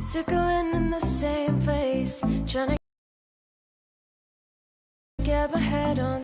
Circling in the same place, trying to get my head on.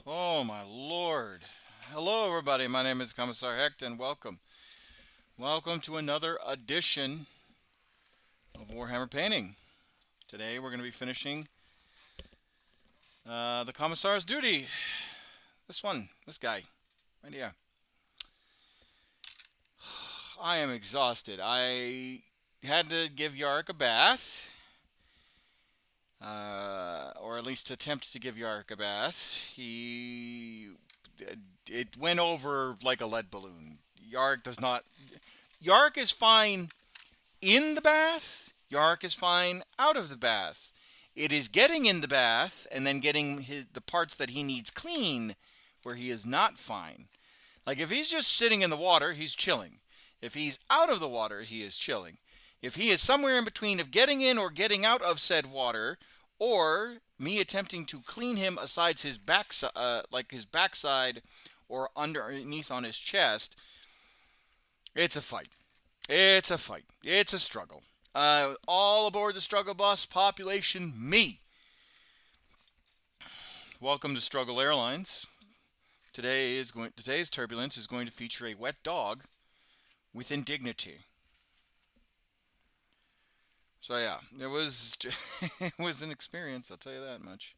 Oh my lord. Hello everybody, my name is Commissar Hecht and welcome. Welcome to another edition of Warhammer Painting. Today we're going to be finishing the Commissar's duty. This guy, right here. I am exhausted. I had to give Yarrick a bath. Or at least attempt to give Yarrick a bath. It went over like a lead balloon. Yarrick does not. Yarrick is fine in the bath. Yarrick is fine out of the bath. It is getting in the bath and then getting the parts that he needs clean where he is not fine. Like if he's just sitting in the water, he's chilling. If he's out of the water, he is chilling. If he is somewhere in between of getting in or getting out of said water, or me attempting to clean him aside his backside, like his backside or underneath on his chest, it's a fight. It's a fight. It's a struggle. All aboard the struggle bus, population me. Welcome to Struggle Airlines. Today's turbulence is going to feature a wet dog with indignity. So yeah, it was it was an experience, I'll tell you that much.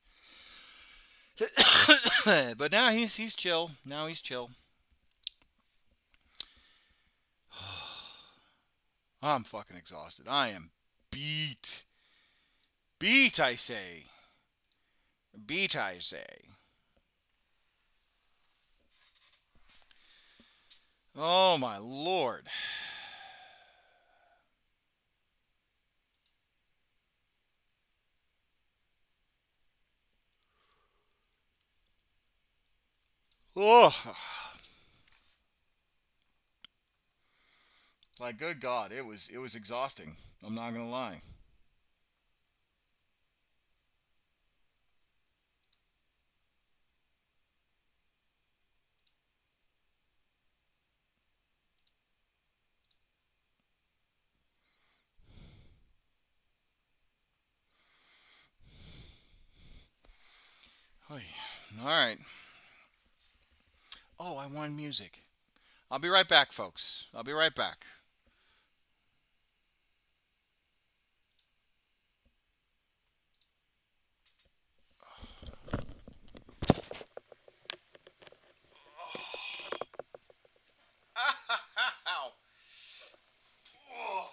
But now he's chill. Now he's chill. I'm fucking exhausted. I am beat. Beat, I say. Beat, I say. Oh my lord. Oh, like good God, it was exhausting. I'm not gonna lie. All right. Oh, I wanted music. I'll be right back, folks. I'll be right back. Ow. Oh.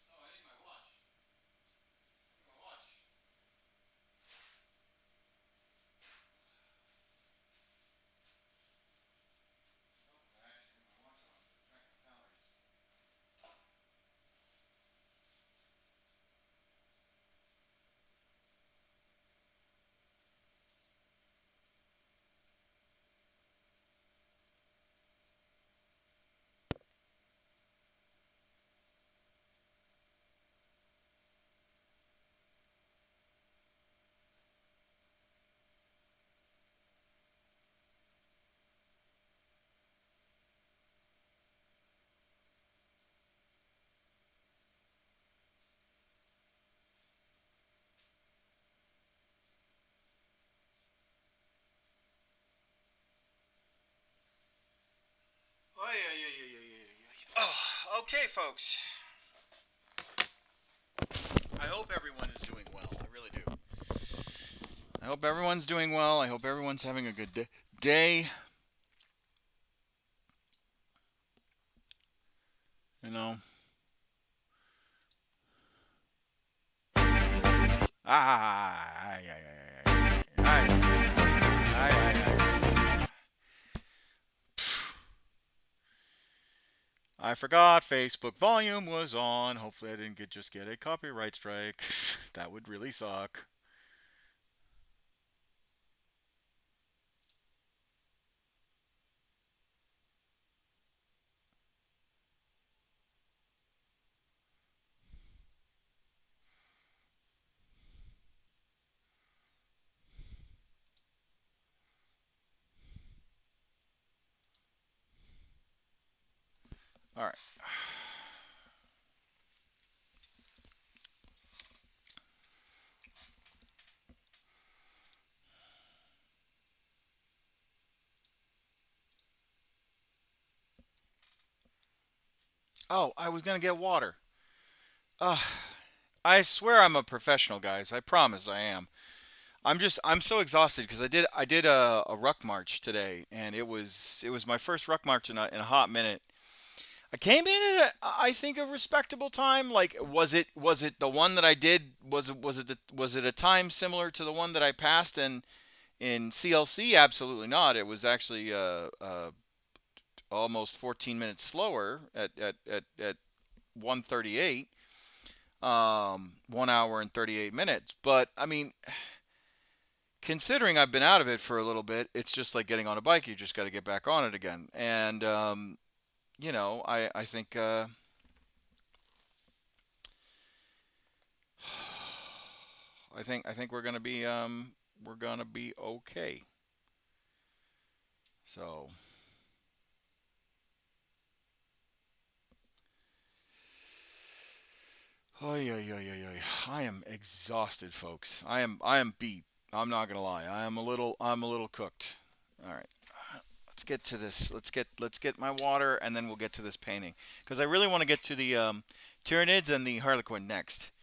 Oh, I need my watch. My watch. Oh, I actually have my watch on. Track my calories. Oh, yeah. Oh, okay, folks. I hope everyone is doing well. I really do. I hope everyone's doing well. I hope everyone's having a good day. You know. Ah, ay, ay, ay, ay, ay, ay, ay, ay. I forgot Facebook volume was on. Hopefully, I didn't just get a copyright strike. That would really suck. All right. Oh, I was gonna get water. Uh, I swear I'm a professional, guys. I promise I am. I'm so exhausted because I did a ruck march today, and it was my first ruck march in a hot minute. I came in at I think a respectable time. Like was it the one that I did was it a time similar to the one that I passed in CLC? Absolutely not. It was actually almost 14 minutes slower at 1:38, 1 hour and 38 minutes. But I mean, considering I've been out of it for a little bit, it's just like getting on a bike. You just got to get back on it again. And I think I think we're gonna be okay. So, oh yeah. I am exhausted, folks. I am beat. I'm not gonna lie. I'm a little cooked. All right. Let's get to this. Let's get my water, and then we'll get to this painting because I really want to get to the Tyranids and the Harlequin next.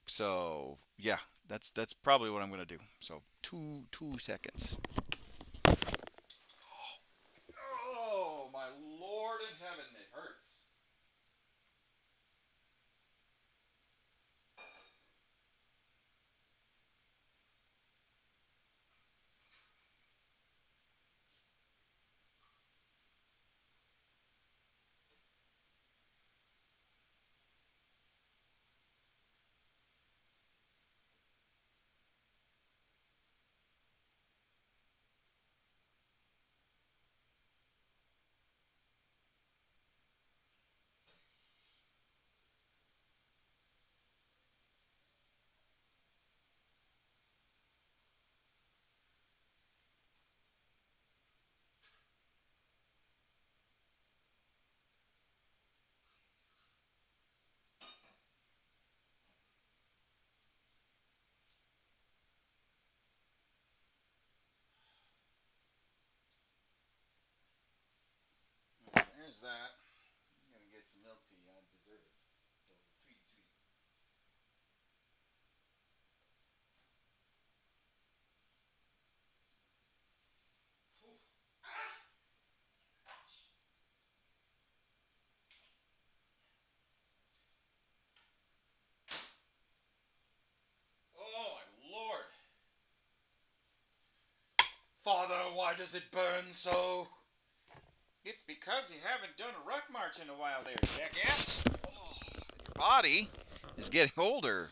So yeah, that's probably what I'm gonna do. So two seconds. Oh my Lord in heaven, it hurts. There's that. I'm gonna get some milk tea. I deserve it. So tweet tweet. Oh my Lord. Father, why does it burn so? It's because you haven't done a ruck march in a while there, jackass. Oh, your body is getting older.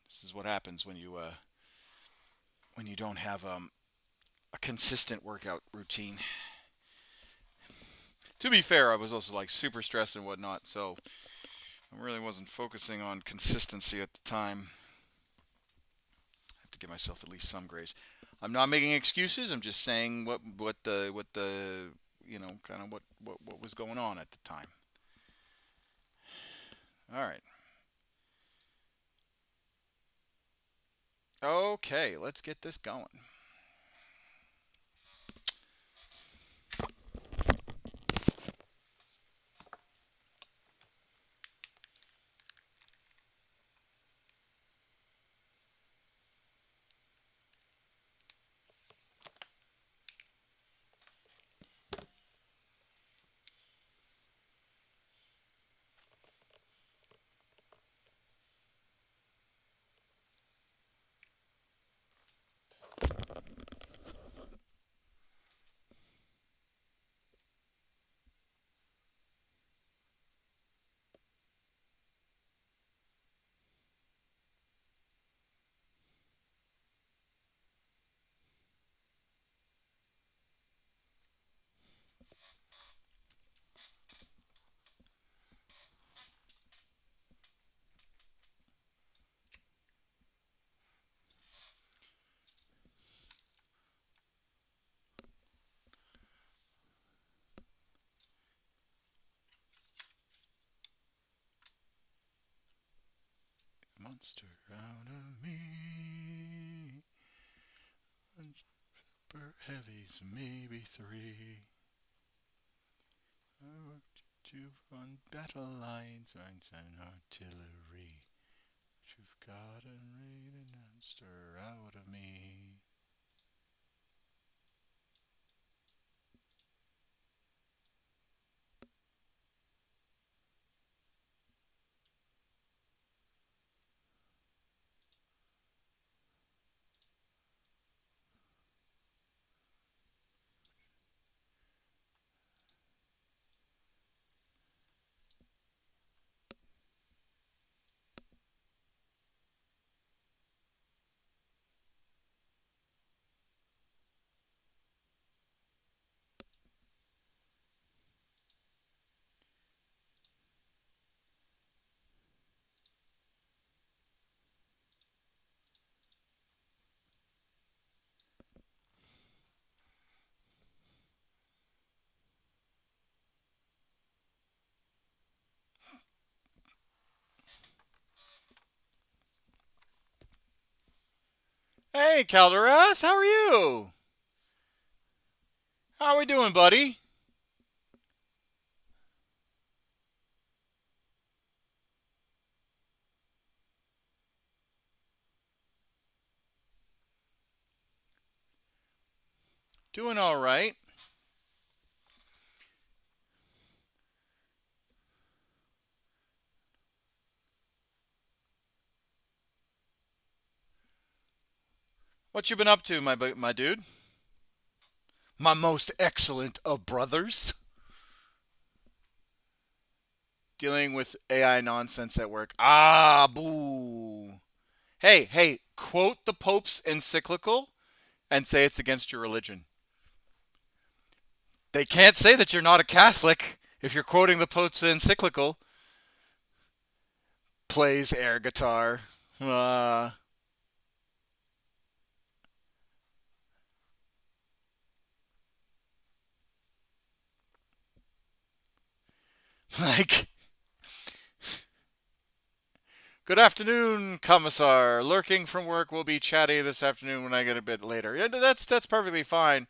This is what happens when you don't have a consistent workout routine. To be fair, I was also like super stressed and whatnot, so I really wasn't focusing on consistency at the time. I have to give myself at least some grace. I'm not making excuses. I'm just saying what the kind of what was going on at the time. All right. Okay, let's get this going. Monster out of me. Super heavies, maybe 3. I worked you on battle lines and artillery. But you've got a raid monster out of me. Hey, Calderas, how are you? How are we doing, buddy? Doing all right. What you been up to, my dude? My most excellent of brothers. Dealing with AI nonsense at work. Ah, boo. Hey, quote the Pope's encyclical and say it's against your religion. They can't say that you're not a Catholic if you're quoting the Pope's encyclical. Plays air guitar. Uh, like, good afternoon, Commissar. Lurking from work. We'll be chatty this afternoon when I get a bit later. Yeah, that's perfectly fine.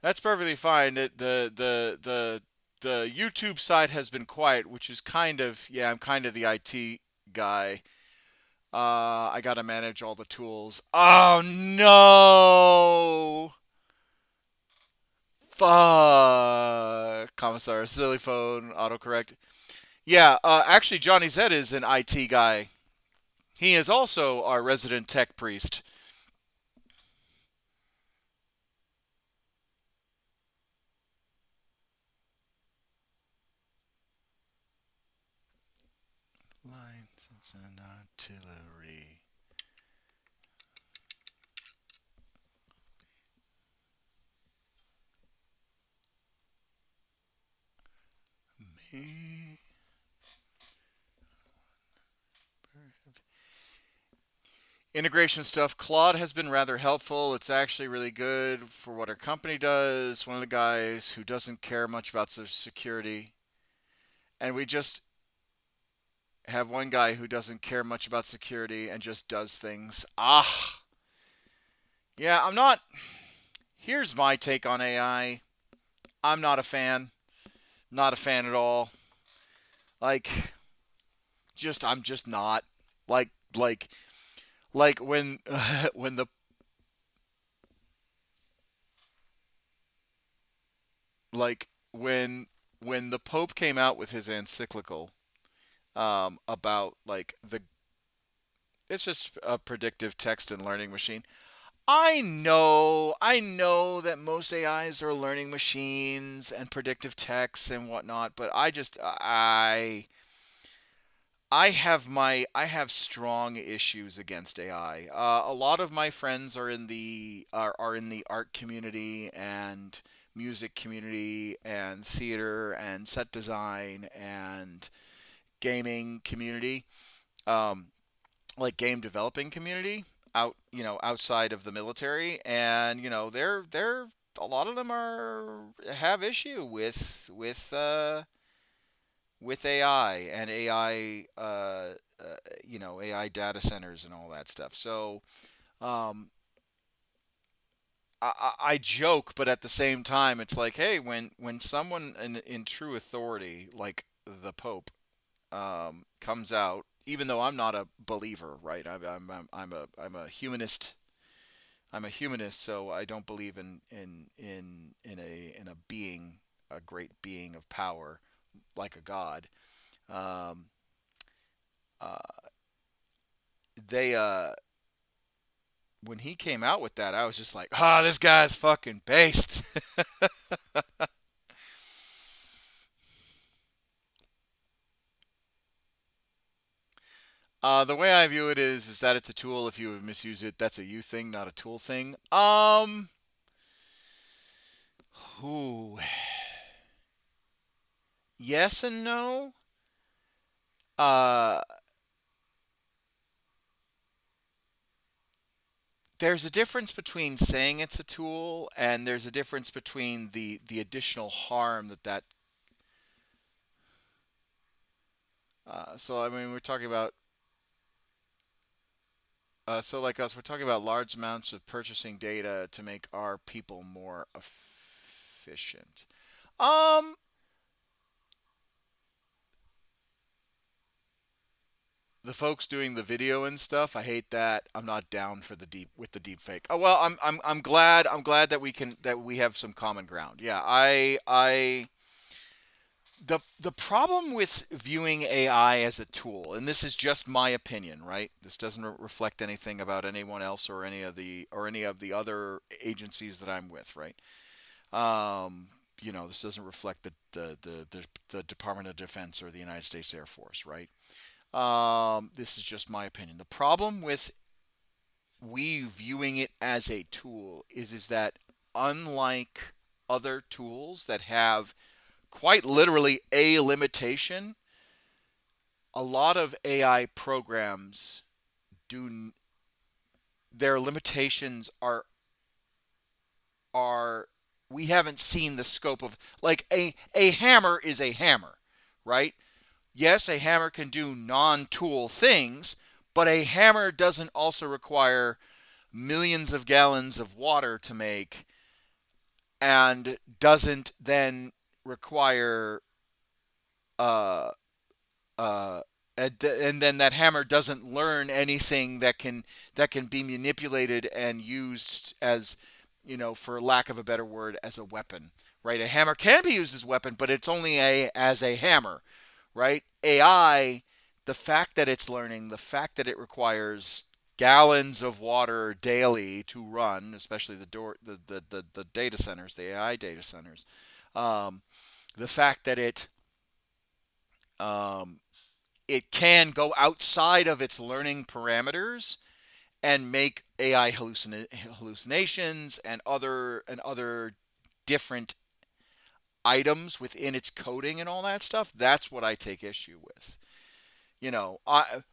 That's perfectly fine. The YouTube side has been quiet, which is kind of, yeah, I'm kind of the IT guy. I gotta manage all the tools. Oh no! Fuck, Commissar, silly phone, autocorrect. Yeah, actually, Johnny Zed is an IT guy. He is also our resident tech priest. Lines and artillery. Me. Integration stuff. Claude has been rather helpful. It's actually really good for what our company does. One of the guys who doesn't care much about security. And we just have one guy who doesn't care much about security and just does things. Ah, yeah, I'm not. Here's my take on AI. I'm not a fan. Not a fan at all. Like, I'm just not. Like, like, like when, when the, like, when the Pope came out with his encyclical, about like it's just a predictive text and learning machine. I know that most AIs are learning machines and predictive texts and whatnot, but I have strong issues against AI. A lot of my friends are in the art community and music community and theater and set design and gaming community. Um, like game developing community outside of the military, and they're a lot of them are have issue with AI and AI AI data centers and all that stuff. So um, I joke, but at the same time, it's like, hey, when someone in true authority like the Pope comes out, even though I'm not a believer, right? I'm a humanist. I'm a humanist, so I don't believe in a being, a great being of power like a god. Um, uh, they When he came out with that, I was just like, ah, this guy's fucking based. The way I view it is that it's a tool. If you misuse it, that's a you thing, not a tool thing. Who? Yes and no. Uh, there's a difference between saying it's a tool, and there's a difference between the additional harm that. So I mean, we're talking about. So like us, we're talking about large amounts of purchasing data to make our people more efficient. Um, the folks doing the video and stuff, I hate that. I'm not down for the deep fake. Oh well, I'm glad that we have some common ground. Yeah, I the problem with viewing AI as a tool, and this is just my opinion, right? This doesn't reflect anything about anyone else or any of the other agencies that I'm with, right? Um, this doesn't reflect the Department of Defense or the United States Air Force, right? This is just my opinion. The problem with we viewing it as a tool is that unlike other tools that have quite literally a limitation, a lot of AI programs do their limitations are we haven't seen the scope of, like, a hammer is a hammer, right? Yes, a hammer can do non-tool things, but a hammer doesn't also require millions of gallons of water to make, and doesn't then require uh uh and then that hammer doesn't learn anything that can be manipulated and used as, for lack of a better word, as a weapon, right? A hammer can be used as a weapon, but it's only as a hammer, right? AI, the fact that it's learning, the fact that it requires gallons of water daily to run, especially the data centers, the AI data centers, um, the fact that um, it can go outside of its learning parameters and make AI hallucinations and other different items within its coding and all that stuff. That's what I take issue with.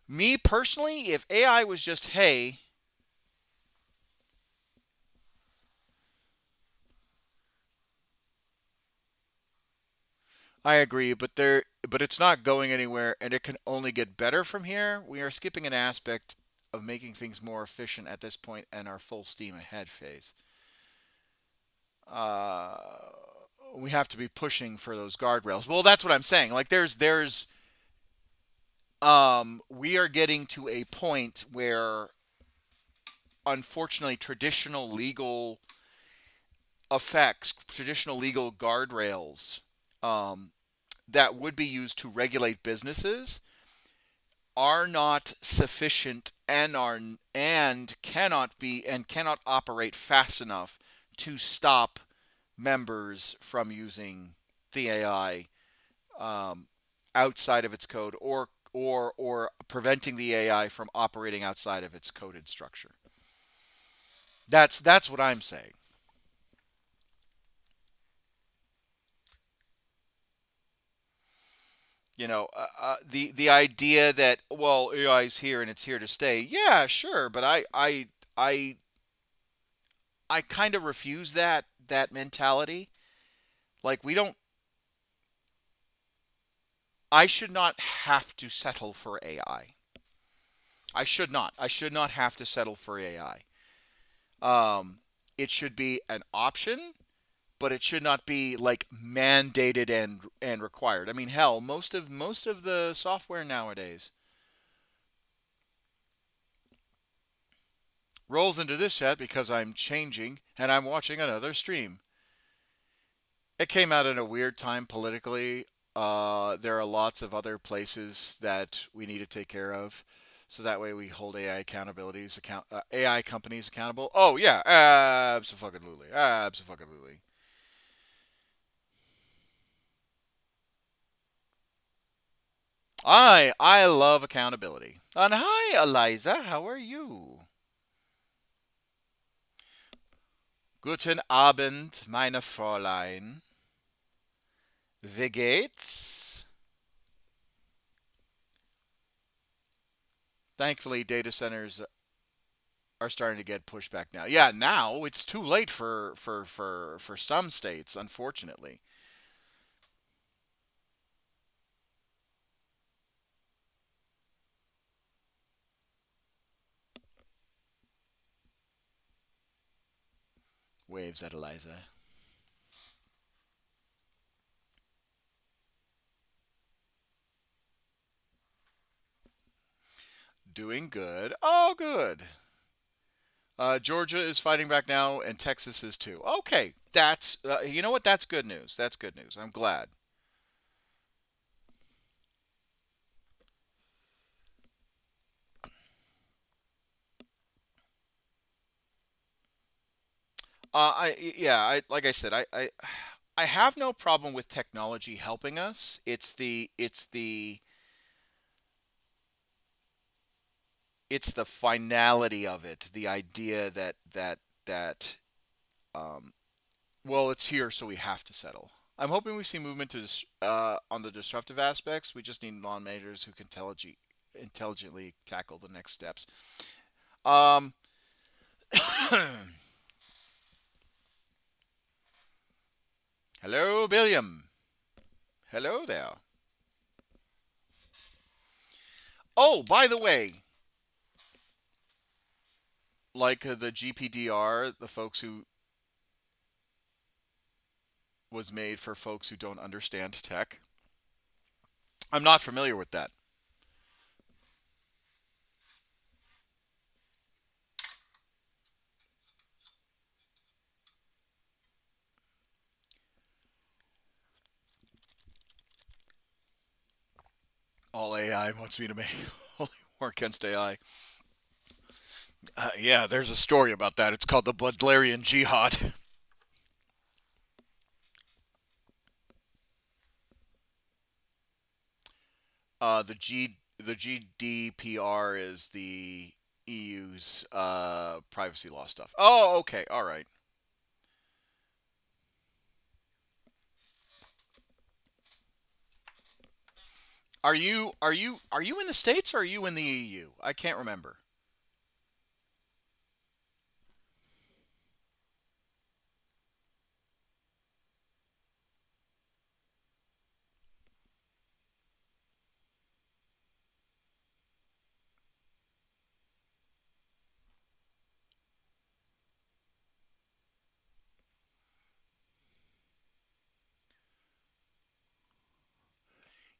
Me personally, if AI was just, hey, I agree, but it's not going anywhere, and it can only get better from here. We are skipping an aspect of making things more efficient at this point in our full steam ahead phase. Uh, we have to be pushing for those guardrails. Well, that's what I'm saying. Like, we are getting to a point where, unfortunately, traditional legal guardrails, um, that would be used to regulate businesses, are not sufficient and cannot operate fast enough to stop members from using the AI, um, outside of its code, or preventing the AI from operating outside of its coded structure. That's what I'm saying. The idea that, well, AI is here and it's here to stay. Yeah, sure, but I kind of refuse that mentality. Like, we don't. I should not have to settle for AI. I should not. I should not have to settle for AI. It should be an option, but it should not be like mandated and required. I mean, hell, most of the software nowadays rolls into this chat because I'm changing and I'm watching another stream. It came out in a weird time politically. There are lots of other places that we need to take care of, so that way we hold AI companies accountable. Oh yeah, absolutely, absolutely. I love accountability. And hi, Eliza, how are you? Guten Abend, meine Fräulein. Wie geht's? Thankfully, data centers are starting to get pushback now. Yeah, now it's too late for some states, unfortunately. Waves at Eliza. Doing good. Oh, good. Georgia is fighting back now, and Texas is too. Okay, that's you know what? That's good news. That's good news. I'm glad. like I said, I have no problem with technology helping us. It's the finality of it, the idea that um, well, it's here, so we have to settle. I'm hoping we see movement on the disruptive aspects. We just need lawmakers who can intelligently tackle the next steps. Um, Hello, Billiam. Hello there. Oh, by the way, like the GPDR, the folks who was made for folks who don't understand tech. I'm not familiar with that. All AI wants me to make only war against AI. Yeah, there's a story about that. It's called the Bloodlarian Jihad. The GDPR is the EU's privacy law stuff. Oh, okay, all right. Are you in the States or are you in the EU? I can't remember.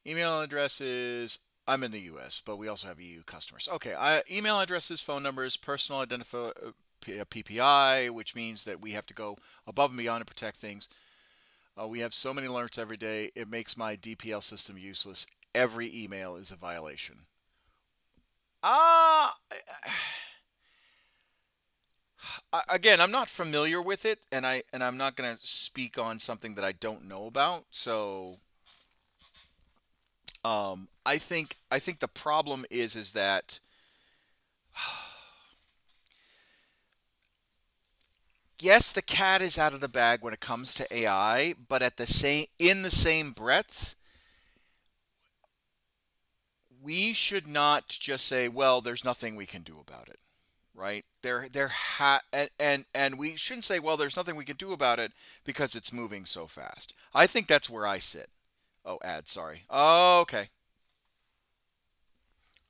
Email addresses. I'm in the U.S., but we also have EU customers. Okay, email addresses, phone numbers, personal identifier, PPI, which means that we have to go above and beyond to protect things. We have so many alerts every day, it makes my DPL system useless. Every email is a violation. Ah, again, I'm not familiar with it, and I'm not going to speak on something that I don't know about. So, I think the problem is that yes, the cat is out of the bag when it comes to AI, but at the same in the same breath, we should not just say, "Well, there's nothing we can do about it." Right? And we shouldn't say, "Well, there's nothing we can do about it because it's moving so fast." I think that's where I sit. Oh, ad, sorry. Oh, okay.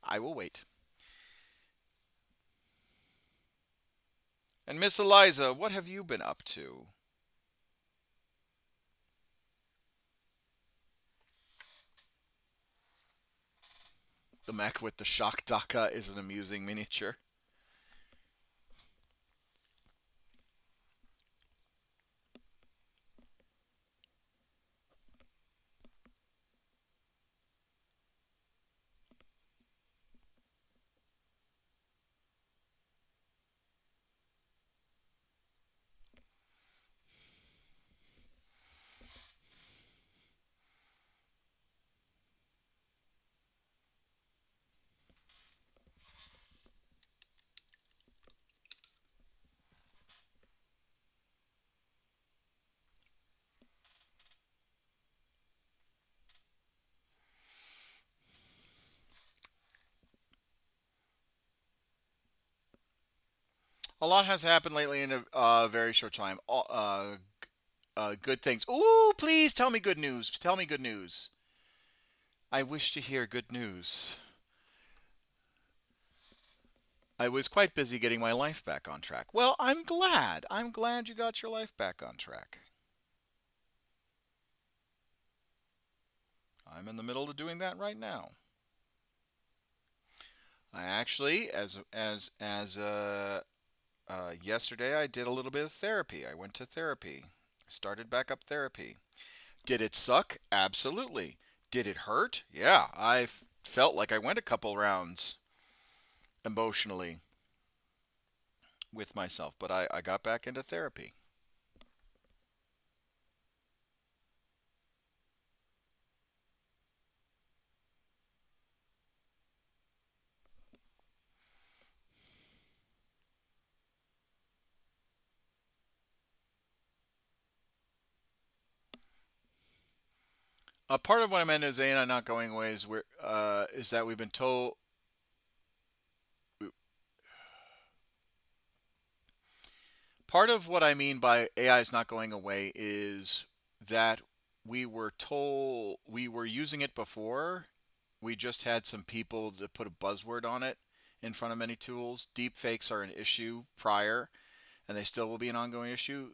I will wait. And Miss Eliza, what have you been up to? The mech with the shock daka is an amusing miniature. A lot has happened lately in a very short time. Good things. Ooh, please tell me good news. Tell me good news. I wish to hear good news. I was quite busy getting my life back on track. Well, I'm glad. I'm glad you got your life back on track. I'm in the middle of doing that right now. I actually, yesterday, I did a little bit of therapy. I went to therapy. Started back up therapy. Did it suck? Absolutely. Did it hurt? Yeah, felt like I went a couple rounds emotionally with myself, but I got back into therapy. Part of what I meant is AI not going away is that we've been told. Part of what I mean by AI is not going away is that we were told we were using it before. We just had some people to put a buzzword on it in front of many tools. Deep fakes are an issue prior, and they still will be an ongoing issue.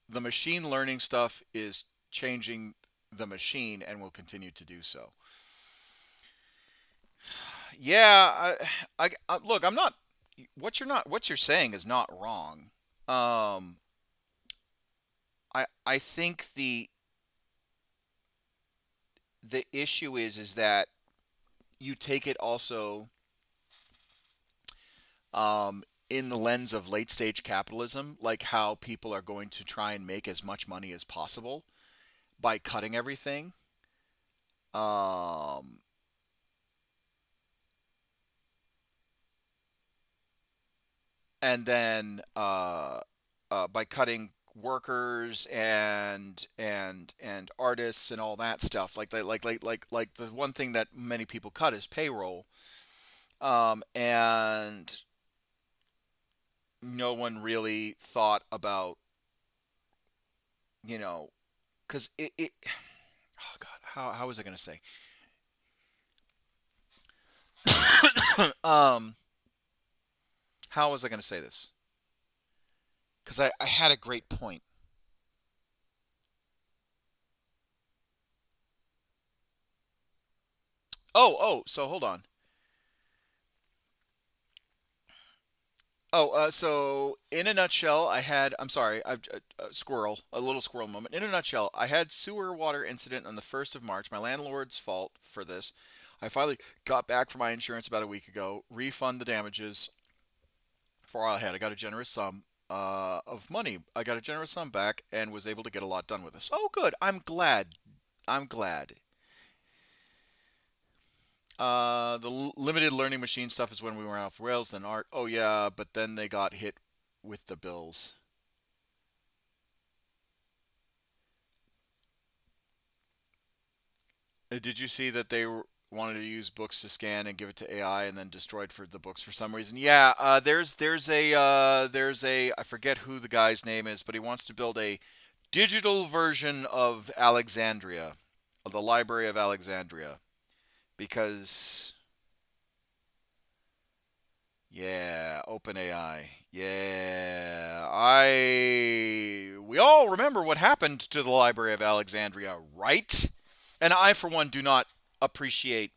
The machine learning stuff is changing the machine and will continue to do so. Yeah, look. I'm not. What you're saying is not wrong. Um, I think the issue is that you take it also in the lens of late stage capitalism, like how people are going to try and make as much money as possible by cutting everything. Um, and then by cutting workers and artists and all that stuff, like the one thing that many people cut is payroll. And no one really thought about, you know, because it oh God, how was I going to say? um, how was I going to say this? Because I had a great point. So hold on. So in a nutshell, I'm sorry, squirrel, a little squirrel moment. In a nutshell, I had sewer water incident on the 1st of March. My landlord's fault for this. I finally got back from my insurance about a week ago, refund the damages for all I had. I got a generous sum of money. I got a generous sum back and was able to get a lot done with this. Oh, good. I'm glad. I'm glad. The limited learning machine stuff is when we were off rails. Then art. Oh yeah, but then they got hit with the bills. Did you see that wanted to use books to scan and give it to AI and then destroyed for the books for some reason? Yeah, there's a I forget who the guy's name is, but he wants to build a digital version of Alexandria, of the Library of Alexandria, because yeah, OpenAI. Yeah, I we all remember what happened to the Library of Alexandria, right? And I, for one, do not appreciate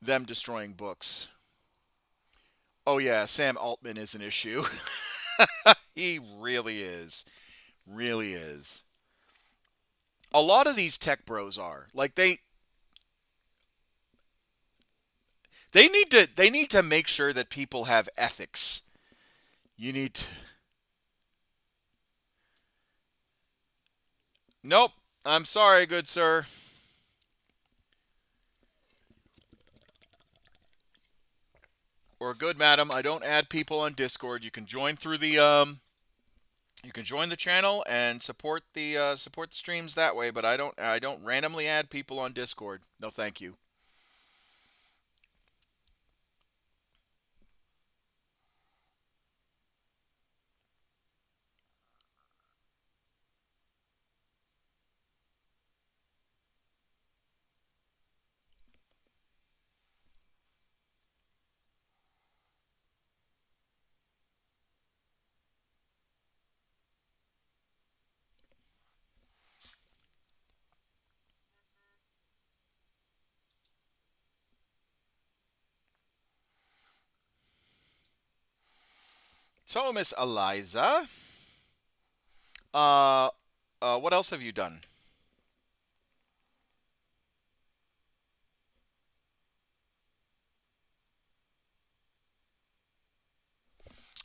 them destroying books. Oh yeah, Sam Altman is an issue. He really is. Really is. A lot of these tech bros are. Like they need to make sure that people have ethics. You need to, Nope. I'm sorry, good sir. Or good madam, I don't add people on Discord. You can join the channel and support the streams that way, but I don't randomly add people on Discord. No, thank you. So, Miss Eliza, uh, what else have you done?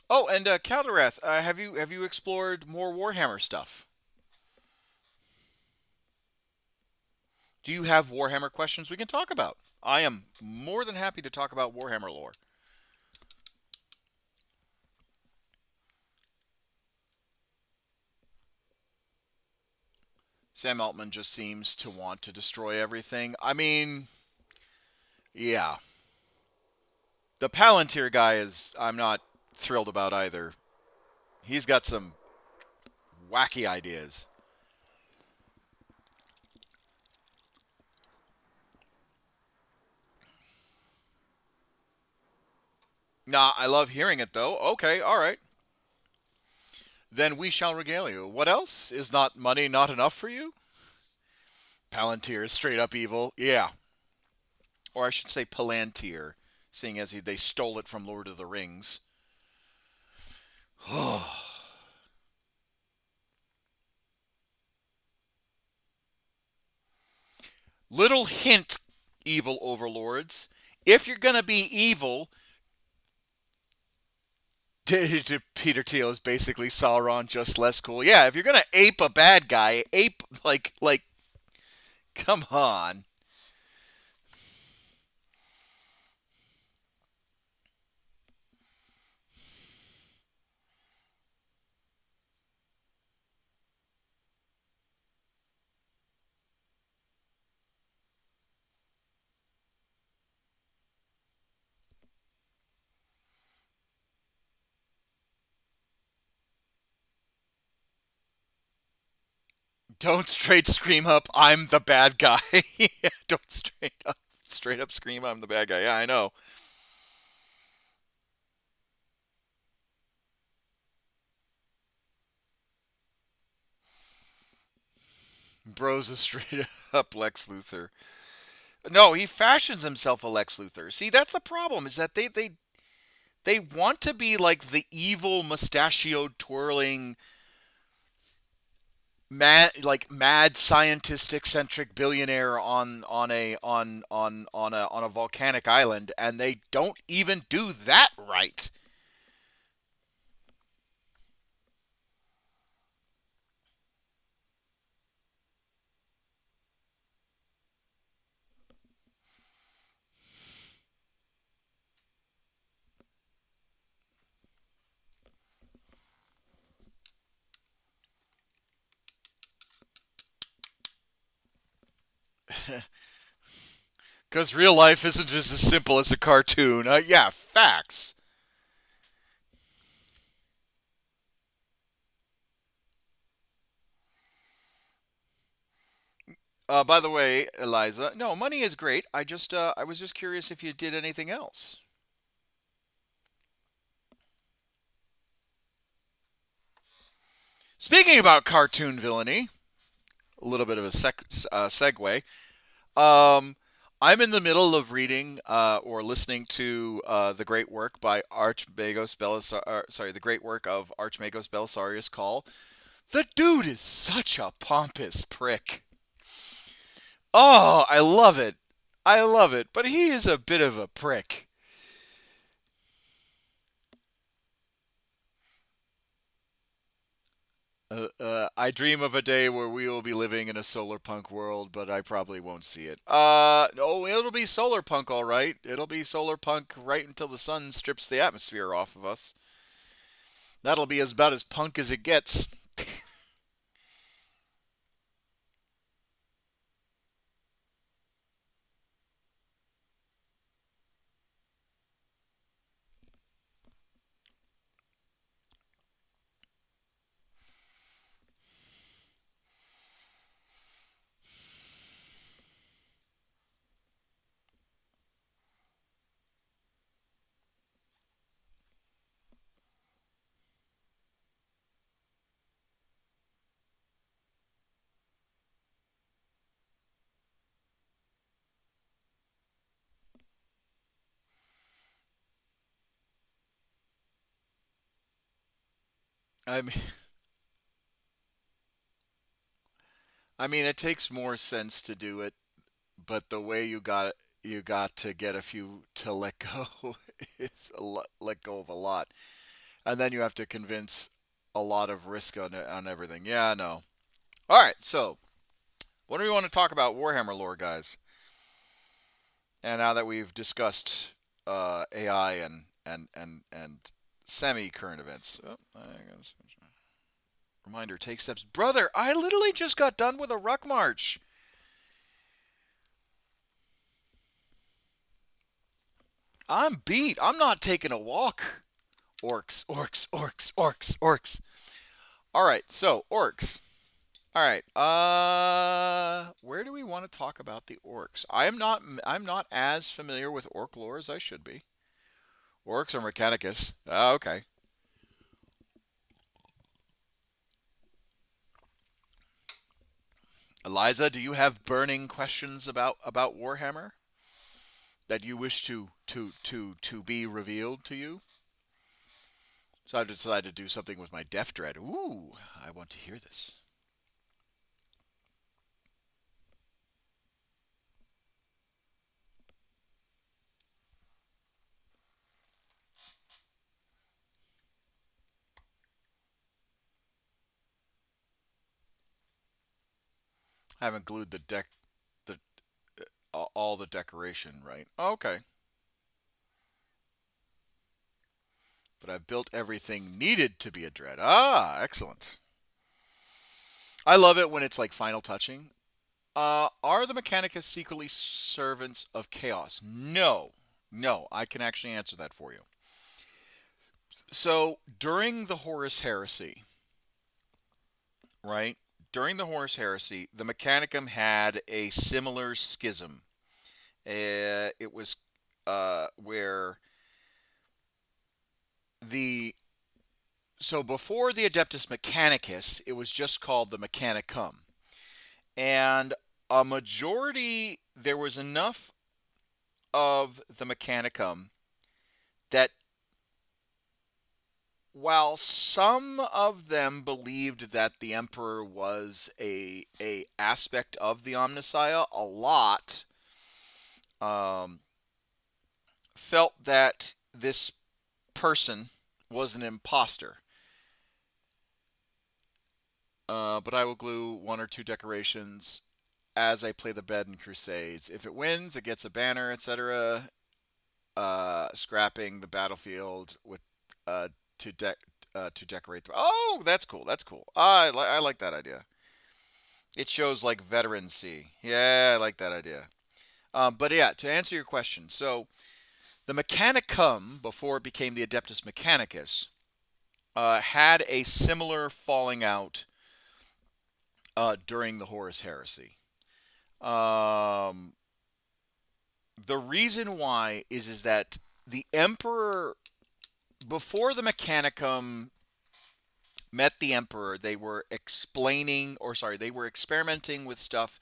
Oh, and Caldereth, have you explored more Warhammer stuff? Do you have Warhammer questions we can talk about? I am more than happy to talk about Warhammer lore. Sam Altman just seems to want to destroy everything. I mean, yeah. The Palantir guy is, I'm not thrilled about either. He's got some wacky ideas. Nah, I love hearing it though. Okay, all right. Then we shall regale you. What else? Is not money not enough for you? Palantir is straight up evil. Yeah. Or I should say Palantir, seeing as they stole it from Lord of the Rings. Little hint, evil overlords. If you're going to be evil, Peter Thiel is basically Sauron, just less cool. Yeah, if you're going to ape a bad guy, ape, come on. Don't straight up, I'm the bad guy. Don't straight up scream, I'm the bad guy. Yeah, I know. Bro's a straight up Lex Luthor. No, he fashions himself a Lex Luthor. See, that's the problem, is that they want to be like the evil mustachioed twirling mad scientist eccentric billionaire on a volcanic island, and they don't even do that right. Because real life isn't just as simple as a cartoon. Yeah, facts. By the way, Eliza, no, money is great. I was just curious if you did anything else. Speaking about cartoon villainy, a little bit of a segue. Um, I'm in the middle of reading or listening to the great work by Archmagos Belisarius. The great work of Archmagos Belisarius. Call. The dude is such a pompous prick. Oh, I love it. I love it. But he is a bit of a prick. I dream of a day where we will be living in a solar punk world, but I probably won't see it. No, it'll be solar punk, all right. It'll be solar punk right until the sun strips the atmosphere off of us. That'll be about as punk as it gets. I mean, I mean, it takes more sense to do it, but the way you got to get a few to let go is let go of a lot, and then you have to convince a lot of risk on everything. Yeah, no. All right, so what do we want to talk about Warhammer lore, guys? And now that we've discussed AI and semi current events, oh, I guess. Reminder: take steps, brother. I literally just got done with a ruck march. I'm beat. I'm not taking a walk. Orcs, orcs, orcs, orcs, orcs. All right, so orcs. All right. Where do we want to talk about the orcs? I'm not as familiar with orc lore as I should be. Orcs are Mechanicus. Ah, okay. Eliza, do you have burning questions about Warhammer that you wish to be revealed to you? So I've decided to do something with my Death Dread. Ooh, I want to hear this. I haven't glued the all the decoration right. Okay, but I've built everything needed to be a dread. Ah, excellent. I love it when it's like final touching. Are the Mechanicus secretly servants of chaos? No, no. I can actually answer that for you. So during the Horus Heresy, right? During the Horus Heresy, the Mechanicum had a similar schism. It was where the so before the Adeptus Mechanicus, it was just called the Mechanicum, and a majority there was enough of the Mechanicum that while some of them believed that the Emperor was a aspect of the Omnissiah, a lot um, felt that this person was an imposter. But I will glue one or two decorations as I play the bed in Crusades. If it wins, it gets a banner, etc. Scrapping the battlefield with to to decorate. Oh, that's cool. That's cool. I like that idea. It shows like veterancy. Yeah, I like that idea. But yeah, to answer your question, so the Mechanicum before it became the Adeptus Mechanicus had a similar falling out during the Horus Heresy. Um, the reason why is that the Emperor before the Mechanicum met the Emperor, they were explaining, or sorry, they were experimenting with stuff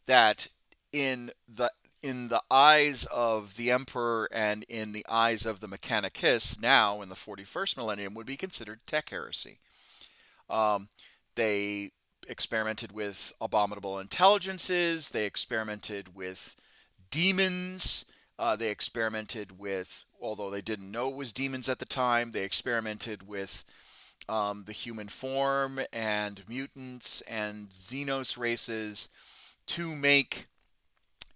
that in the eyes of the Emperor and in the eyes of the Mechanicus now in the 41st millennium would be considered tech heresy. Um, they experimented with abominable intelligences. They experimented with demons. They experimented with, although they didn't know it was demons at the time, they experimented with the human form and mutants and Xenos races to make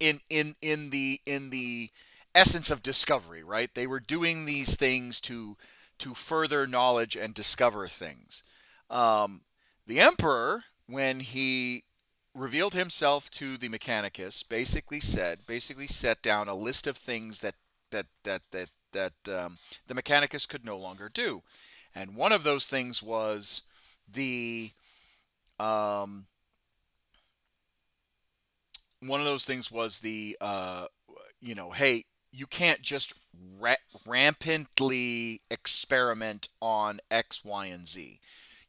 in the essence of discovery, right? They were doing these things to further knowledge and discover things. Um, the Emperor, when he revealed himself to the Mechanicus, basically set down a list of things that the Mechanicus could no longer do, and one of those things was the um, one of those things was the hey, you can't just rampantly experiment on X, Y, and Z.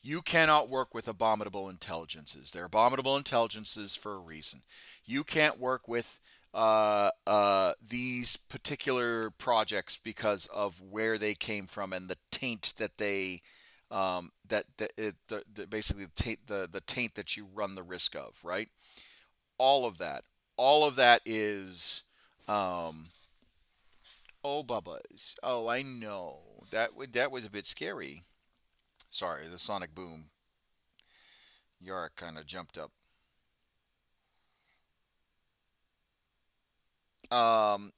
You cannot work with abominable intelligences. They're abominable intelligences for a reason. You can't work with these particular projects because of where they came from and the taint that they basically the taint that you run the risk of, right? All of that, all of that is, um, oh, Bubba's. Oh, I know that was a bit scary. Sorry, the sonic boom. Yark kind of jumped up.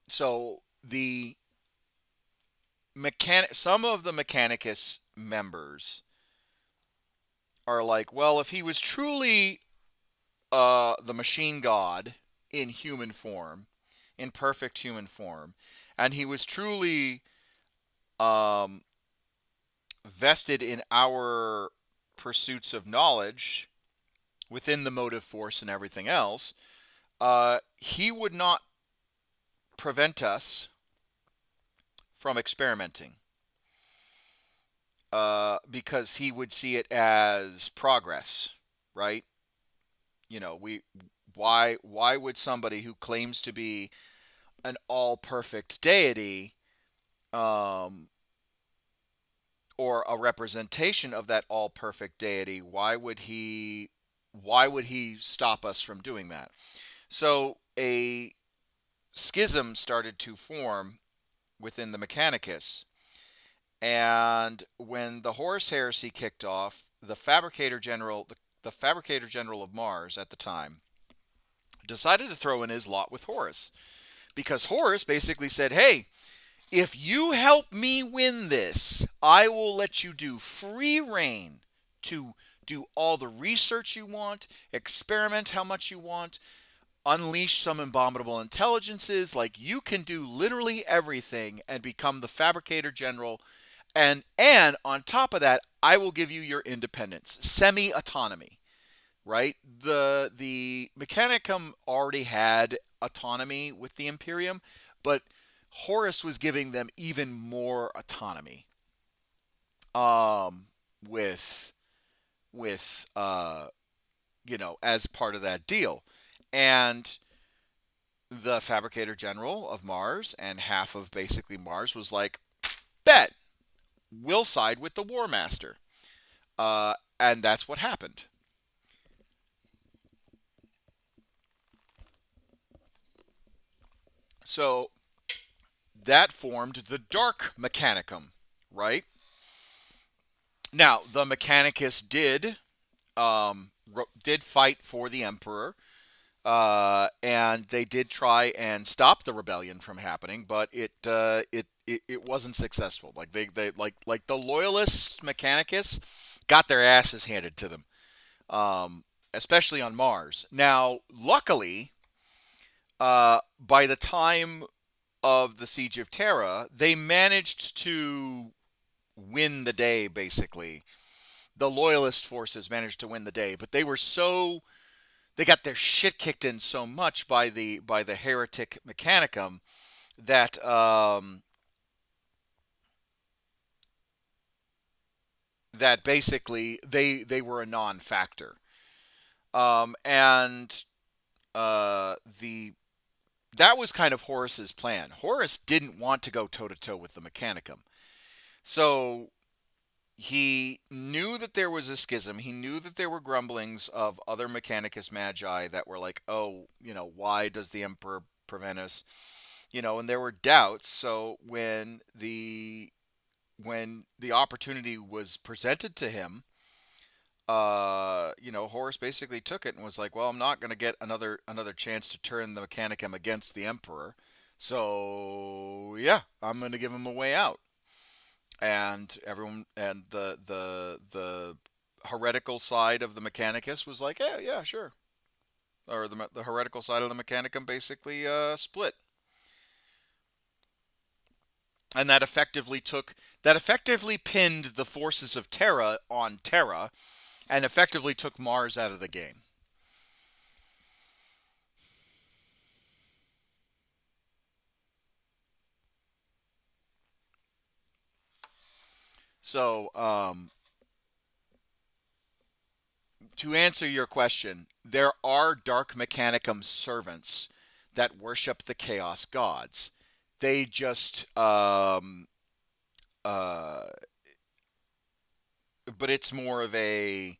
So some of the Mechanicus members are like, well, if he was truly the machine god in human form, in perfect human form, and he was truly um, vested in our pursuits of knowledge within the motive force and everything else, he would not prevent us from experimenting, because he would see it as progress, right? You know, why would somebody who claims to be an all perfect deity, um, or a representation of that all perfect deity, why would he stop us from doing that? So a schism started to form within the Mechanicus. And when the Horus Heresy kicked off, the Fabricator General of Mars at the time, decided to throw in his lot with Horus, because Horus basically said, "Hey, if you help me win this, I will let you do free reign to do all the research you want, experiment how much you want, unleash some abominable intelligences. Like, you can do literally everything and become the Fabricator General. And on top of that, I will give you your independence, semi-autonomy." Right? The Mechanicum already had autonomy with the Imperium, but Horus was giving them even more autonomy, um, with with as part of that deal. And the Fabricator General of Mars and half of basically Mars was like, bet, we'll side with the War Master. And that's what happened. So that formed the Dark Mechanicum, right? Now, the Mechanicus did fight for the Emperor, and they did try and stop the rebellion from happening, but it wasn't successful. Like like the loyalists Mechanicus got their asses handed to them, especially on Mars. Now, luckily, by the time of the Siege of Terra, they managed to win the day. Basically, the loyalist forces managed to win the day, but they got their shit kicked in so much by the heretic Mechanicum that that basically they were a non-factor. And the that was kind of Horus's plan. Horus didn't want to go toe to toe with the Mechanicum, so he knew that there was a schism. He knew that there were grumblings of other Mechanicus Magi that were like, oh, why does the Emperor prevent us? And there were doubts. So when the opportunity was presented to him, Horus basically took it and was like, well, I'm not going to get another chance to turn the Mechanicum against the Emperor. So yeah, I'm going to give him a way out. And everyone and the heretical side of the Mechanicus was like, yeah, yeah, sure. Or the heretical side of the Mechanicum basically split, and that effectively pinned the forces of Terra on Terra, and effectively took Mars out of the game. So, to answer your question, there are Dark Mechanicum servants that worship the Chaos Gods. They just uh, but it's more of a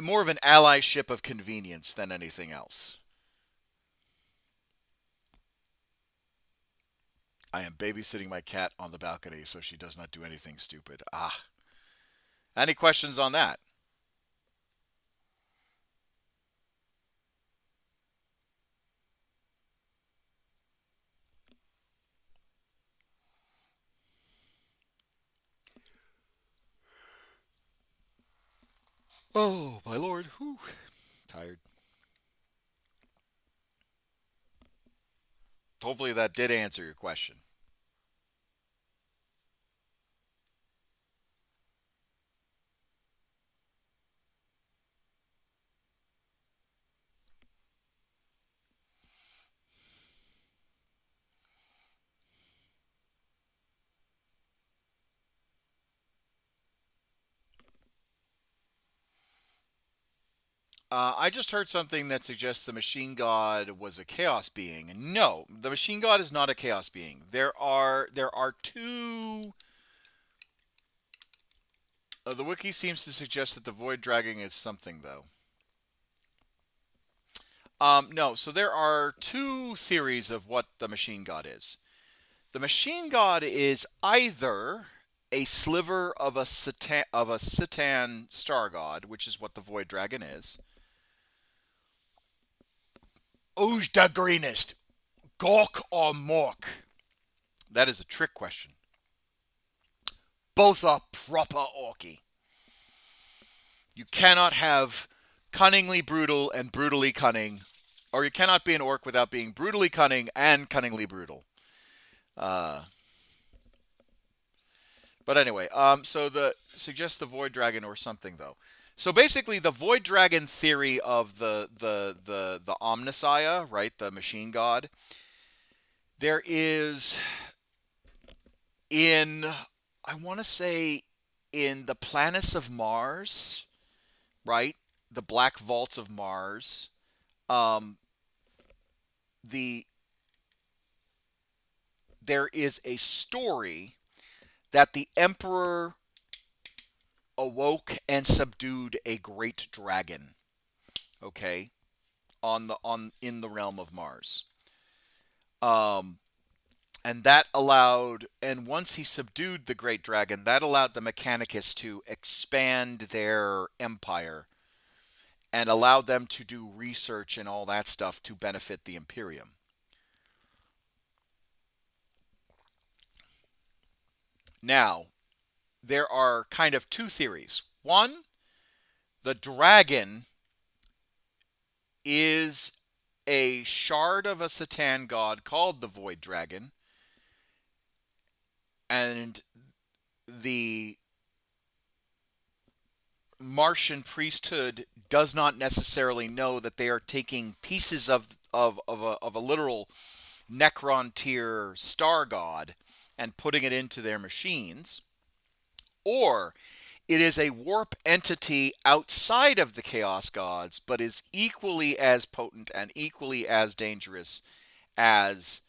more of an allyship of convenience than anything else. I am babysitting my cat on the balcony so she does not do anything stupid. Ah. Any questions on that? Oh, my lord. Whew. Tired. Hopefully that did answer your question. I just heard something that suggests the machine god was a chaos being. No, the machine god is not a chaos being. There are two. The wiki seems to suggest that the void dragon is something though. No, so there are two theories of what the machine god is. The machine god is either a sliver of a Citan star god, which is what the void dragon is. Who's the greenest, Gork or Mork? That is a trick question. Both are proper orky. You cannot have cunningly brutal and brutally cunning, or you cannot be an orc without being brutally cunning and cunningly brutal. Uh, but anyway, so the suggests the void dragon or something though. So basically, the void dragon theory of the Omnissiah, right, the machine god. There is in, I want to say, in the planets of Mars, right, the black vaults of Mars. Um, the there is a story that the emperor awoke and subdued a great dragon. Okay, on in the realm of Mars. Um, and that allowed, and once he subdued the great dragon, that allowed the Mechanicus to expand their empire and allowed them to do research and all that stuff to benefit the Imperium. Now, there are kind of two theories. One, the dragon is a shard of a Citan god called the Void Dragon, and the Martian priesthood does not necessarily know that they are taking pieces of a literal Necron tier star god and putting it into their machines, or it is a warp entity outside of the Chaos Gods, but is equally as potent and equally as dangerous as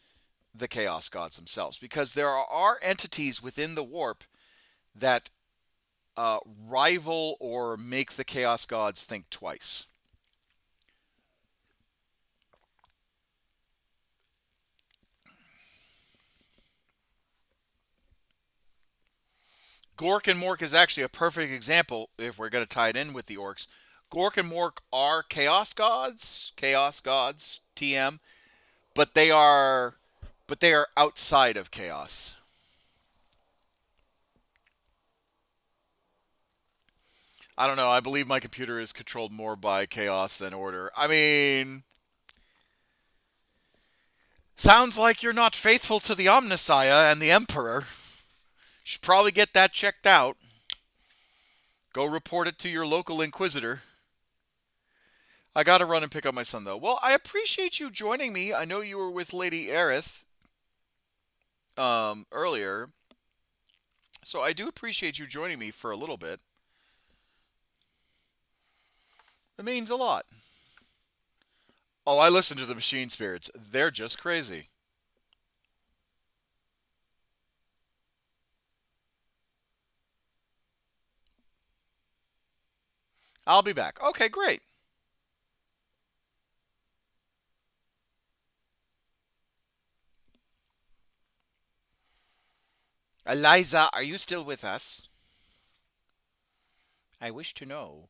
the Chaos Gods themselves. Because there are entities within the warp that rival or make the Chaos Gods think twice. Gork and Mork is actually a perfect example if we're going to tie it in with the orcs. Gork and Mork are Chaos Gods, TM, but they are outside of chaos. I don't know. I believe my computer is controlled more by chaos than order. I mean, sounds like you're not faithful to the Omnissiah and the Emperor. Should probably get that checked out. Go report it to your local Inquisitor. I gotta run and pick up my son, though. Well, I appreciate you joining me. I know you were with Lady Aerith earlier, so I do appreciate you joining me for a little bit. It means a lot. Oh, I listen to the Machine Spirits. They're just crazy. I'll be back. Okay, great. Eliza, are you still with us? I wish to know.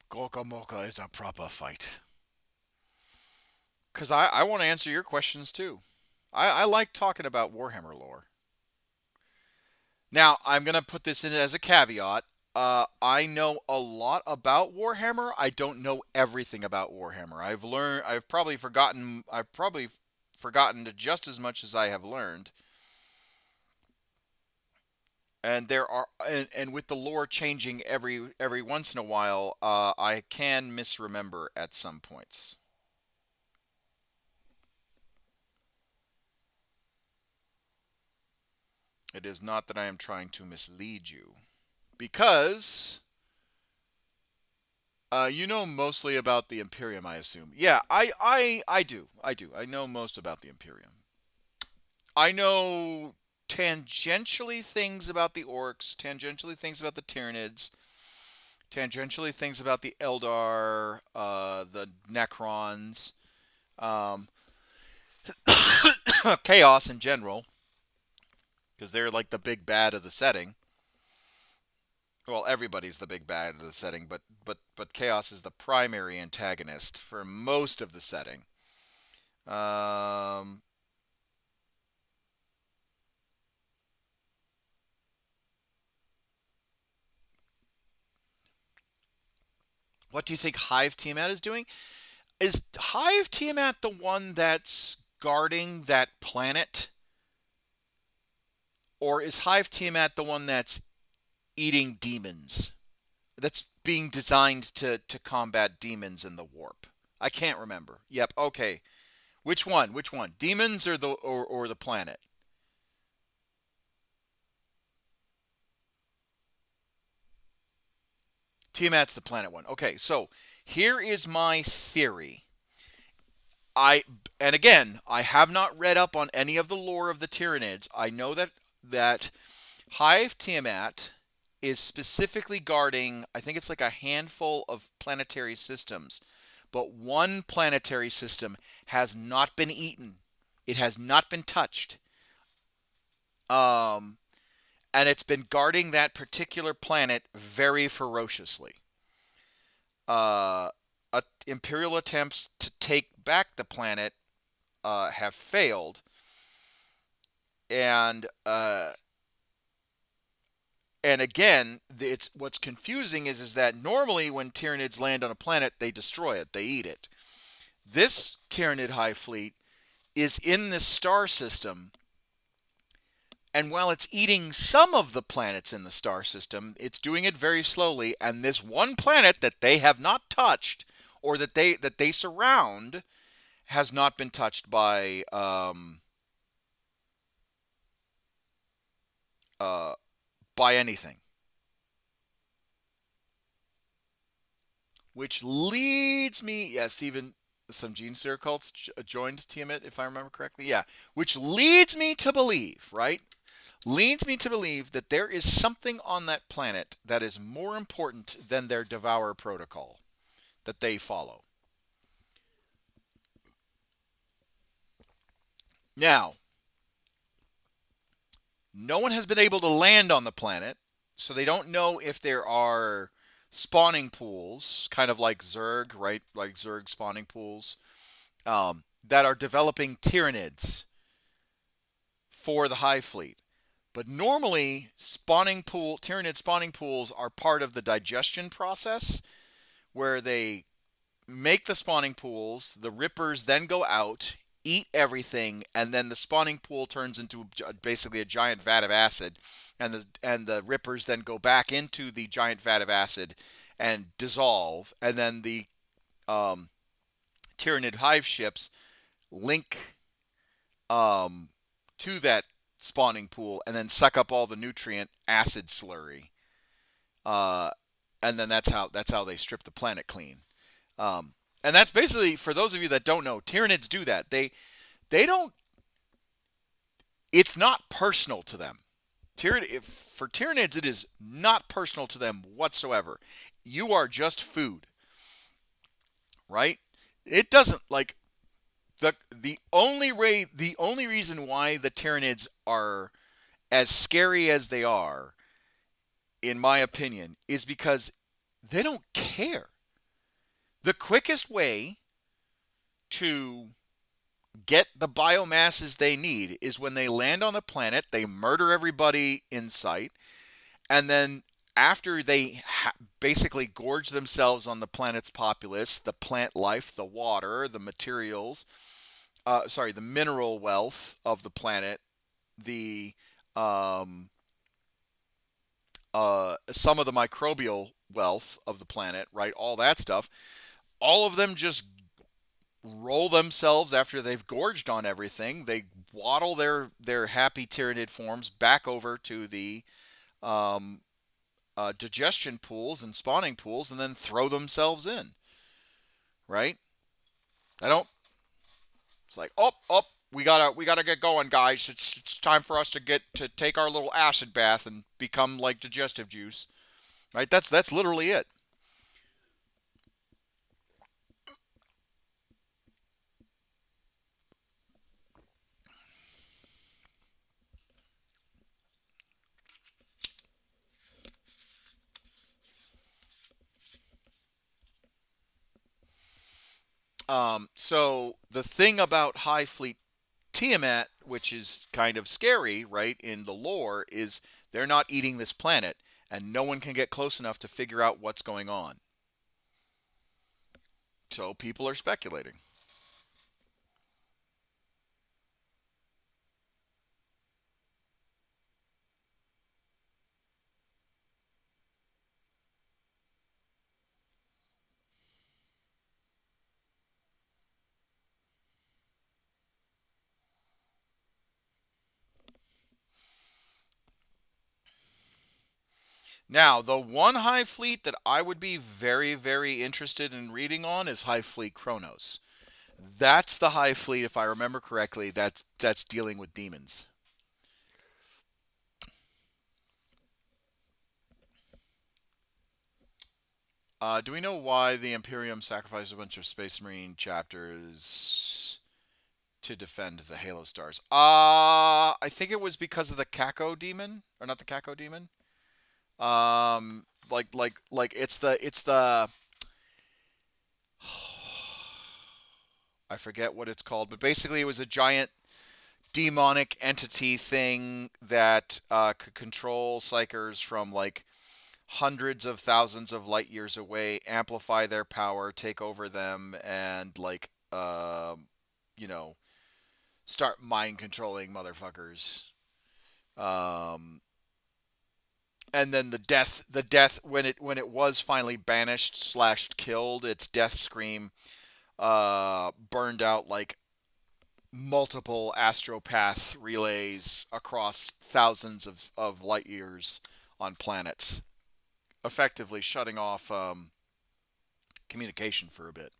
Gorgamoka is a proper fight. Because I want to answer your questions too. I like talking about Warhammer lore. Now, I'm going to put this in as a caveat. I know a lot about Warhammer. I don't know everything about Warhammer. I've probably forgotten just as much as I have learned. And with the lore changing every once in a while, I can misremember at some points. It is not that I am trying to mislead you, because you know mostly about the Imperium, I assume. Yeah, I do. I do. I know most about the Imperium. I know tangentially things about the orcs, tangentially things about the Tyranids, tangentially things about the Eldar, the Necrons, um, Chaos in general, because they're like the big bad of the setting. Well, everybody's the big bad of the setting, but Chaos is the primary antagonist for most of the setting. Um, what do you think Hive Tiamat is doing? Is Hive Tiamat the one that's guarding that planet, or is Hive Tiamat the one that's eating demons? That's being designed to combat demons in the warp. I can't remember. Yep. Okay. Which one? Which one? Demons or the planet? Tiamat's the planet one. Okay, so here is my theory. I and again, I have not read up on any of the lore of the Tyranids. I know that Hive Tiamat is specifically guarding, I think it's like a handful of planetary systems, but one planetary system has not been eaten. It has not been touched. Um, and it's been guarding that particular planet very ferociously. Uh, Imperial attempts to take back the planet have failed, and again, it's what's confusing is that normally when Tyranids land on a planet, they destroy it, they eat it. This Tyranid Hive fleet is in this star system, and while it's eating some of the planets in the star system, it's doing it very slowly. And this one planet that they have not touched, or that they surround, has not been touched uh, by anything. Which leads me, yes, even some Gene Steer cults joined Tiamat, if I remember correctly. Yeah, which leads me to believe, right? Leads me to believe that there is something on that planet that is more important than their Devour protocol that they follow. Now, no one has been able to land on the planet, so they don't know if there are spawning pools, kind of like Zerg, right? Like Zerg spawning pools, that are developing Tyranids for the Hive Fleet. But normally, Tyranid spawning pools are part of the digestion process, where they make the spawning pools, the Rippers then go out, eat everything, and then the spawning pool turns into basically a giant vat of acid, and the Rippers then go back into the giant vat of acid and dissolve, and then the um, Tyranid hive ships link um, to that spawning pool and then suck up all the nutrient acid slurry, uh, and then that's how they strip the planet clean. Um, And that's basically, for those of you that don't know, Tyranids do that. They don't. It's not personal to them. For Tyranids, it is not personal to them whatsoever. You are just food, right? It doesn't like the only reason why the Tyranids are as scary as they are, in my opinion, is because they don't care. The quickest way to get the biomasses they need is when they land on a planet, they murder everybody in sight, and then after they basically gorge themselves on the planet's populace, the plant life, the water, the materials, the mineral wealth of the planet, the um, some of the microbial wealth of the planet, right? All that stuff. All of them just roll themselves after they've gorged on everything. They waddle their happy Tyranid forms back over to the um, digestion pools and spawning pools, and then throw themselves in. Right? I don't. It's like, we gotta get going, guys. It's time for us to take our little acid bath and become like digestive juice. Right? That's literally it. So the thing about High Fleet Tiamat, which is kind of scary, right, in the lore, is they're not eating this planet, and no one can get close enough to figure out what's going on. So people are speculating. Now, the one High Fleet that I would be very, very interested in reading on is High Fleet Kronos. That's the High Fleet, if I remember correctly, that's dealing with demons. Do we know why the Imperium sacrificed a bunch of Space Marine chapters to defend the Halo Stars? I think it was because of the Caco demon, or not the Caco demon. Like it's the I forget what it's called, but basically it was a giant demonic entity thing that could control psychers from like hundreds of thousands of light years away, amplify their power, take over them, and like you know start mind controlling motherfuckers. Um, and then the death when it was finally banished slash killed, its death scream burned out like multiple astropath relays across thousands of light years on planets, effectively shutting off communication for a bit.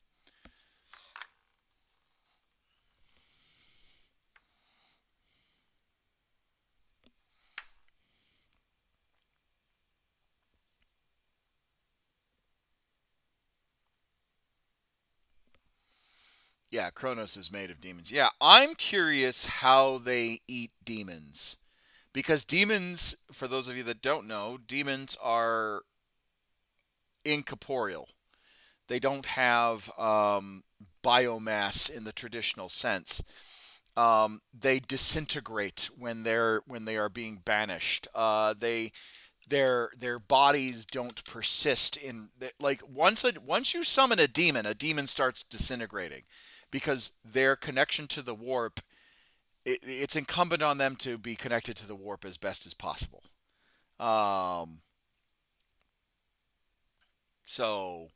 Yeah, Kronos is made of demons. Yeah, I'm curious how they eat demons. Because demons, for those of you that don't know, demons are incorporeal. They don't have biomass in the traditional sense. They disintegrate when they are being banished. Their bodies don't persist in like once you summon a demon starts disintegrating because their connection to the warp, it's incumbent on them to be connected to the warp as best as possible. Um, so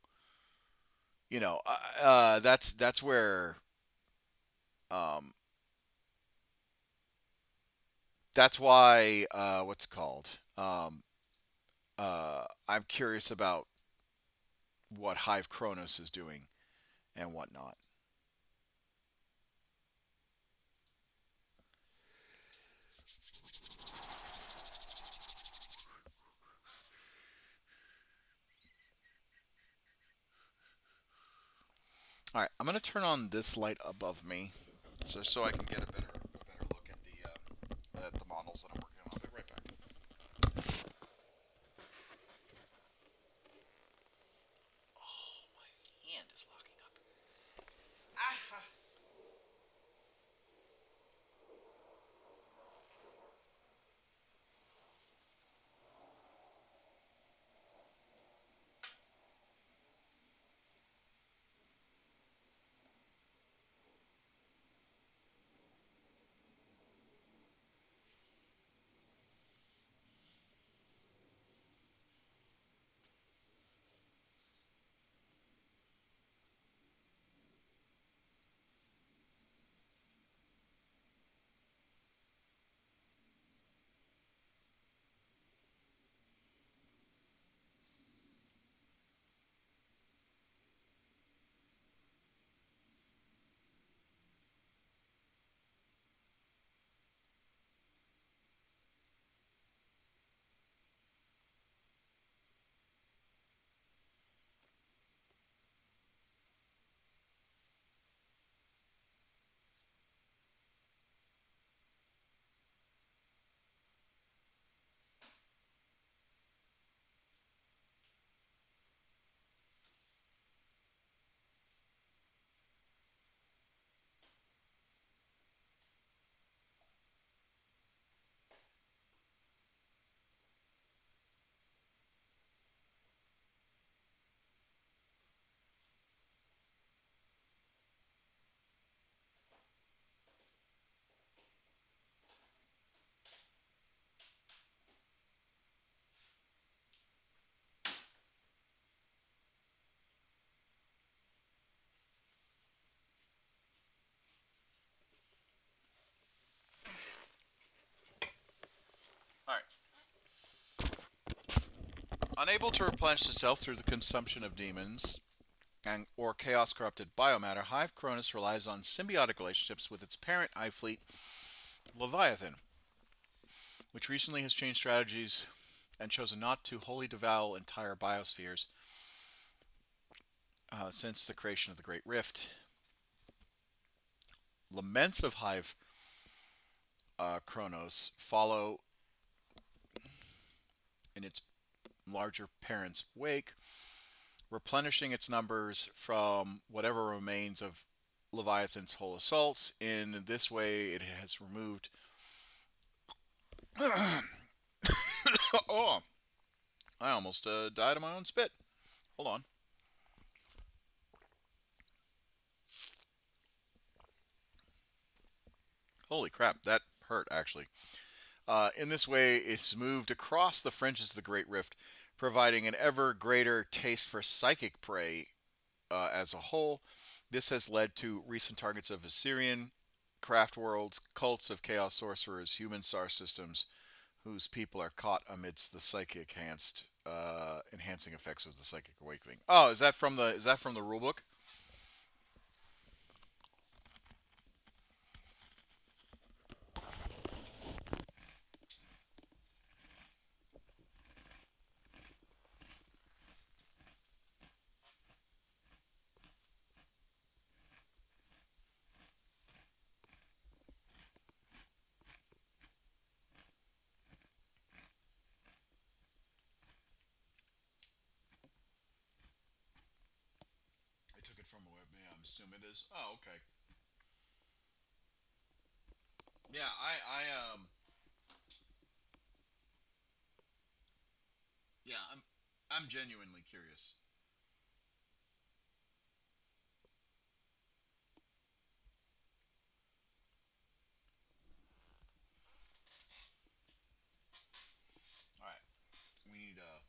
that's where um, that's why what's it called I'm curious about what Hive Kronos is doing and whatnot. All right, I'm going to turn on this light above me so I can get a better look at the models that I'm working on. I'll be right back. Oh, my hand is locking up. Ah! All right. Unable to replenish itself through the consumption of demons or chaos-corrupted biomatter, Hive Cronus relies on symbiotic relationships with its parent hive fleet, Leviathan, which recently has changed strategies and chosen not to wholly devour entire biospheres since the creation of the Great Rift. Laments of Hive Kronos follow in its larger parent's wake, replenishing its numbers from whatever remains of Leviathan's whole assaults. In this way, it has removed. Oh, I almost died of my own spit. Hold on. Holy crap, that hurt actually. In this way, it's moved across the fringes of the Great Rift, providing an ever greater taste for psychic prey as a whole. This has led to recent targets of Assyrian craft worlds, cults of chaos sorcerers, human star systems, whose people are caught amidst the psychic enhancing effects of the psychic awakening. Oh, is that from the rulebook? I took it from a web. Yeah, I'm assuming it is. Oh, okay. Yeah, yeah, I'm genuinely curious. All right, we need a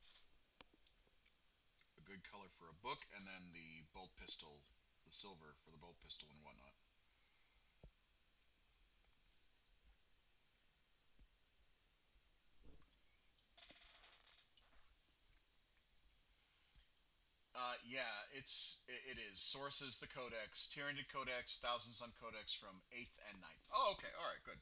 good color for a book, and then the bolt pistol, the silver for the bolt pistol and whatnot. Yeah, it is. Sources the Codex, Tyranid Codex, Thousand Sun Codex from 8th and ninth. Oh, okay, all right, good.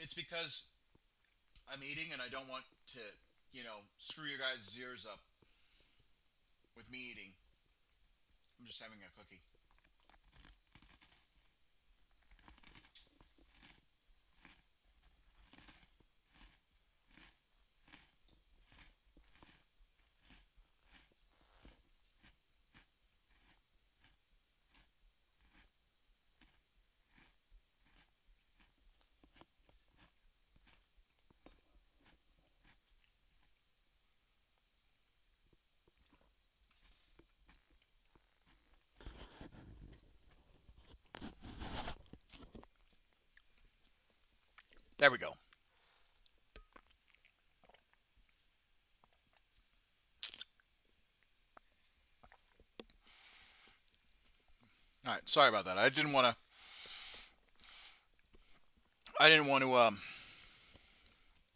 It's because I'm eating and I don't want to, screw your guys' ears up with me eating. I'm just having a cookie. There we go. All right, sorry about that. I didn't want to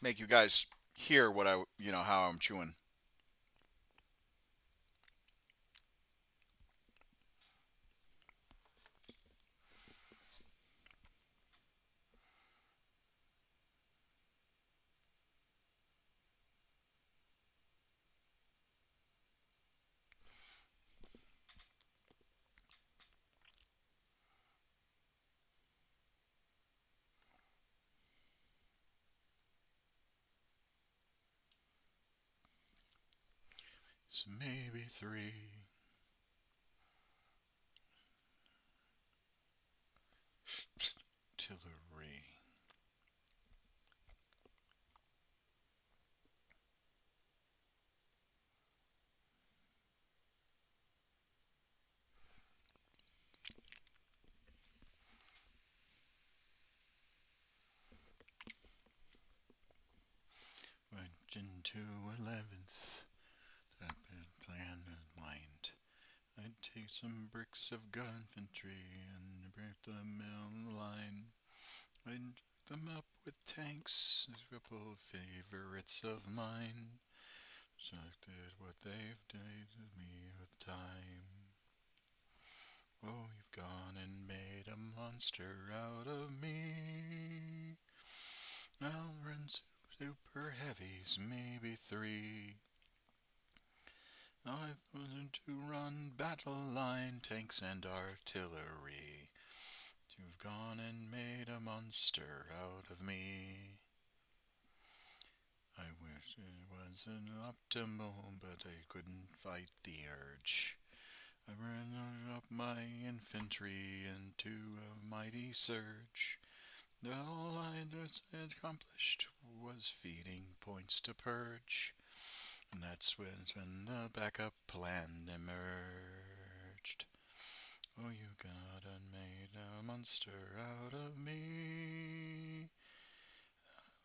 make you guys hear what how I'm chewing. So maybe three. Artillery. Went into 11th. That plan in mind. I'd take some bricks of gun infantry and break them in line. I'd hook them up with tanks, a couple of favorites of mine. Selected what they've done to me with time. Oh, you've gone and made a monster out of me. I'll run super heavies, maybe three. I've learned to run battle line, tanks and artillery. You've gone and made a monster out of me. I wish it was an optimal, but I couldn't fight the urge. I ran up my infantry into a mighty surge. All I'd accomplished was feeding points to purge. And that's when the backup plan emerged. Oh, you got and made a monster out of me.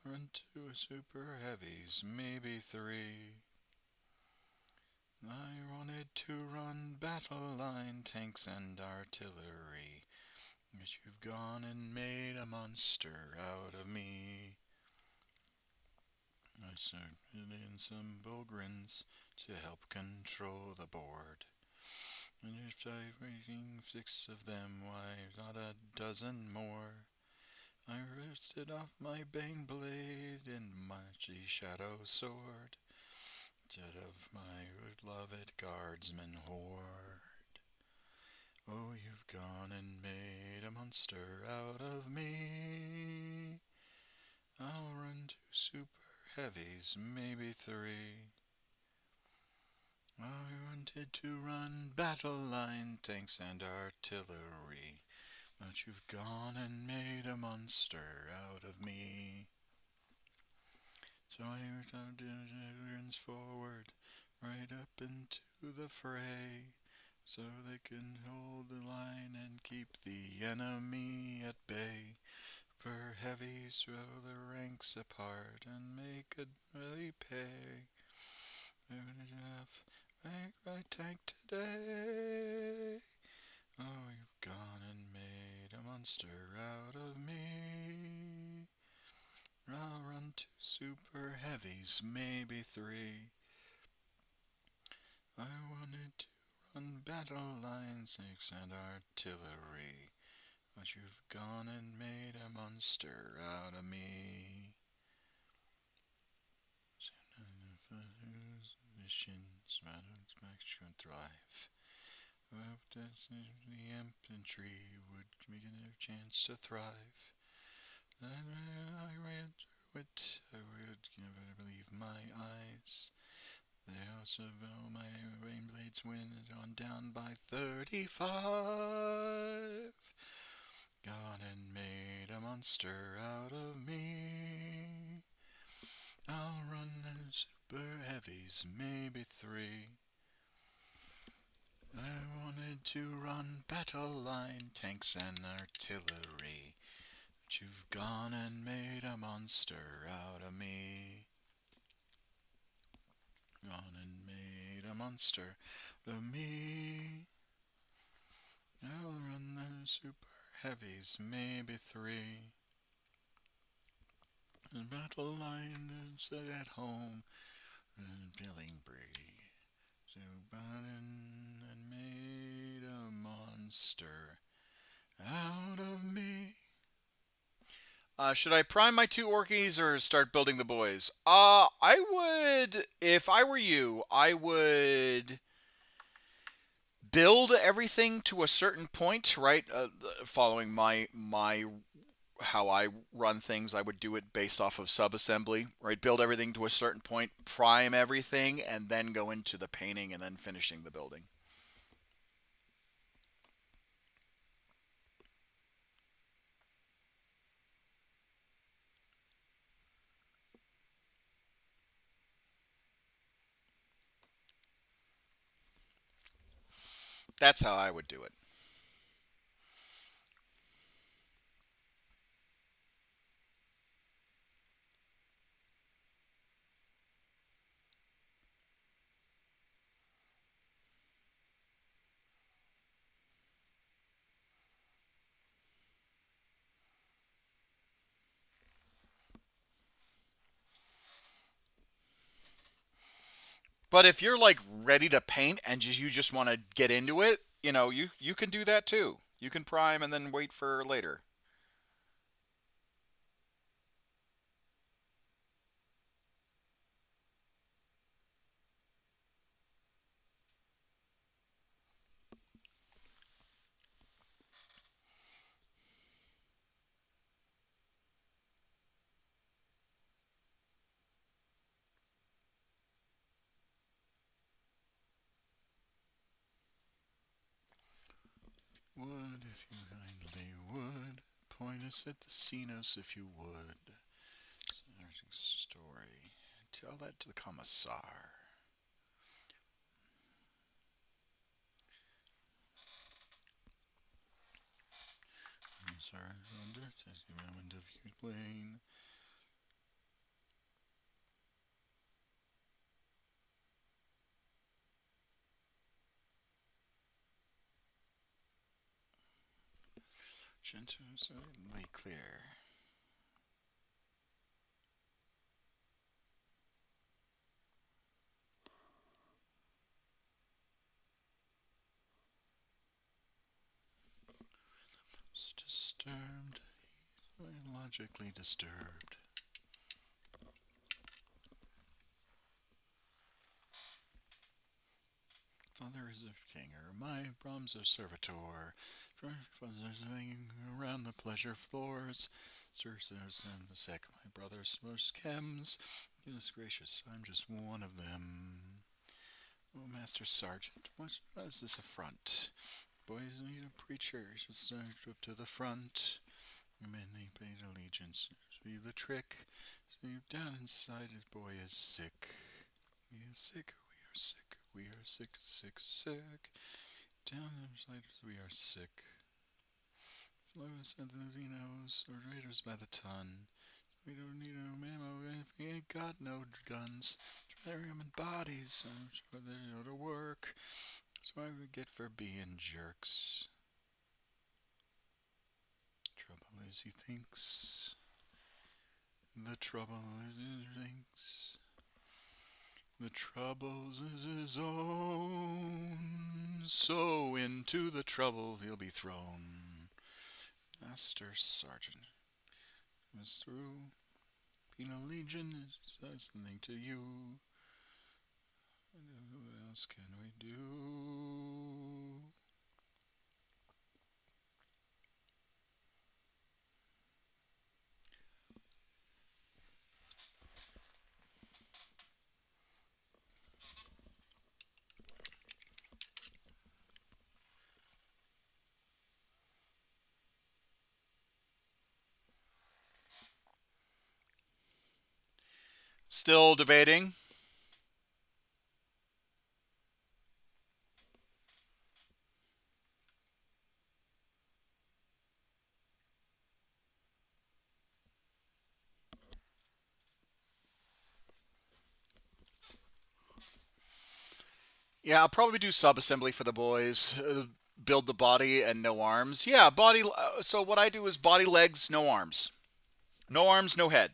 Run two super heavies, maybe three. I wanted to run battle line, tanks and artillery. But you've gone and made a monster out of me. I started in some Bogrins to help control the board. And if I'm rating 6 of them, why not a dozen more? I roasted off my Bane blade and my shadow sword instead of my beloved guardsman horde. Oh, you've gone and made a monster out of me. I'll run two super heavies, maybe three. I wanted to run battle line tanks and artillery, but you've gone and made a monster out of me. So I turns forward, right up into the fray, so they can hold the line and keep the enemy at bay. For heavies throw the ranks apart and make it really pay. Make my tank today. Oh, you've gone and made a monster out of me. I'll run 2 super heavies, maybe 3. I wanted to run battle lines, tanks, and artillery, but you've gone and made a monster out of me. Missions, can thrive. I hope that the infantry would give a chance to thrive. I ran through it. I would never believe my eyes. They also know my rain blades went on down by 35. Gone and made a monster out of me. I'll run the super heavies, maybe 3. I wanted to run battle line tanks and artillery, but you've gone and made a monster out of me. Gone and made a monster out of me. I'll run the super heavies, maybe 3. The battle line and sit at home and feeling brave. So Biden and made a monster out of me. Should I prime my 2 orkies or start building the boys? I would, if I were you, I would build everything to a certain point, right? Following my how I run things, I would do it based off of sub-assembly, right? Build everything to a certain point, prime everything, and then go into the painting and then finishing the building. That's how I would do it. But if you're like ready to paint and you just want to get into it, you can do that too. You can prime and then wait for later. Would, if you kindly would, point us at the Cenos if you would. Story. Tell that to the Commissar. Commissar under says the moment of you playing. Gentle, certainly clear. It's disturbed. Logically disturbed. Father is a kinger, my Brahms a servitor. Around the pleasure floors. Stirs and the sec, my brother's most chems. Goodness gracious, I'm just one of them. Master Sergeant, what is this affront? Boys need a preacher, just up to the front. Men they paid allegiance. See the trick. See down inside his boy is sick. We are sick, we are sick, we are sick, sick, sick. Down inside we are sick. Flowers and the Vinos, or raiders by the ton. We don't need no ammo if we ain't got no guns. Bury them in bodies, so they go to work. That's why we get for being jerks. Trouble is he thinks. The trouble is he thinks. The troubles is his own. So into the trouble he'll be thrown. Master Sergeant. Mr. Penal Legion says something to you. What else can we do? Still debating. Yeah, I'll probably do sub-assembly for the boys. Build the body and no arms. Yeah, body. So what I do is body, legs, no arms. No arms, no head.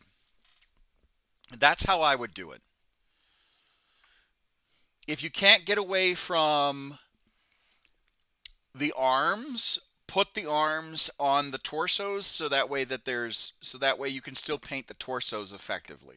That's how I would do it. If you can't get away from the arms, put the arms on the torsos so that way you can still paint the torsos effectively.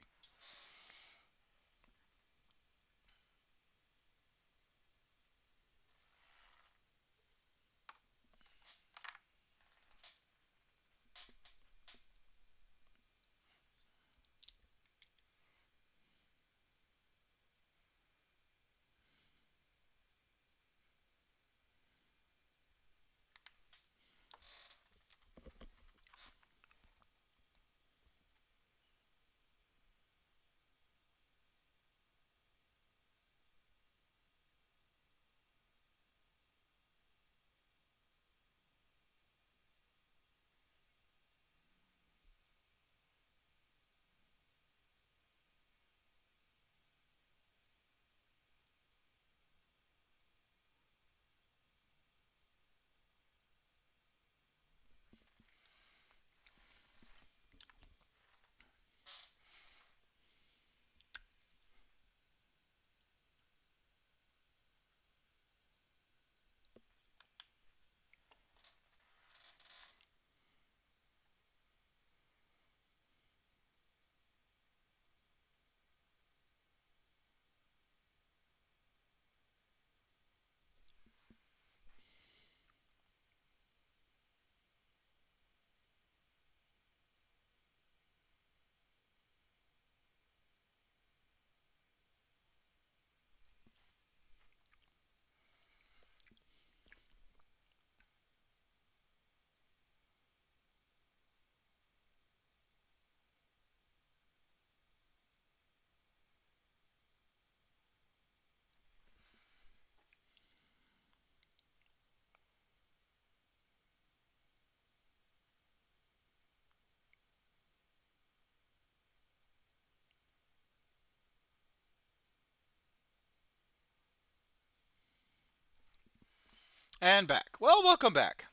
And back. Well, welcome back.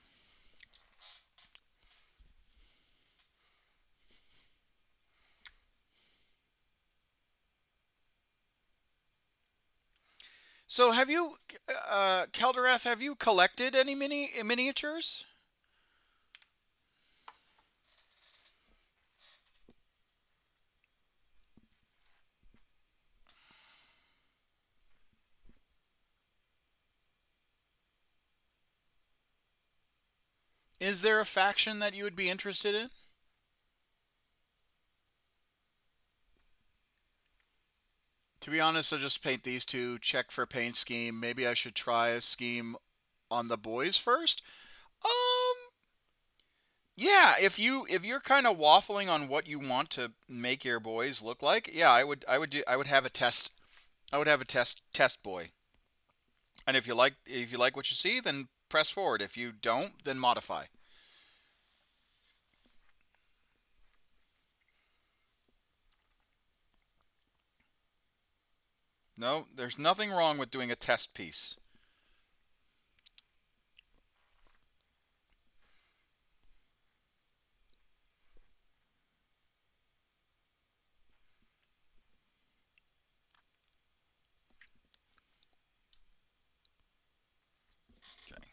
So have you, Kelderath, have you collected any miniatures? Is there a faction that you would be interested in? To be honest, I'll just paint these two, check for paint scheme. Maybe I should try a scheme on the boys first. Um, yeah, if you're kind of waffling on what you want to make your boys look like, yeah, I would have a test. I would have a test boy. And if you like what you see, then press forward. If you don't, then modify. No, there's nothing wrong with doing a test piece. Okay.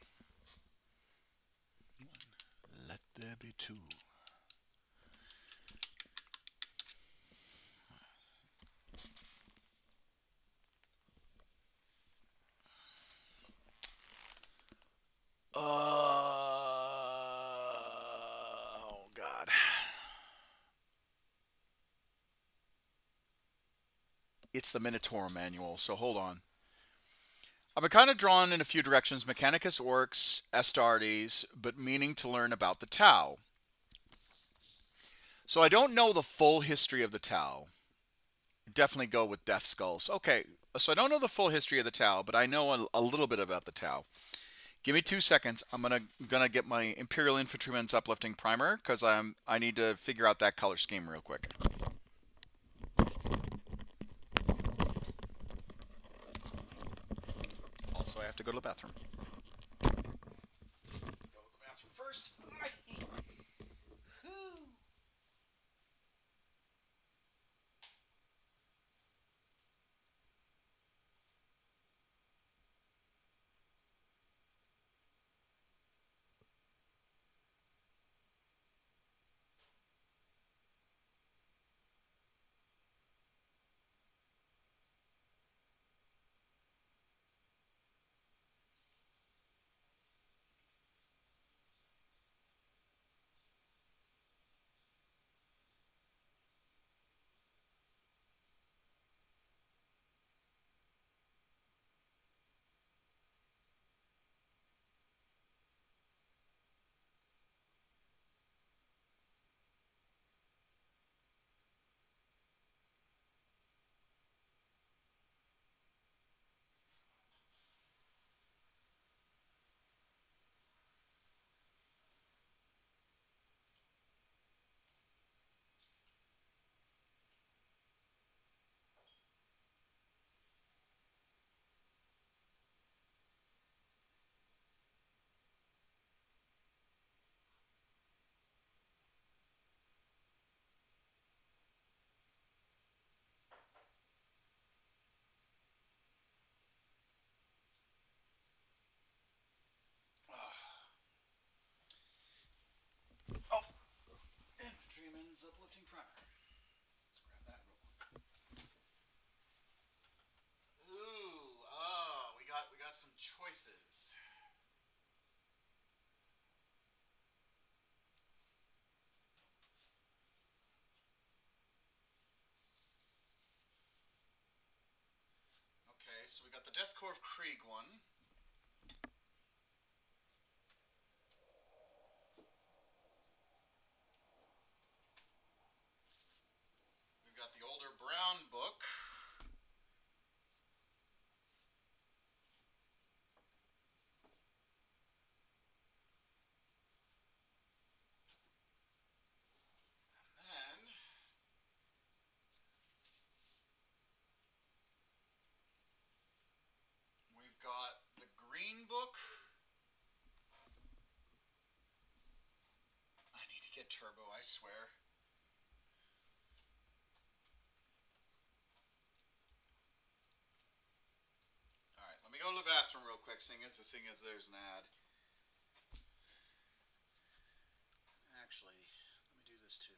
Let there be two. Oh God. It's the Minotaur manual, so hold on. I've been kind of drawn in a few directions, Mechanicus Orcs, Astartes, but meaning to learn about the Tau. So I don't know the full history of the Tau. Definitely go with Death Skulls. Okay, so I don't know the full history of the Tau, but I know a little bit about the Tau. Give me 2 seconds. I'm gonna get my Imperial Infantryman's Uplifting Primer because I need to figure out that color scheme real quick. Also, I have to go to the bathroom. Go to the bathroom first. Oh, Infantryman's Uplifting Primer. Let's grab that real quick. Ooh, oh, we got some choices. Okay, so we got the Death Corps of Krieg one. We've got the older brown book. And then we've got the green book. I need to get turbo, I swear. Alright, let me go to the bathroom real quick, seeing as there's an ad. Actually, let me do this too.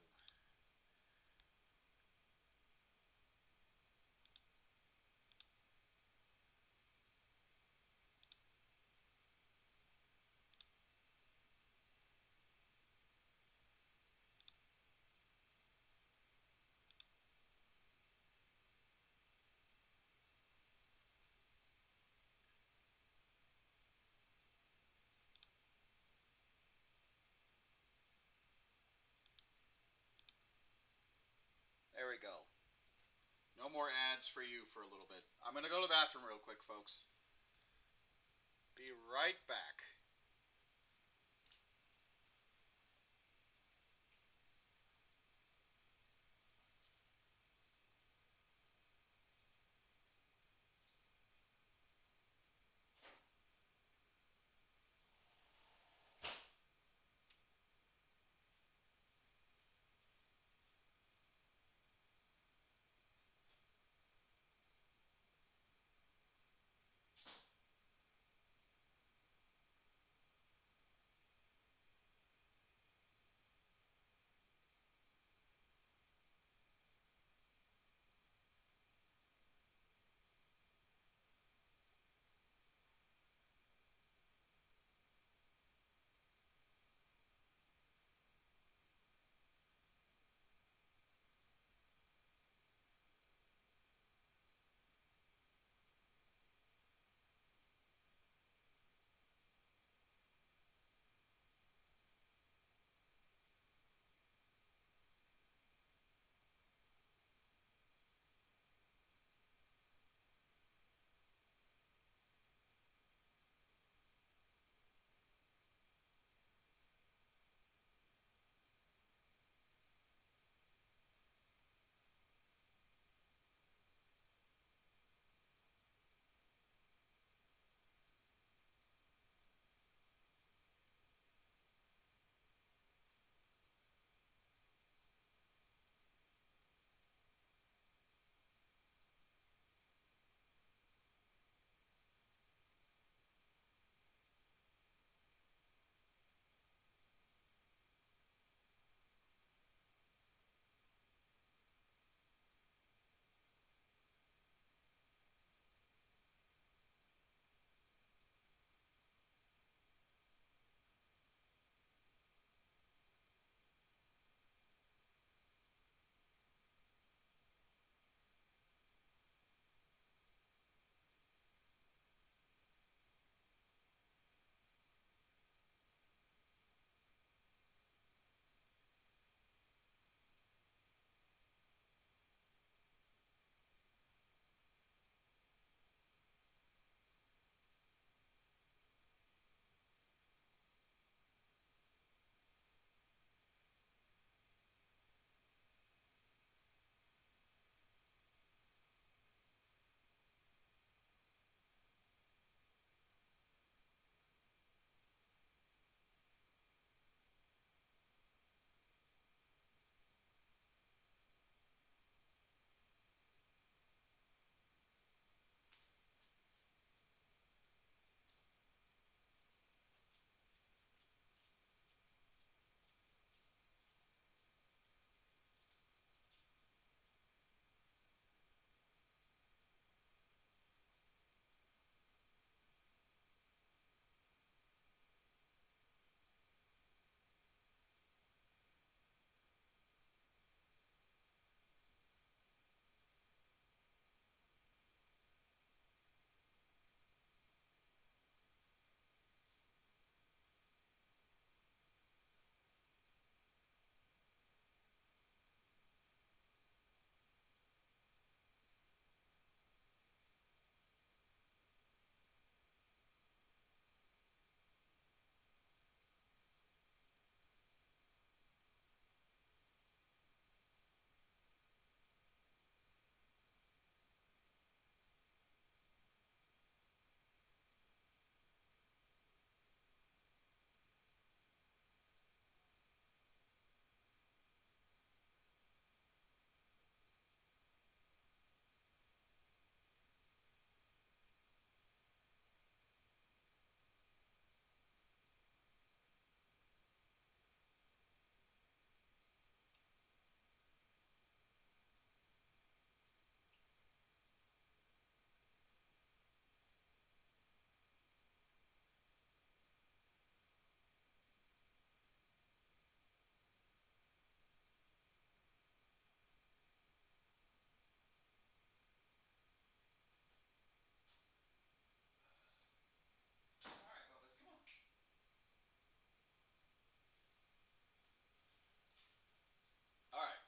There we go. No more ads for you for a little bit. I'm going to go to the bathroom real quick, folks. Be right back.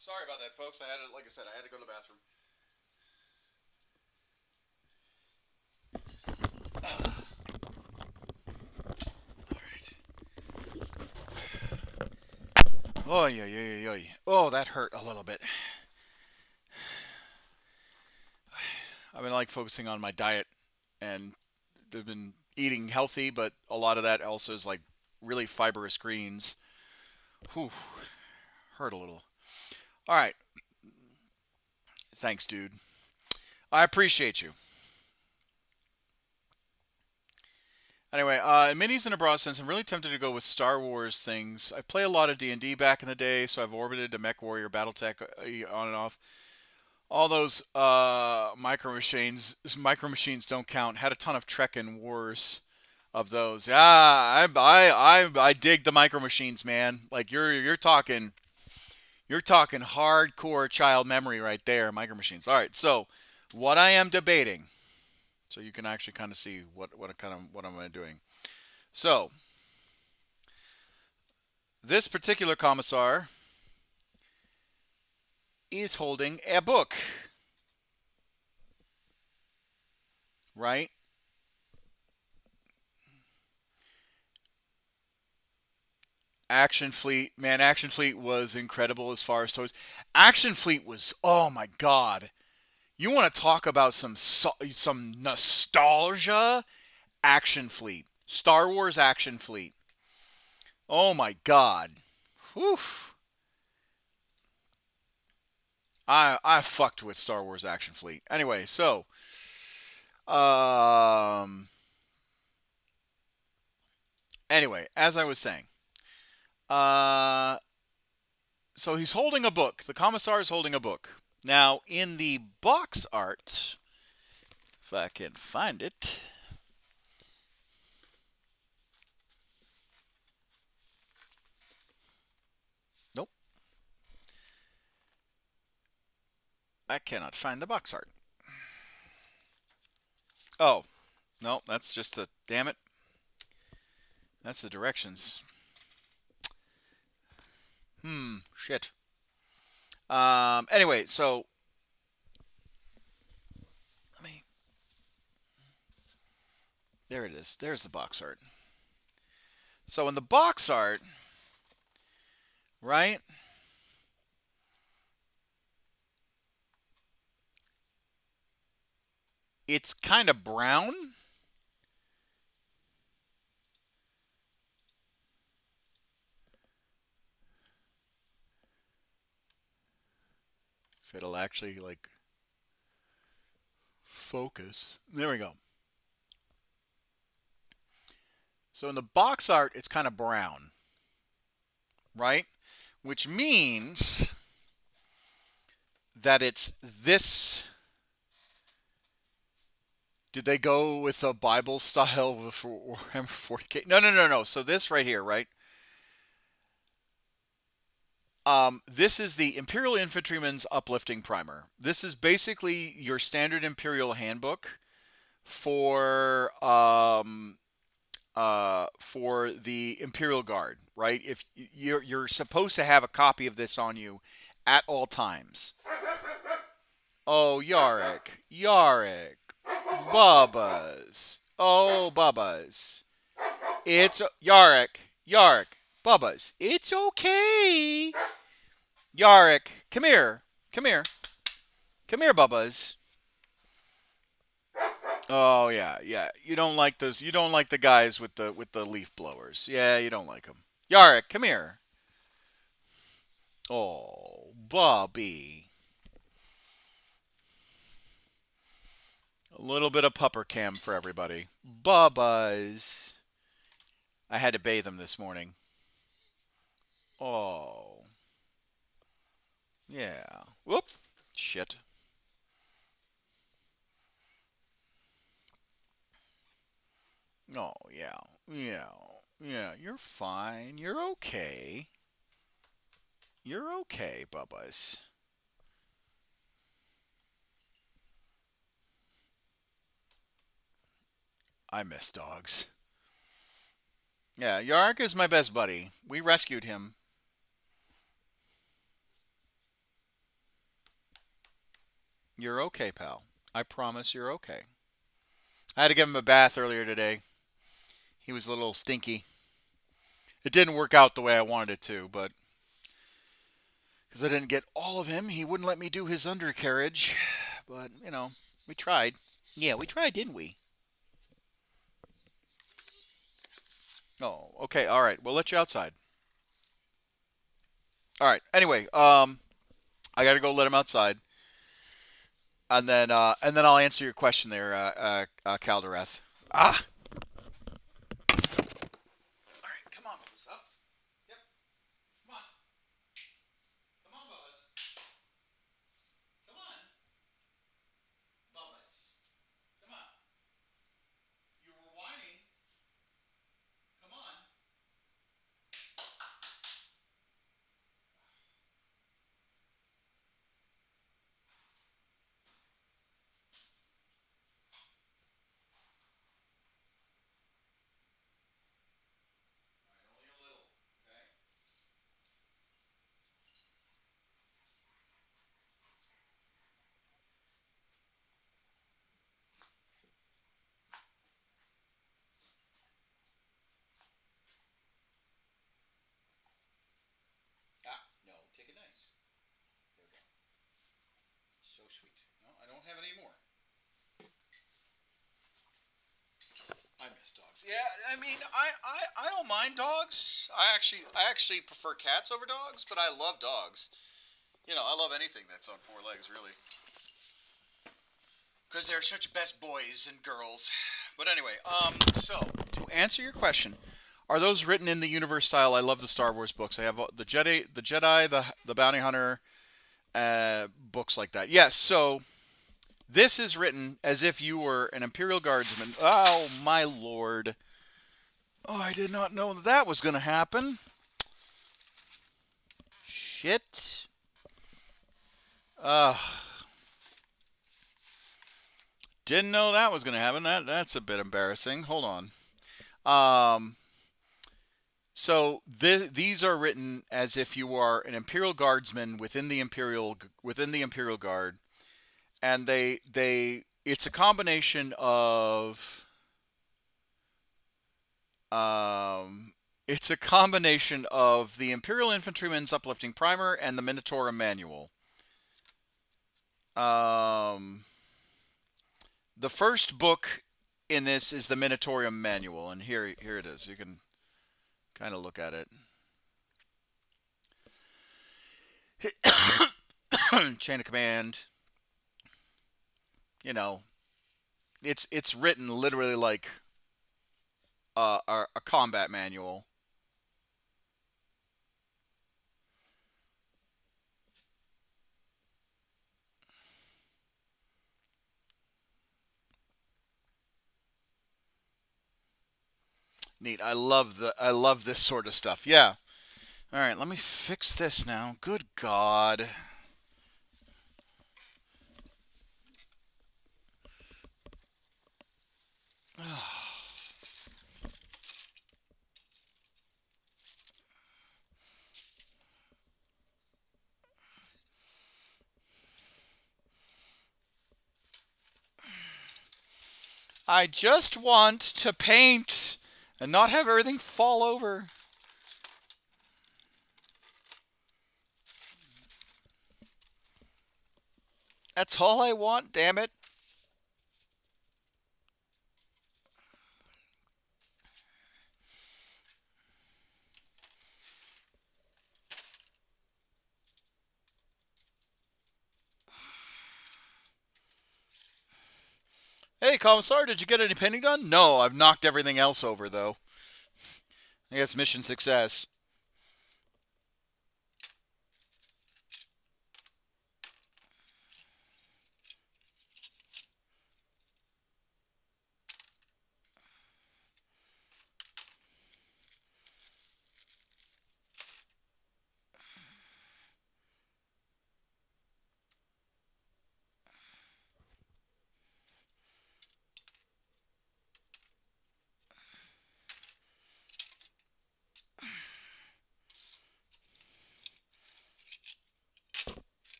Sorry about that, folks. I had to, like I said, I had to go to the bathroom. All right. Oh, that hurt a little bit. I've been like focusing on my diet, and I've been eating healthy, but a lot of that also is like really fibrous greens. Whew, hurt a little. All right. Thanks, dude. I appreciate you. Anyway, minis in a broad sense, I'm really tempted to go with Star Wars things. I play a lot of D&D back in the day, so I've orbited to Mech Warrior, BattleTech, on and off. All those micro machines don't count. Had a ton of Trek and Wars of those. Yeah, I dig the micro machines, man. Like you're talking hardcore child memory right there, micro machines. All right, so what I am debating, so you can actually kind of see what I'm doing. So this particular commissar is holding a book, right? Action Fleet, man, Action Fleet was incredible as far as toys. Action Fleet was, oh my god. You want to talk about some nostalgia? Action Fleet. Star Wars Action Fleet. Oh my god. Whew. I fucked with Star Wars Action Fleet. Anyway, so um anyway, as I was saying, uh so he's holding a book. The commissar is holding a book. Now, in the box art, if I can find it. Nope. I cannot find the box art. Oh, no, that's just the, damn it. That's the directions. Shit. Anyway, so let me. There it is. There's the box art. So in the box art, right? It's kind of brown. So it'll actually like focus. There we go. So in the box art, it's kind of brown, right? Which means that it's this. Did they go with a Bible style for Warhammer 40K? No. So this right here, right? This is the Imperial Infantryman's Uplifting Primer. This is basically your standard Imperial handbook for the Imperial Guard, right? If you're supposed to have a copy of this on you at all times. Oh, Yarick, Bubbas. Oh, Bubbas. It's Yarick, Bubbas. It's okay. Yarick, come here, Bubbas. Oh yeah. You don't like those. You don't like the guys with the leaf blowers. Yeah, you don't like them. Yarick, come here. Oh, Bobby. A little bit of pupper cam for everybody. Bubba's. I had to bathe him this morning. Oh. Yeah. Whoop. Shit. Oh, yeah. Yeah, you're fine. You're okay. You're okay, Bubba's. I miss dogs. Yeah, Yark is my best buddy. We rescued him. You're okay, pal. I promise you're okay. I had to give him a bath earlier today. He was a little stinky. It didn't work out the way I wanted it to, but because I didn't get all of him, he wouldn't let me do his undercarriage. But, we tried. Yeah, we tried, didn't we? Oh, okay, all right. We'll let you outside. All right. Anyway, I got to go let him outside, and then I'll answer your question there, Caldereth. Ah. All right, come on, Bubba's up. Yep. Come on. Come on, Bubba's. Come on. Bubba's. Come on. You were whining. Come on. All right, only a little. Okay. Ah, no, take it nice. There we go. So sweet. No, I don't have any more. I miss dogs. Yeah, I mean, I don't mind dogs. I actually prefer cats over dogs, but I love dogs. I love anything that's on four legs, really, because they're such best boys and girls. But anyway, so to answer your question, are those written in the universe style? I love the Star Wars books. I have the Bounty Hunter, books like that. Yes. So this is written as if you were an Imperial Guardsman. Oh my lord! Oh, I did not know that was going to happen. Shit. Ugh. Didn't know that was going to happen. That's a bit embarrassing. Hold on. So these are written as if you are an Imperial Guardsman within the Imperial Guard, and it's a combination of the Imperial Infantryman's Uplifting Primer and the Minotaur Manual. The first book in this is the Minotaurium Manual, and here it is. You can kind of look at it. Chain of command. It's written literally like a combat manual. Neat. I love this sort of stuff. Yeah. All right, let me fix this now. Good God. I just want to paint and not have everything fall over. That's all I want, damn it. Hey, Commissar, did you get any painting done? No, I've knocked everything else over, though. I guess mission success.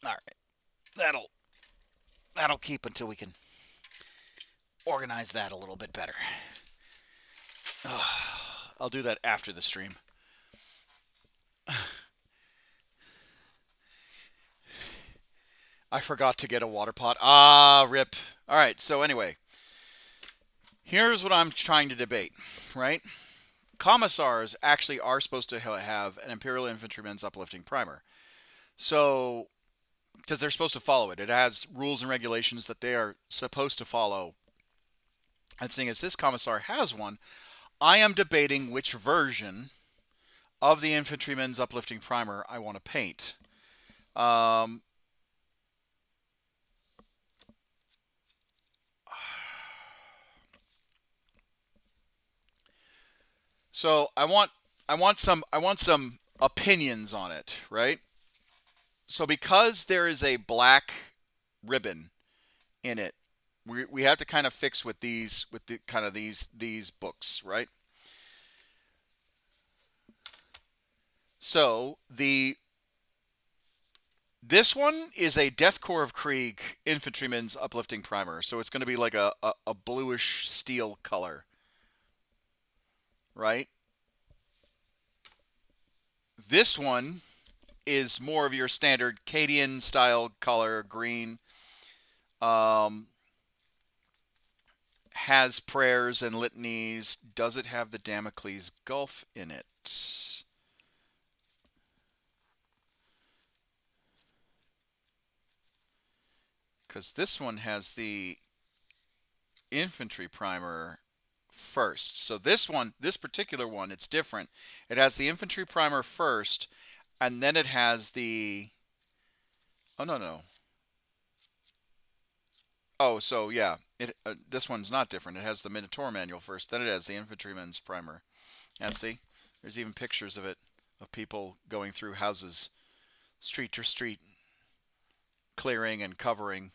All right. That'll keep until we can organize that a little bit better. I'll do that after the stream. I forgot to get a water pot. Ah, rip. All right, so anyway, here's what I'm trying to debate, right? Commissars actually are supposed to have an Imperial Infantryman's Uplifting Primer. So, because they're supposed to follow it. It has rules and regulations that they are supposed to follow. And seeing as this Commissar has one, I am debating which version of the Infantryman's Uplifting Primer I want to paint. So I want some opinions on it, right? So because there is a black ribbon in it, we have to kind of fix with these these books, right? So this one is a Death Corps of Krieg Infantryman's Uplifting Primer. So it's going to be like a bluish steel color, right? This one is more of your standard Cadian style color, green. Has prayers and litanies. Does it have the Damocles Gulf in it? Because this one has the infantry primer first. So this particular one, it's different. It has the infantry primer first, and then it has the... Oh, no. Oh, so yeah, this one's not different. It has the Minotaur manual first, then it has the infantryman's primer. And see, there's even pictures of it, of people going through houses, street to street, clearing and covering.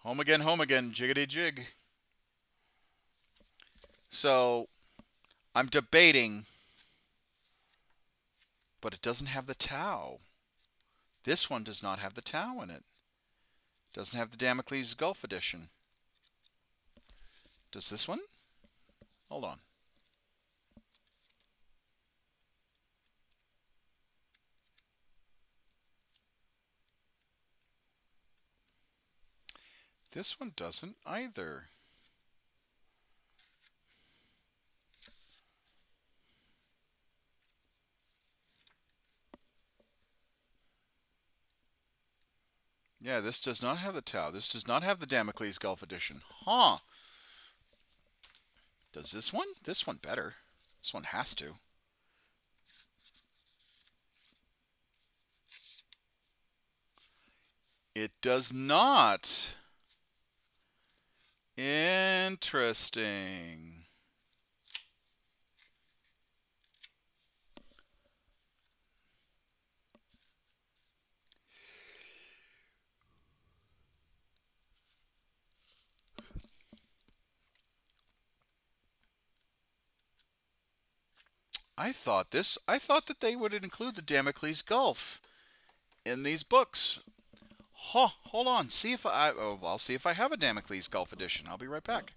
Home again, jiggity jig. So, I'm debating, but it doesn't have the Tau. This one does not have the Tau in it. Doesn't have the Damocles Gulf edition. Does this one? Hold on. This one doesn't either. Yeah, this does not have the Tau. This does not have the Damocles Gulf edition. Huh. Does this one? This one better. This one has to. It does not. Interesting. I thought that they would include the Damocles Gulf in these books. Huh, hold on. I'll see if I have a Damocles Gulf edition. I'll be right back.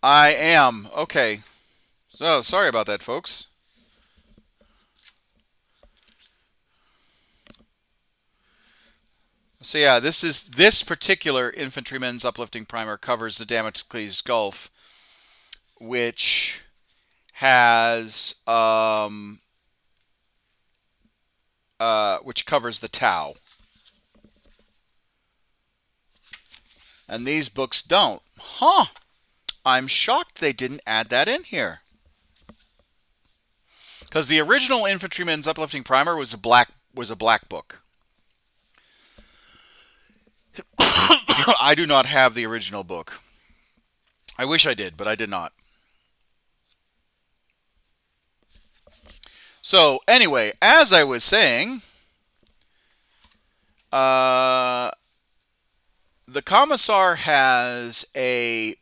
I am. Okay. So, sorry about that, folks. So yeah, this particular Infantryman's Uplifting Primer covers the Damocles Gulf, which has which covers the Tau, and these books don't. Huh? I'm shocked they didn't add that in here. Because the original Infantryman's Uplifting Primer was a black book. I do not have the original book. I wish I did, but I did not. So anyway, as I was saying, the Commissar has a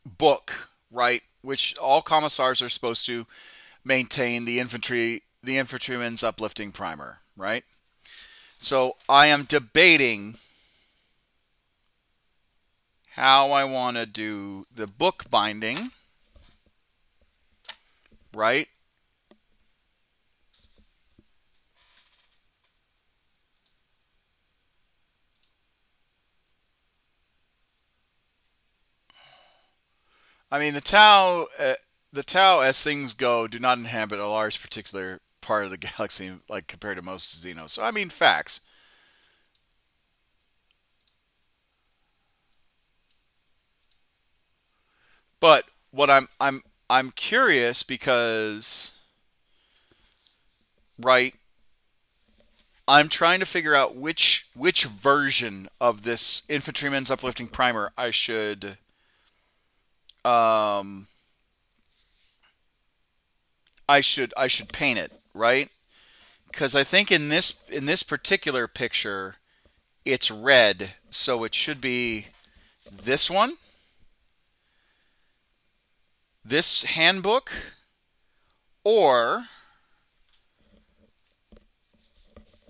book, right? Which all Commissars are supposed to maintain the infantryman's uplifting primer, right? So I am debating how I want to do the book binding, right? I mean, the Tau, as things go, do not inhabit a large particular part of the galaxy, like compared to most Xenos. So I mean, facts. But what I'm curious because, right, I'm trying to figure out which version of this Infantryman's Uplifting Primer I should um I should paint it, right? Because I think in this particular picture it's red, so it should be this one, this handbook, or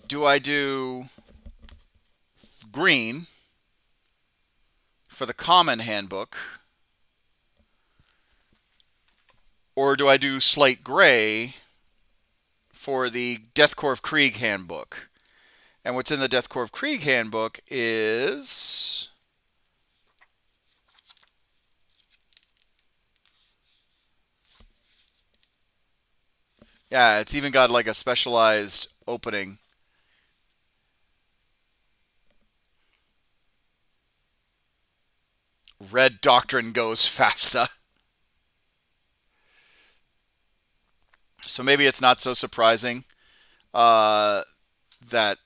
do I do green for the common handbook, or do I do slate gray for the Death Corps of Krieg handbook? And what's in the Death Corps of Krieg handbook is yeah, it's even got like a specialized opening. Red Doctrine goes faster. So maybe it's not so surprising that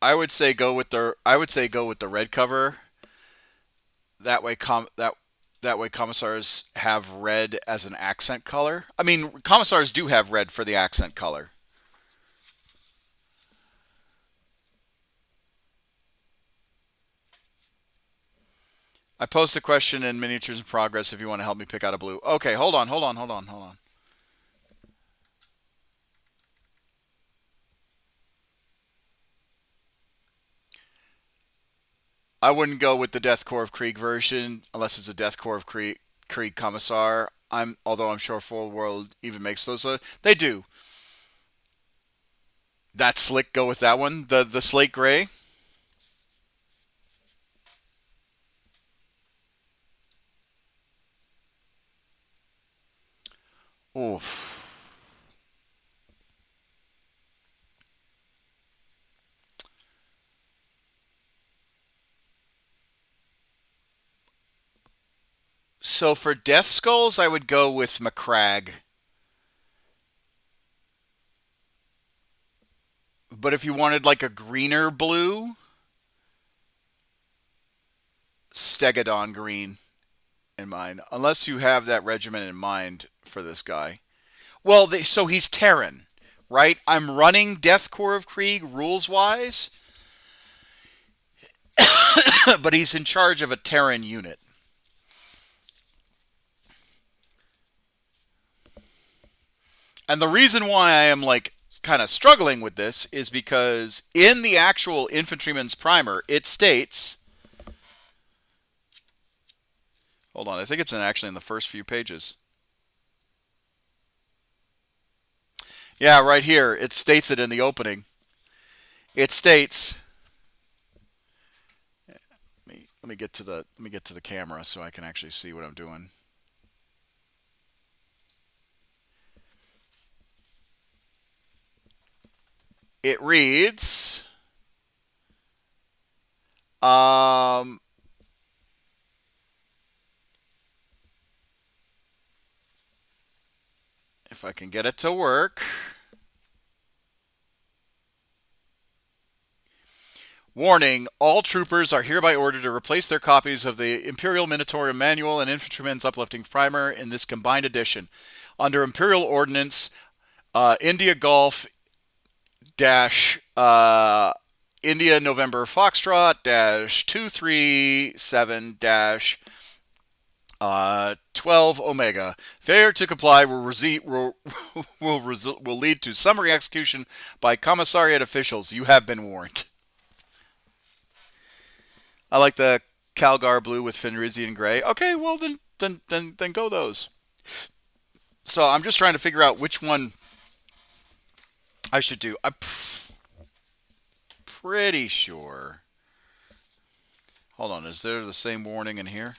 I would say go with the red cover. That way that way Commissars have red as an accent color. I mean, Commissars do have red for the accent color. I post a question in Miniatures in Progress if you want to help me pick out a blue. Okay, hold on. I wouldn't go with the Death Corps of Krieg version unless it's a Death Corps of Krieg Commissar. Although I'm sure Full World even makes those. They do. That slick. Go with that one. The slate gray. Oof. So for Death Skulls, I would go with McCrag. But if you wanted like a greener blue, Stegadon green in mind. Unless you have that regiment in mind for this guy. Well, so he's Terran, right? I'm running Death Corps of Krieg rules-wise, but he's in charge of a Terran unit. And the reason why I am like kind of struggling with this is because in the actual Infantryman's Primer, it states... Hold on, I think it's actually in the first few pages. Yeah, right here. It states it in the opening. It states. Let me get to the camera so I can actually see what I'm doing. It reads. Um, if I can get it to work. Warning, all troopers are hereby ordered to replace their copies of the Imperial Minotaur Manual and Infantryman's Uplifting Primer in this combined edition. Under Imperial Ordnance, India Golf dash India November Foxtrot dash 237 dash 12 Omega. Failure to comply will lead to summary execution by commissariat officials. You have been warned. I like the Calgar blue with Fenrisian gray. Okay, well then go those. So I'm just trying to figure out which one I should do. I'm pretty sure. Hold on, is there the same warning in here?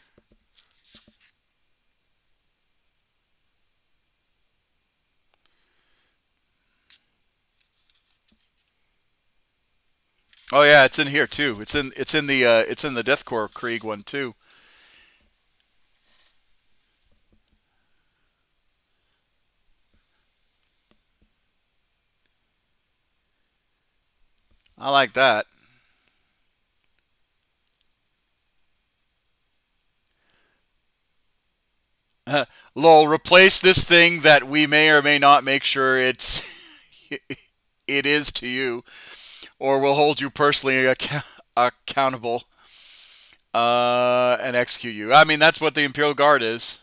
Oh yeah, it's in here too. It's in the Deathcore Krieg one too. I like that. Lol, replace this thing that we may or may not make sure it's it is to you, or we'll hold you personally accountable and execute you. I mean, that's what the Imperial Guard is.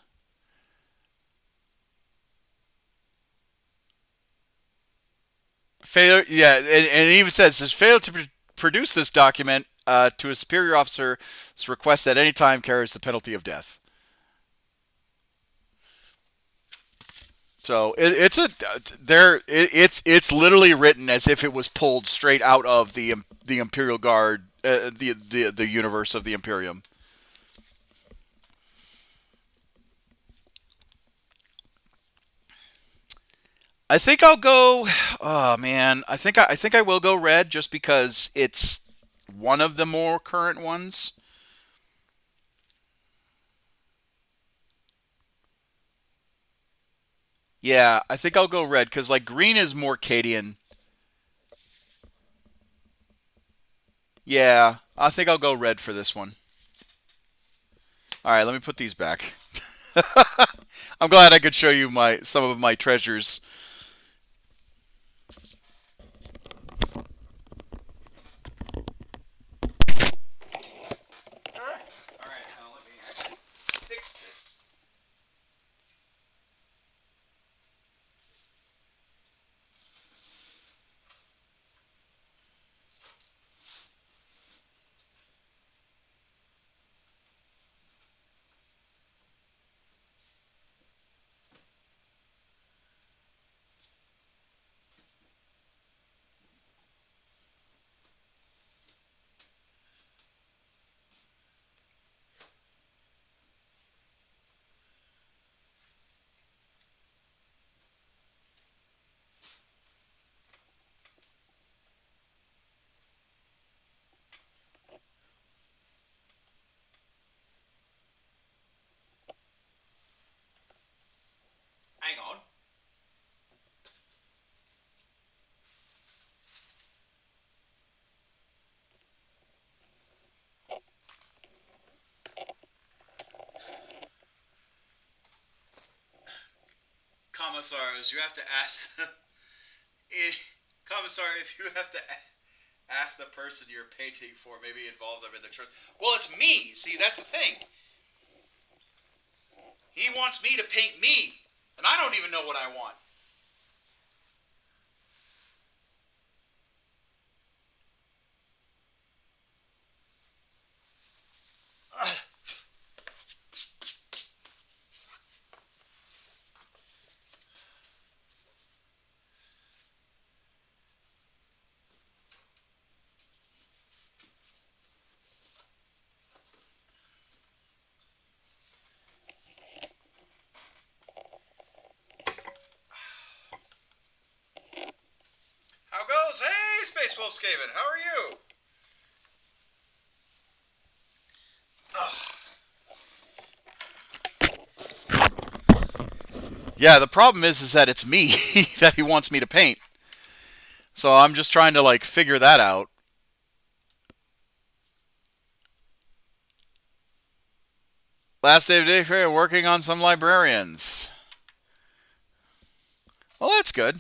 Failure, yeah, and it even says failure to produce this document to a superior officer's request at any time carries the penalty of death. So it's literally written as if it was pulled straight out of the Imperial Guard, the universe of the Imperium. I think I'll go. Oh man, I think I will go red just because it's one of the more current ones. Yeah, I think I'll go red because like green is more Cadian. Yeah, I think I'll go red for this one. All right, let me put these back. I'm glad I could show you some of my treasures. All right, now let me actually fix this. Hang on. Commissars, you have to ask. Commissar, if you have to ask the person you're painting for, maybe involve them in the choice. Well, it's me. See, that's the thing. He wants me to paint me, and I don't even know what I want. Skaven. How are you? Yeah, the problem is that it's me that he wants me to paint. So I'm just trying to like figure that out. Last day of the day, working on some librarians. Well, that's good.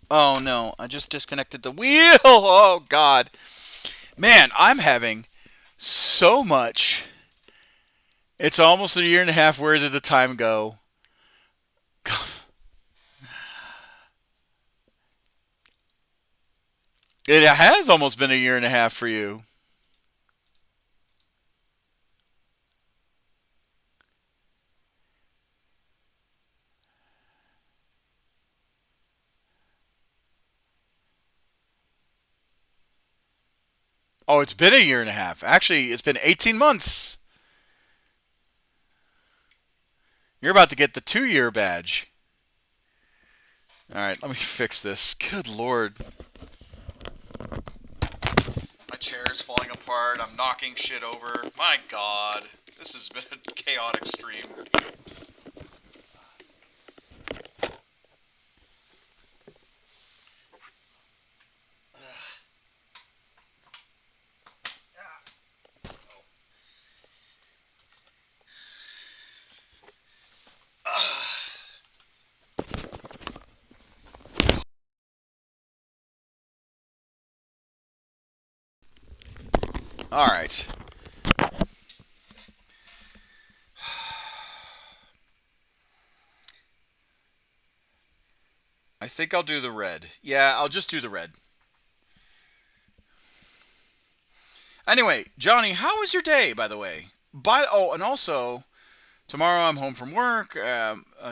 Oh no, I just disconnected the wheel. Oh God. Man, I'm having so much. It's almost a year and a half. Where did the time go? It has almost been a year and a half for you. Oh, it's been a year and a half. Actually, it's been 18 months. You're about to get the 2-year badge. All right, let me fix this. Good Lord. My chair is falling apart. I'm knocking shit over. My God. This has been a chaotic stream. All right. I think I'll do the red. Yeah, I'll just do the red. Anyway, Johnny, how was your day, by the way? And also, tomorrow I'm home from work.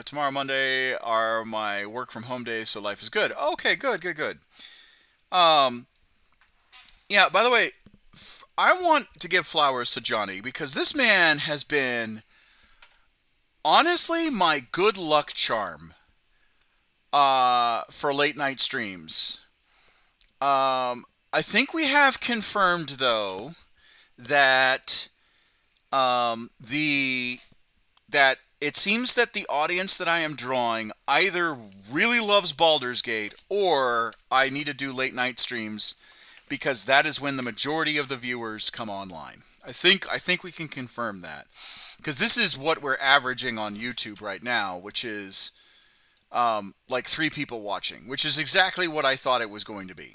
Tomorrow, Monday, are my work from home days, so life is good. Okay, good, good, good. Um, yeah, by the way, I want to give flowers to Johnny because this man has been, honestly, my good luck charm for late night streams. I think we have confirmed, though, that the that it seems that the audience that I am drawing either really loves Baldur's Gate or I need to do late night streams because that is when the majority of the viewers come online. I think we can confirm that because this is what we're averaging on YouTube right now, which is like 3 people watching, which is exactly what I thought it was going to be.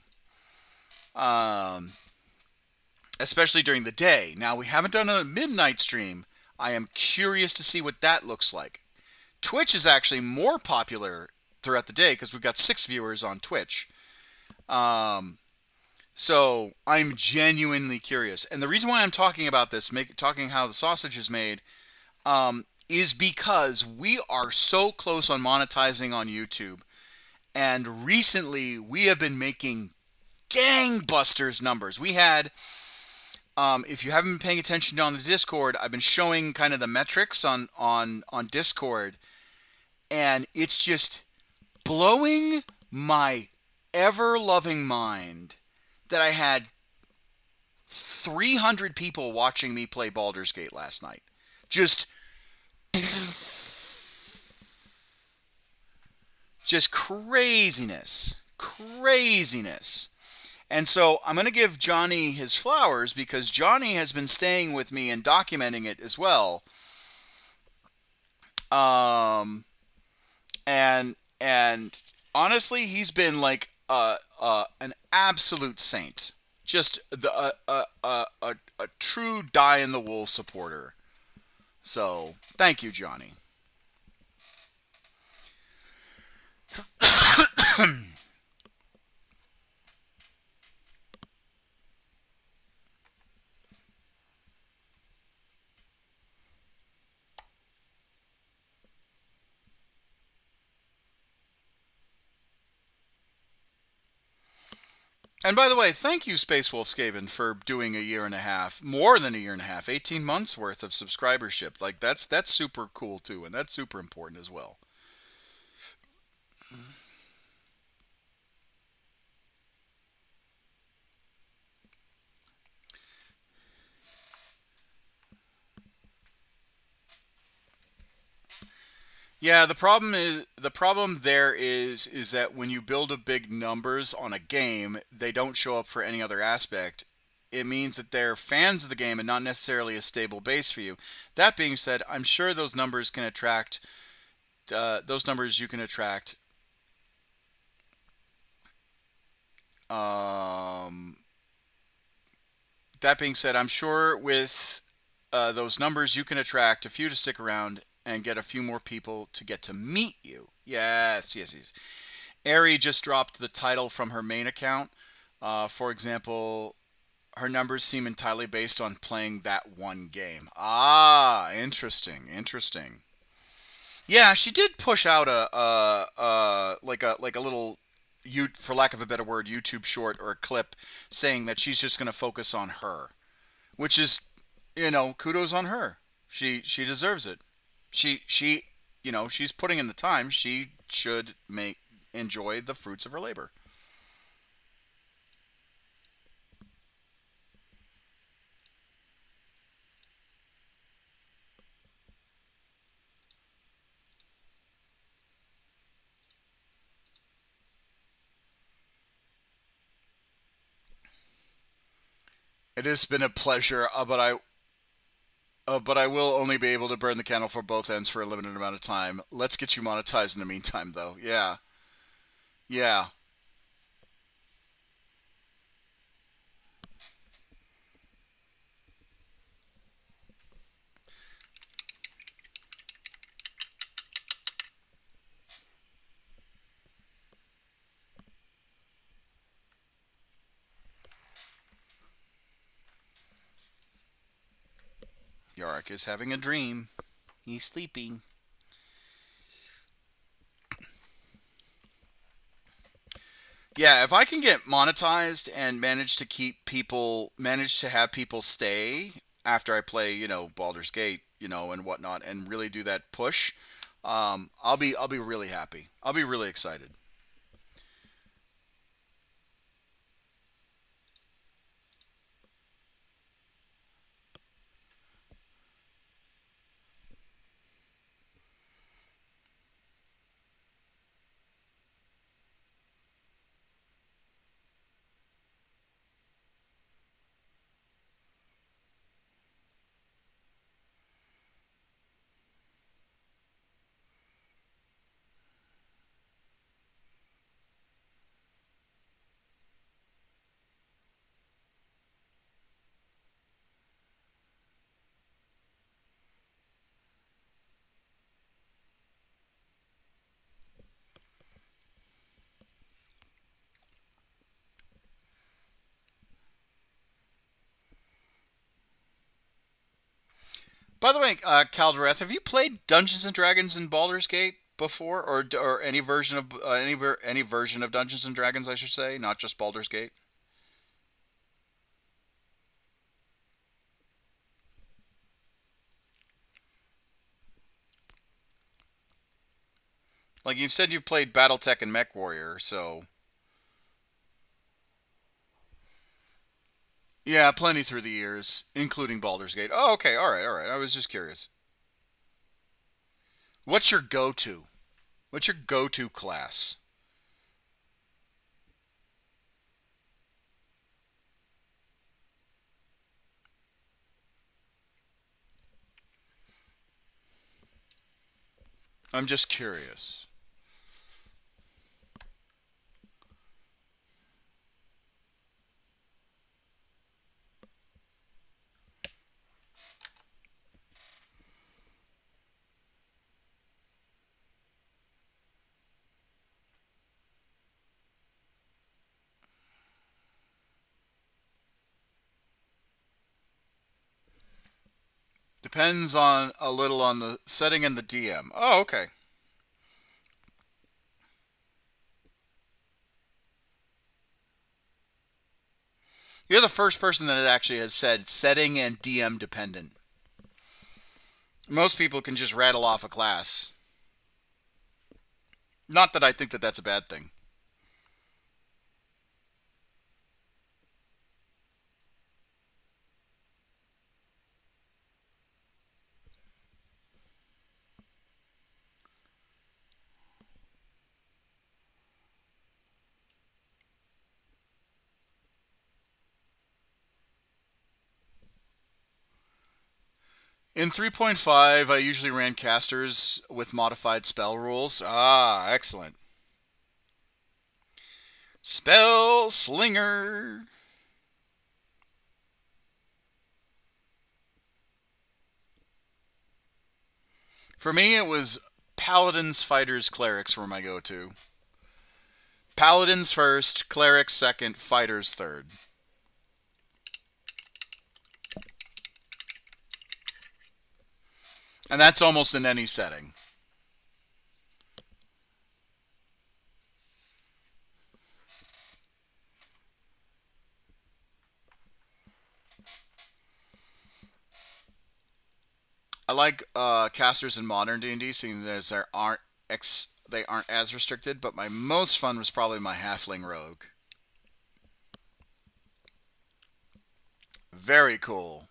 Especially during the day. Now, we haven't done a midnight stream. I am curious to see what that looks like. Twitch is actually more popular throughout the day because we've got 6 viewers on Twitch. So I'm genuinely curious. And the reason why I'm talking about this, talking how the sausage is made, is because we are so close on monetizing on YouTube. And recently, we have been making gangbusters numbers. We had, if you haven't been paying attention on the Discord, I've been showing kind of the metrics on Discord, and it's just blowing my ever-loving mind that I had 300 people watching me play Baldur's Gate last night. Just craziness. And so I'm going to give Johnny his flowers because Johnny has been staying with me and documenting it as well. And honestly, he's been like an absolute saint. Just a true die-in-the-wool supporter. So, thank you, Johnny. And by the way, thank you, Space Wolf Skaven, for doing a year and a half, more than a year and a half, 18 months worth of subscribership. Like that's super cool too, and that's super important as well. Yeah, the problem there is that when you build a big numbers on a game, they don't show up for any other aspect. It means that they're fans of the game and not necessarily a stable base for you. That being said, I'm sure those numbers can attract those numbers you can attract. Um, that being said, I'm sure with those numbers you can attract a few to stick around and get a few more people to get to meet you. Yes, yes, yes. Ari just dropped the title from her main account. For example, her numbers seem entirely based on playing that one game. Ah, interesting, interesting. Yeah, she did push out a little, you for lack of a better word, YouTube short or a clip saying that she's just going to focus on her, which is, kudos on her. She deserves it. She she's putting in the time. She should make enjoy the fruits of her labor. It has been a pleasure, but I will only be able to burn the candle for both ends for a limited amount of time. Let's get you monetized in the meantime, though. Yeah, yeah. Yorick is having a dream. He's sleeping. Yeah, if I can get monetized and manage to have people stay after I play, Baldur's Gate, and whatnot, and really do that push, I'll be really happy. I'll be really excited. By the way, Caldereth, have you played Dungeons and Dragons in Baldur's Gate before, or any version of any version of Dungeons and Dragons, I should say, not just Baldur's Gate? Like you've said, you've played BattleTech and MechWarrior, so yeah, plenty through the years, including Baldur's Gate. Oh, okay, all right, all right. I was just curious. What's your go-to? What's your go-to class? I'm just curious. Depends on a little on the setting and the DM. Oh, okay. You're the first person that actually has said setting and DM dependent. Most people can just rattle off a class. Not that I think that that's a bad thing. In 3.5, I usually ran casters with modified spell rules. Ah, excellent. Spell Slinger. For me, it was Paladins, Fighters, Clerics were my go-to. Paladins first, Clerics second, Fighters third. And that's almost in any setting. I like casters in modern D&D, seeing as they aren't as restricted. But my most fun was probably my halfling rogue. Very cool.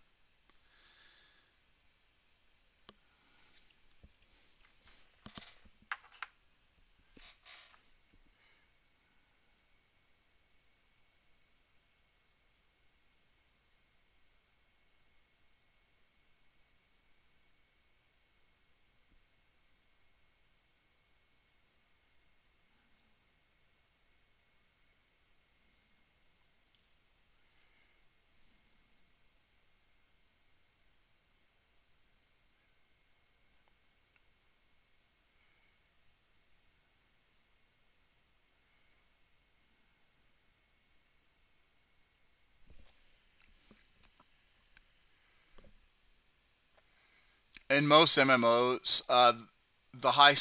In most MMOs, the high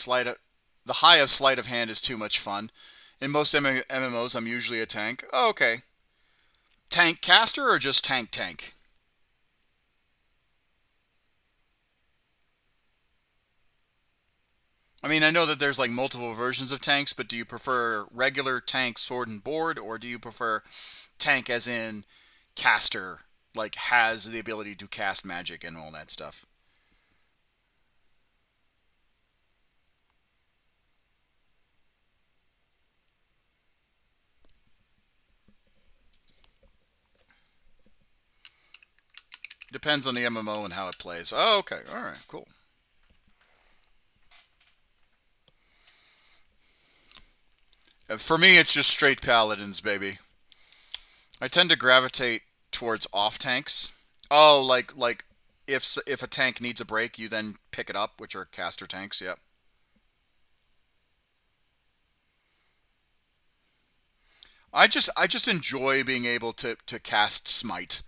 of sleight of hand is too much fun. In most MMOs, I'm usually a tank. Oh, okay. Tank caster or just tank? I mean, I know that there's like multiple versions of tanks, but do you prefer regular tank sword and board, or do you prefer tank as in caster, like has the ability to cast magic and all that stuff? Depends on the MMO and how it plays. Oh, okay. All right, cool. For me, it's just straight paladins, baby. I tend to gravitate towards off tanks. Oh, like if a tank needs a break, you then pick it up, which are caster tanks. Yep. I just enjoy being able to cast smite.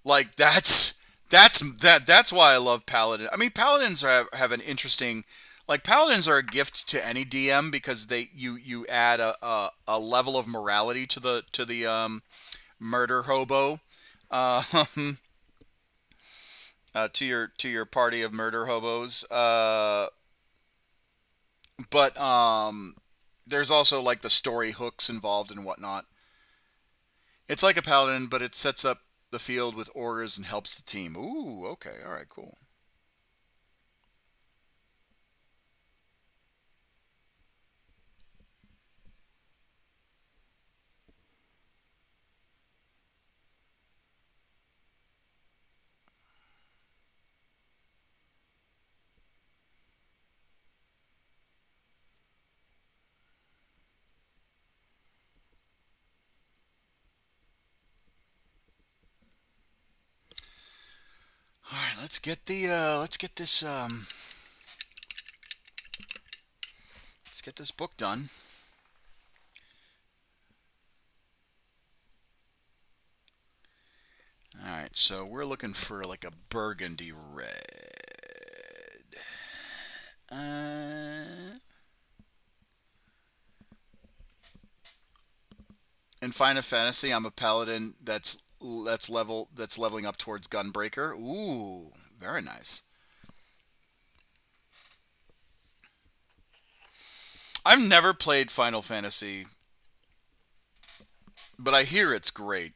Like that's why I love paladin. I mean, paladins have an interesting, like paladins are a gift to any DM because you add a level of morality to the murder hobo, uh, to your party of murder hobos. But there's also like the story hooks involved and whatnot. It's like a paladin, but it sets up the field with auras and helps the team. Ooh, okay, all right, cool. All right, let's get this book done. All right, so we're looking for like a burgundy red. Uh, in Final Fantasy, I'm a paladin that's that's leveling up towards Gunbreaker. Ooh, very nice. I've never played Final Fantasy, but I hear it's great.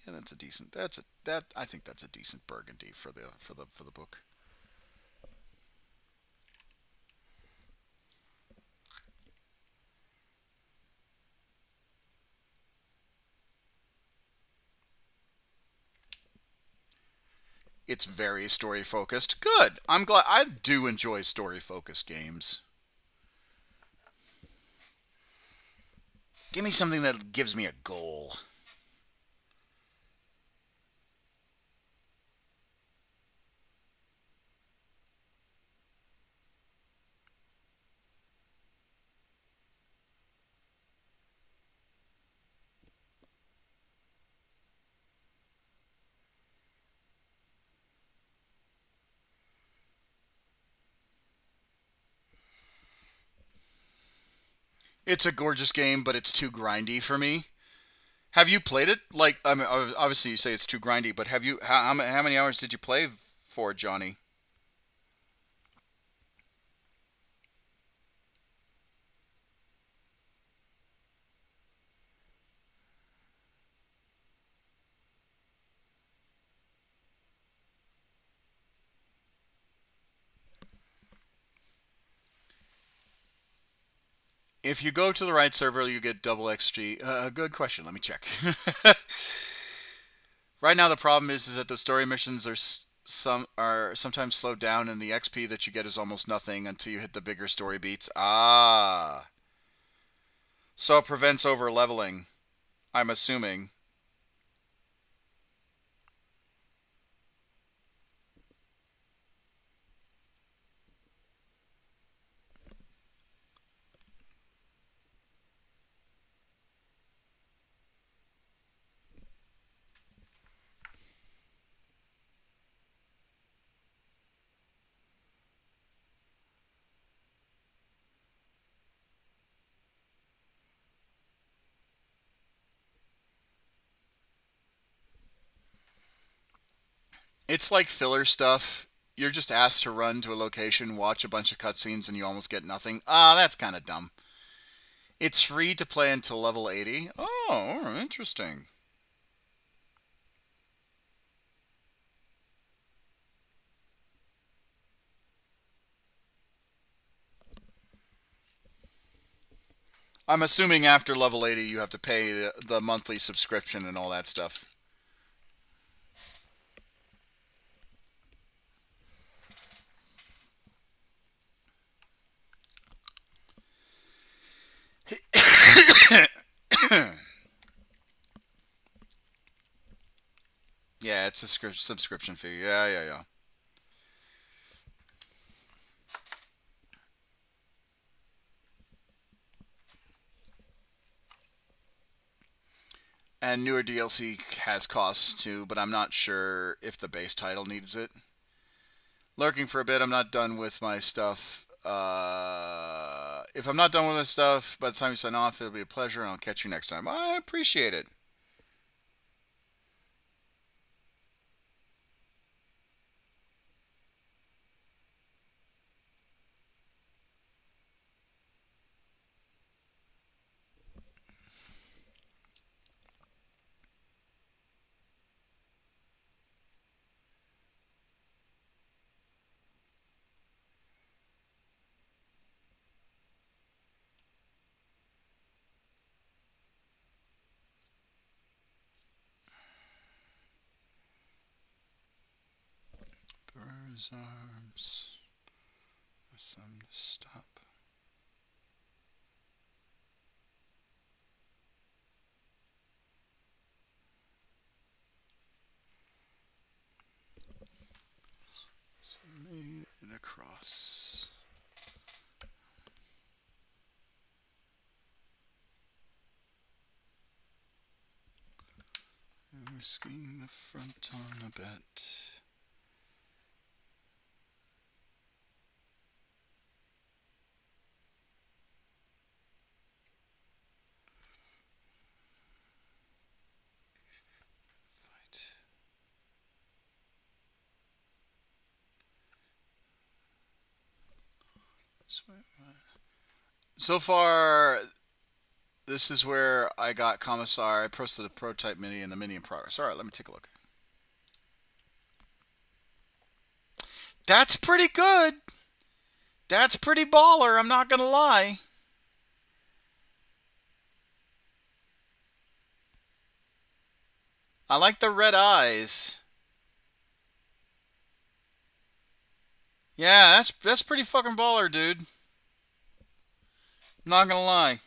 Yeah, that's a decent. That's a that I think that's a decent burgundy for the book. It's very story focused. Good. I'm glad. I do enjoy story focused games. Give me something that gives me a goal. It's a gorgeous game, but it's too grindy for me. Have you played it? Like, I mean, obviously you say it's too grindy, but have you? How many hours did you play for, Johnny? If you go to the right server, you get double XG. Good question. Let me check. Right now, the problem is that the story missions are sometimes slowed down, and the XP that you get is almost nothing until you hit the bigger story beats. Ah, so it prevents over leveling. I'm assuming. It's like filler stuff. You're just asked to run to a location, watch a bunch of cutscenes, and you almost get nothing. Ah, that's kind of dumb. It's free to play until level 80. Oh, interesting. I'm assuming after level 80 you have to pay the monthly subscription and all that stuff. Yeah, it's a subscription fee. Yeah, yeah, yeah. And newer DLC has costs too, but I'm not sure if the base title needs it. Lurking for a bit, I'm not done with my stuff. If I'm not done with this stuff, by the time you sign off, it'll be a pleasure, and I'll catch you next time. I appreciate it. Burr's arms. Some to stop. So made it across. And risking the front on a bet. So far, this is where I got Commissar. I posted a prototype mini and the mini in progress. All right, let me take a look. That's pretty good. That's pretty baller, I'm not going to lie. I like the red eyes. Yeah, that's pretty fucking baller, dude. I'm not going to lie.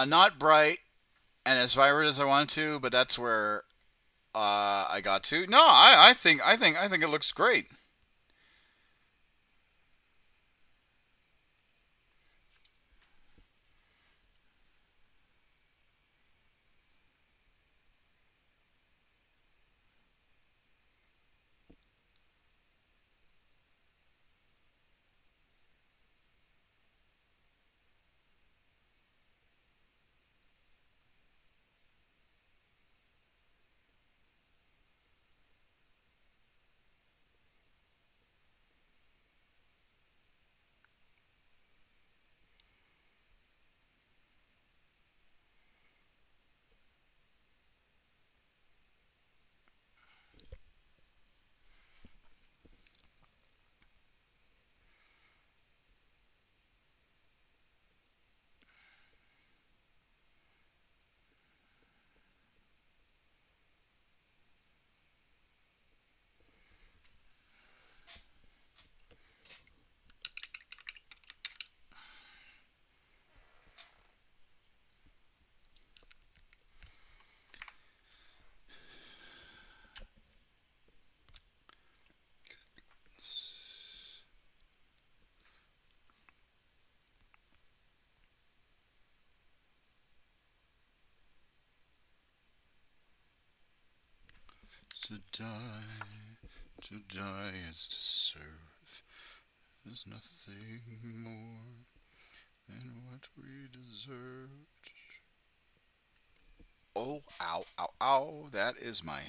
Not bright and as vibrant as I wanted to, but that's where I got to. No, I think it looks great. To die is to serve. There's nothing more than what we deserve. Oh, ow, ow, ow. That is my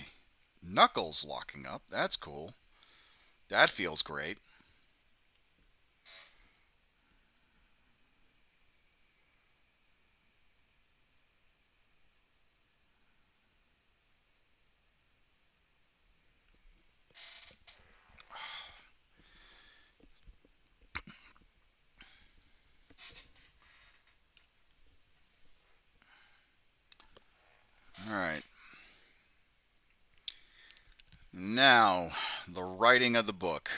knuckles locking up. That's cool. That feels great. All right. Now, the writing of the book.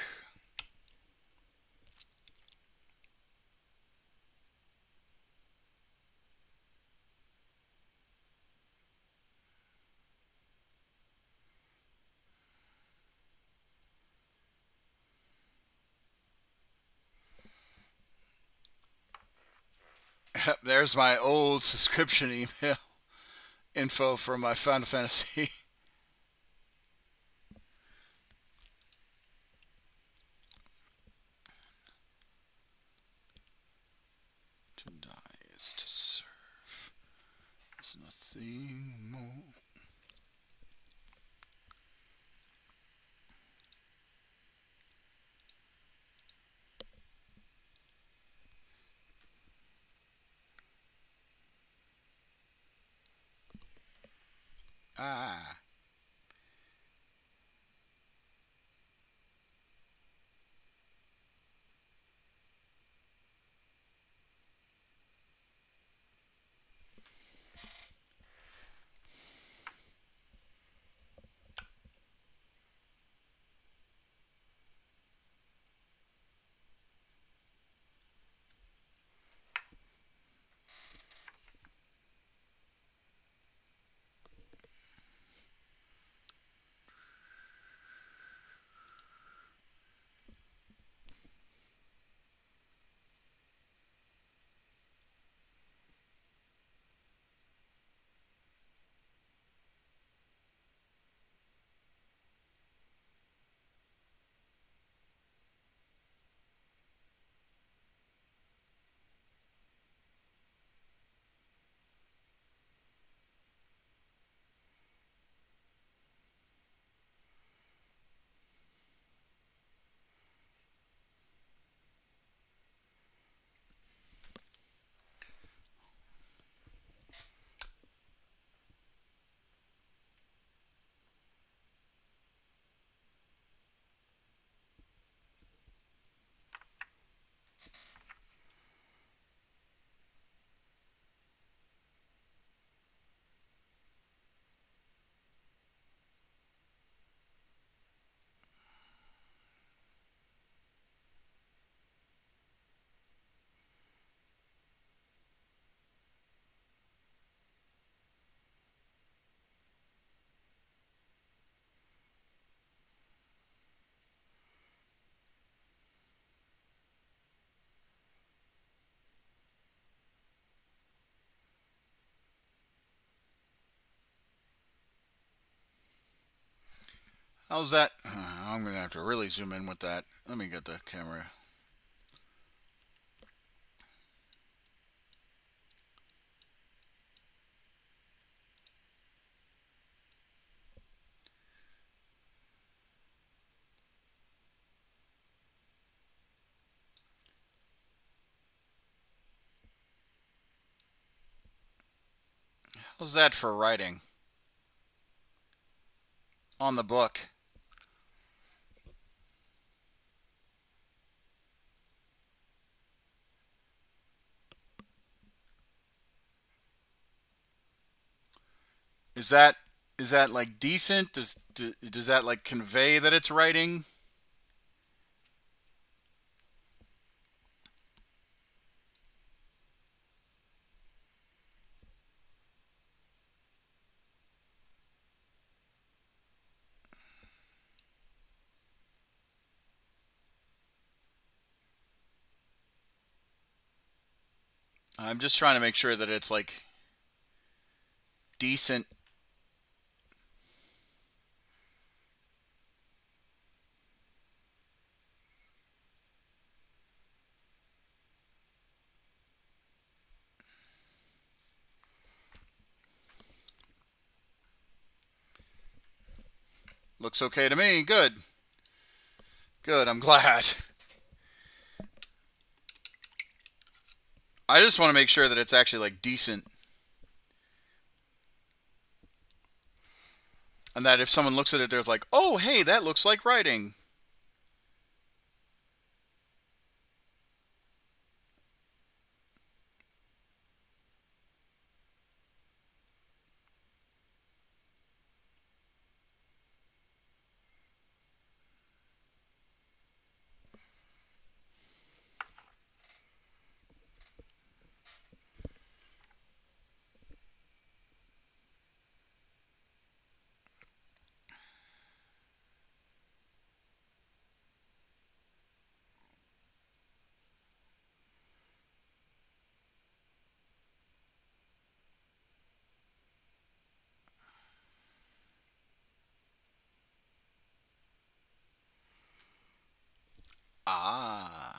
There's my old subscription email info for my Final Fantasy. To die is to serve. There's nothing more. Ah. How's that? I'm going to have to really zoom in with that. Let me get the camera. How's that for writing on the book? Is that like decent? Does that like convey that it's writing? I'm just trying to make sure that it's like decent. Looks okay to me. Good. Good. I'm glad. I just want to make sure that it's actually like decent. And that if someone looks at it, there's like, oh, hey, that looks like writing. Ah.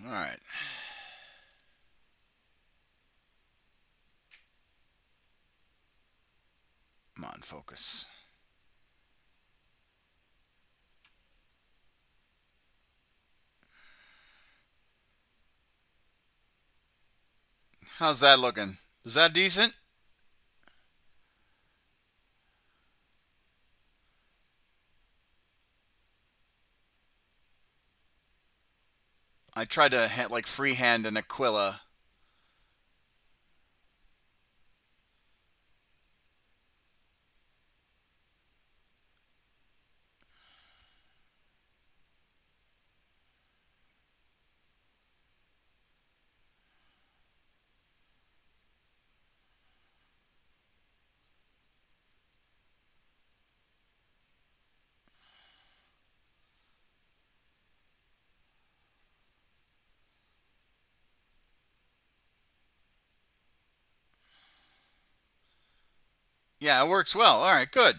All right. Come on, focus. How's that looking? Is that decent? I tried to like freehand an Aquila. Yeah, it works well. All right, good.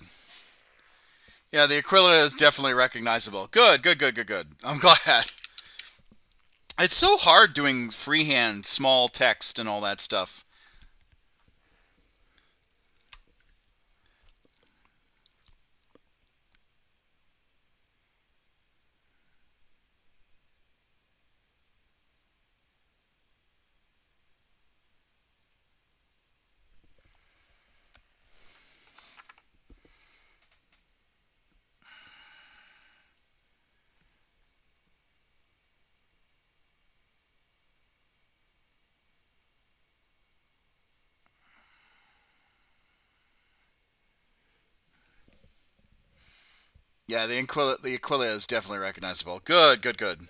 Yeah, the Aquila is definitely recognizable. Good, good, good, good, good. I'm glad. It's so hard doing freehand small text and all that stuff. Yeah, the Aquila is definitely recognizable. Good, good, good.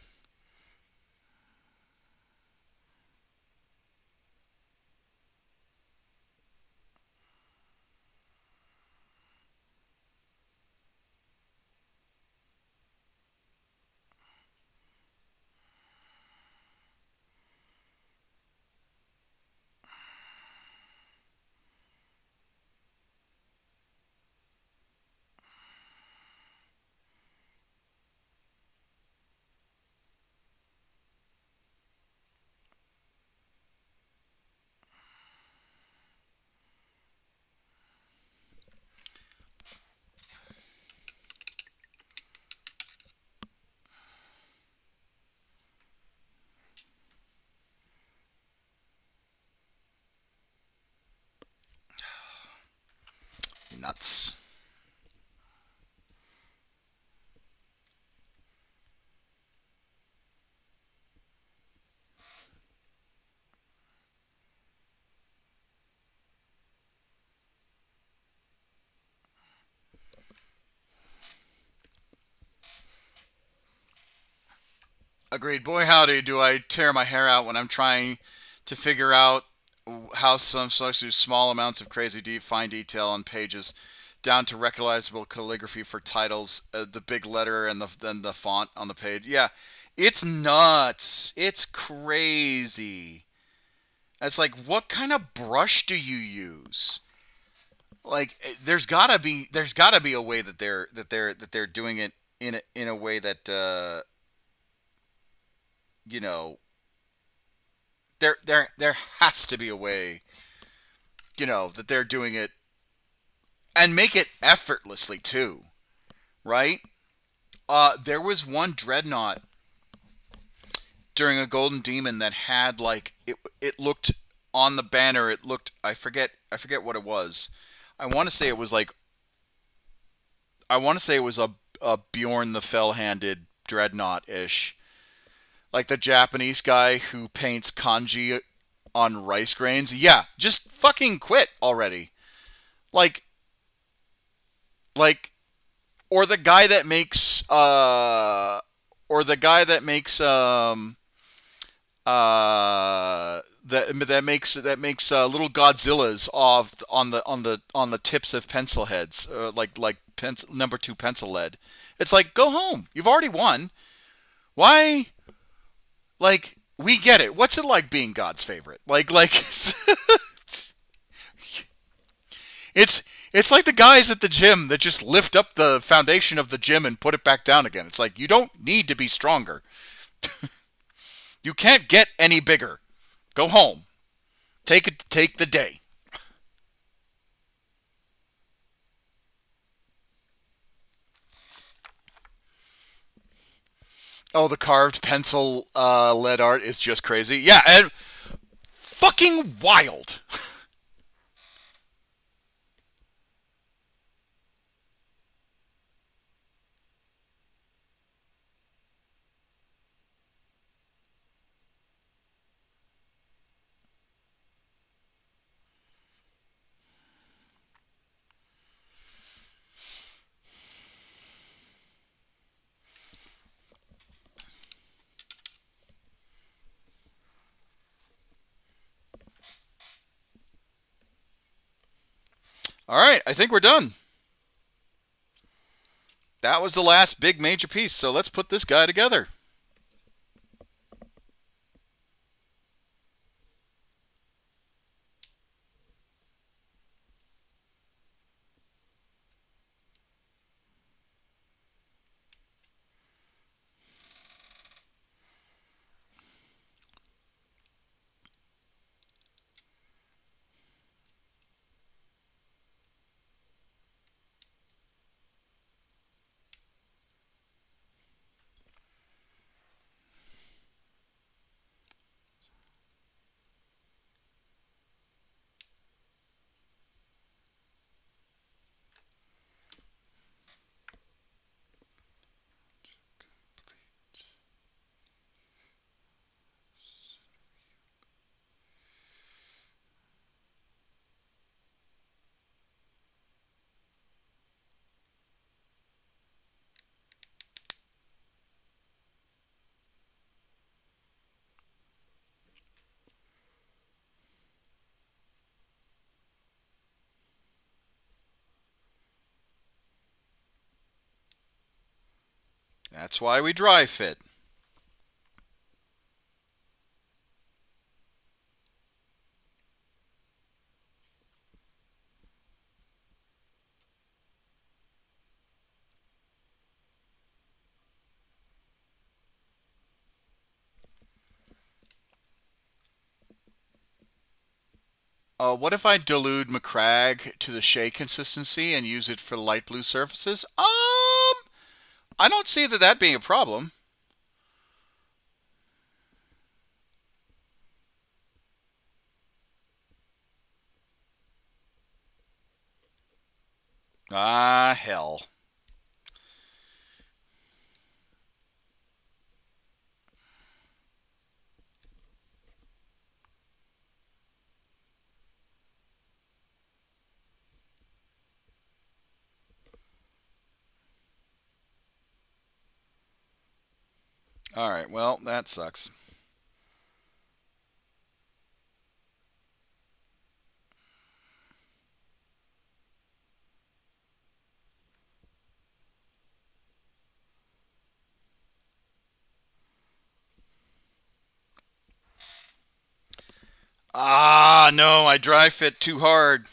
Nuts. Agreed. Boy, howdy, do I tear my hair out when I'm trying to figure out how some such do small amounts of crazy deep fine detail on pages down to recognizable calligraphy for titles, the big letter and then the font on the page. Yeah, it's nuts. It's crazy. It's like, what kind of brush do you use? Like, there's gotta be a way that they're doing it in a way that you know there has to be a way, that they're doing it and make it effortlessly too, right? There was one dreadnought during a Golden Demon that had like it looked on the banner. It looked, I forget what it was. I want to say it was like I want to say it was a Bjorn the Fell-handed dreadnought ish, like the Japanese guy who paints kanji on rice grains. Yeah, just fucking quit already. Like like or the guy that makes or the guy that makes that makes little Godzillas of on the tips of pencil heads, like pencil, number 2 pencil lead. It's like, go home. You've already won. Why? Like, we get it. What's it like being God's favorite? Like it's like the guys at the gym that just lift up the foundation of the gym and put it back down again. It's like, you don't need to be stronger. You can't get any bigger. Go home. Take the day. Oh, the carved pencil lead art is just crazy. Yeah, and fucking wild. All right, I think we're done. That was the last big major piece, so let's put this guy together. That's why we dry fit. What if I dilute McCrag to the shea consistency and use it for light blue surfaces? I don't see that being a problem. Ah, hell. All right, well, that sucks. Ah, no, I dry fit too hard.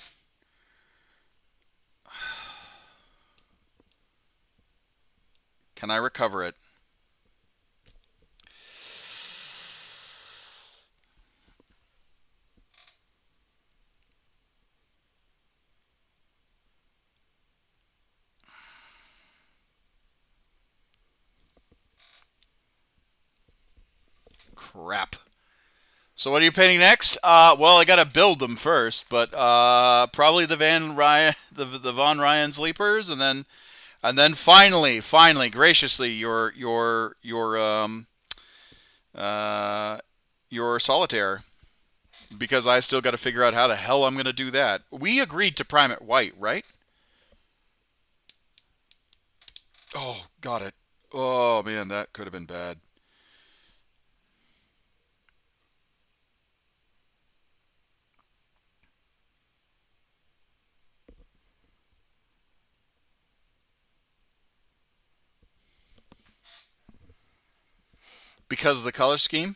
Can I recover it? Crap. So what are you painting next? Well, I gotta build them first, but probably the Van Ryan, the Von Ryan sleepers, and then finally, graciously, uh, your solitaire, because I still got to figure out how the hell I'm gonna do that. We agreed to prime it white, right? Oh, got it. Oh man, that could have been bad. Because of the color scheme?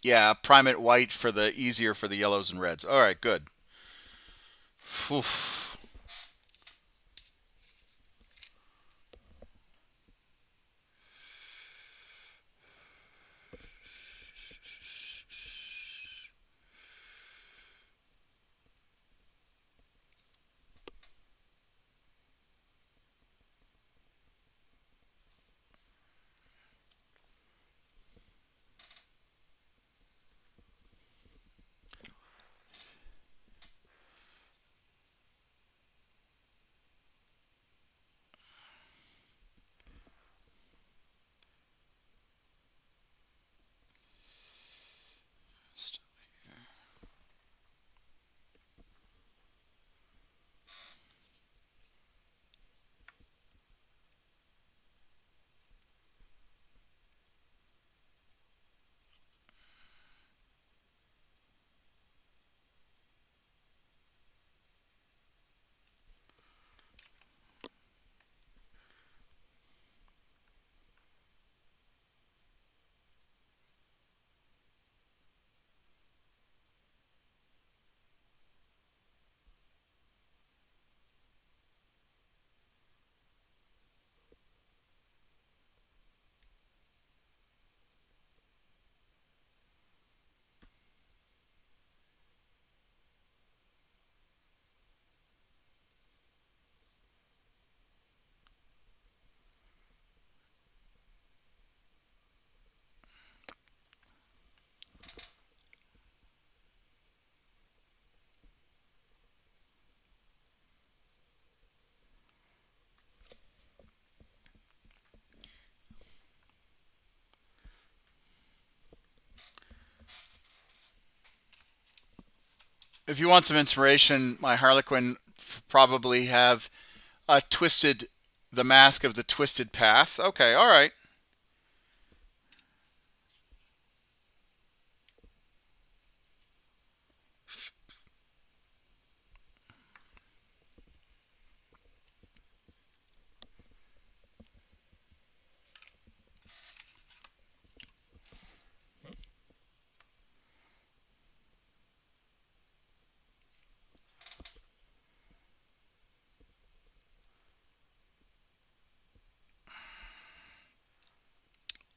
Yeah, prime it white for the easier for the yellows and reds. All right, good. Oof. If you want some inspiration, my Harlequin probably have twisted the mask of the twisted path. Okay, all right.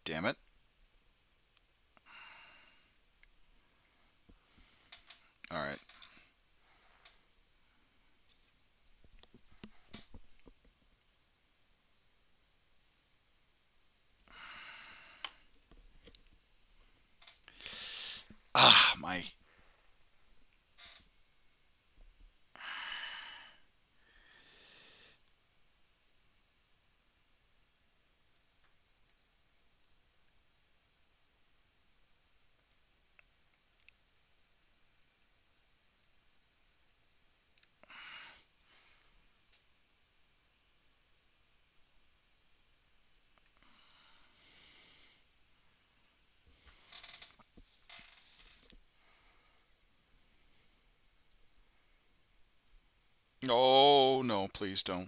Damn it. All right. Ah, my. Oh, no, please don't.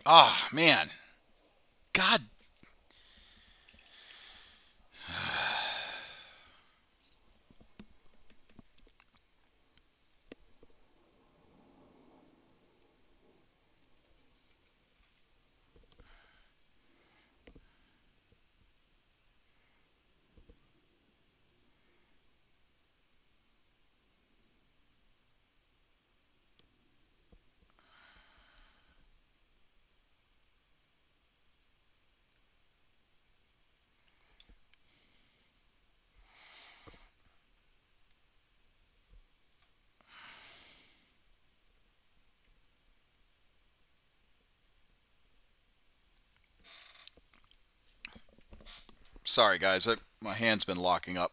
Ah, man. God. Sorry, guys. My hand's been locking up.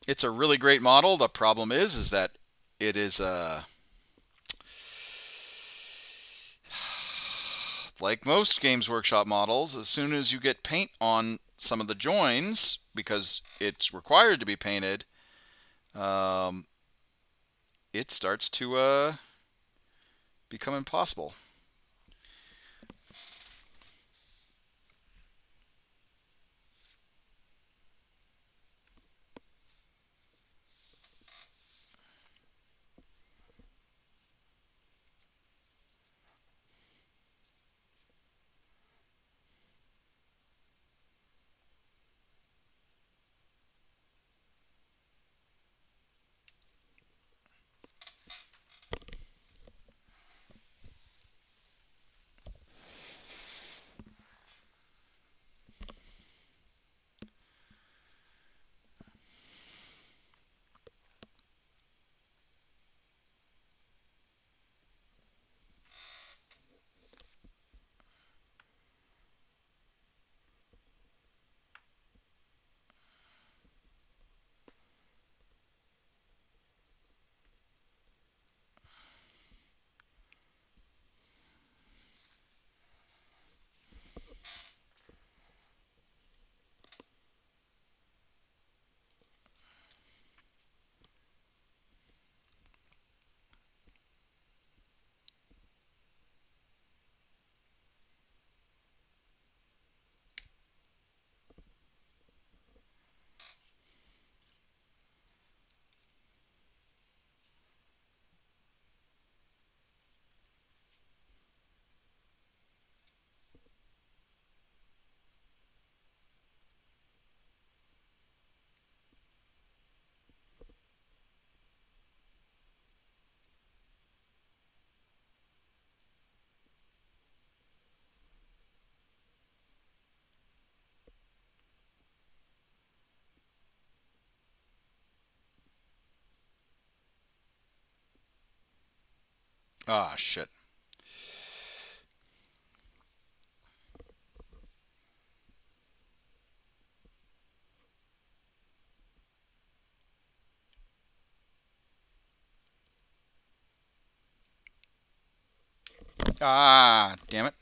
It's a really great model. The problem is that it is like most Games Workshop models. As soon as you get paint on some of the joins, because it's required to be painted, um, it starts to become impossible. Ah, shit. Ah, damn it.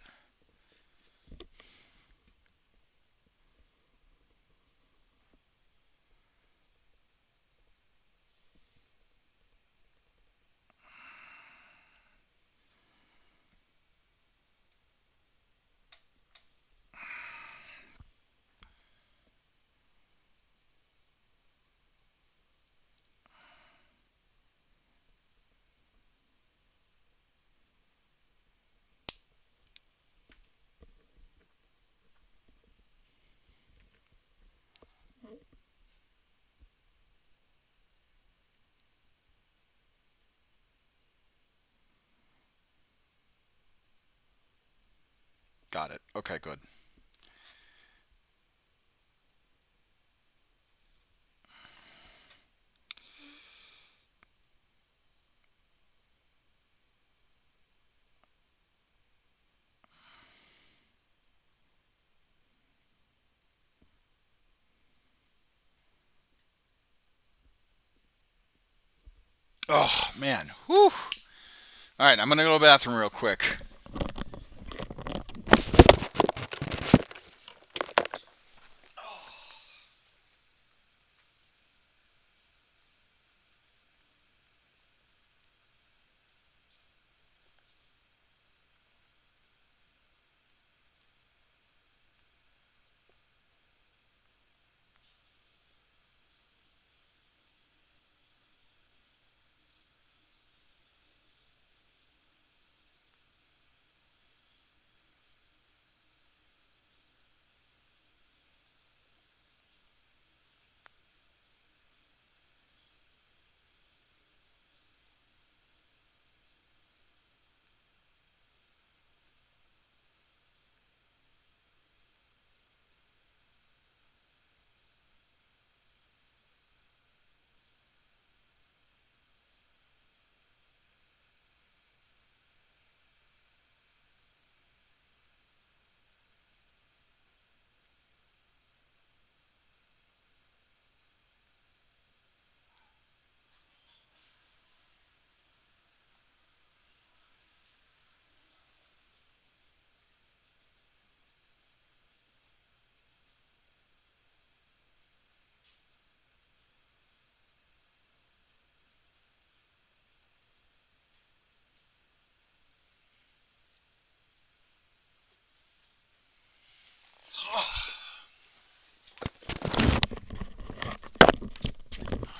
Got it. Okay, good. Oh, man. Whew. All right, I'm going to go to the bathroom real quick.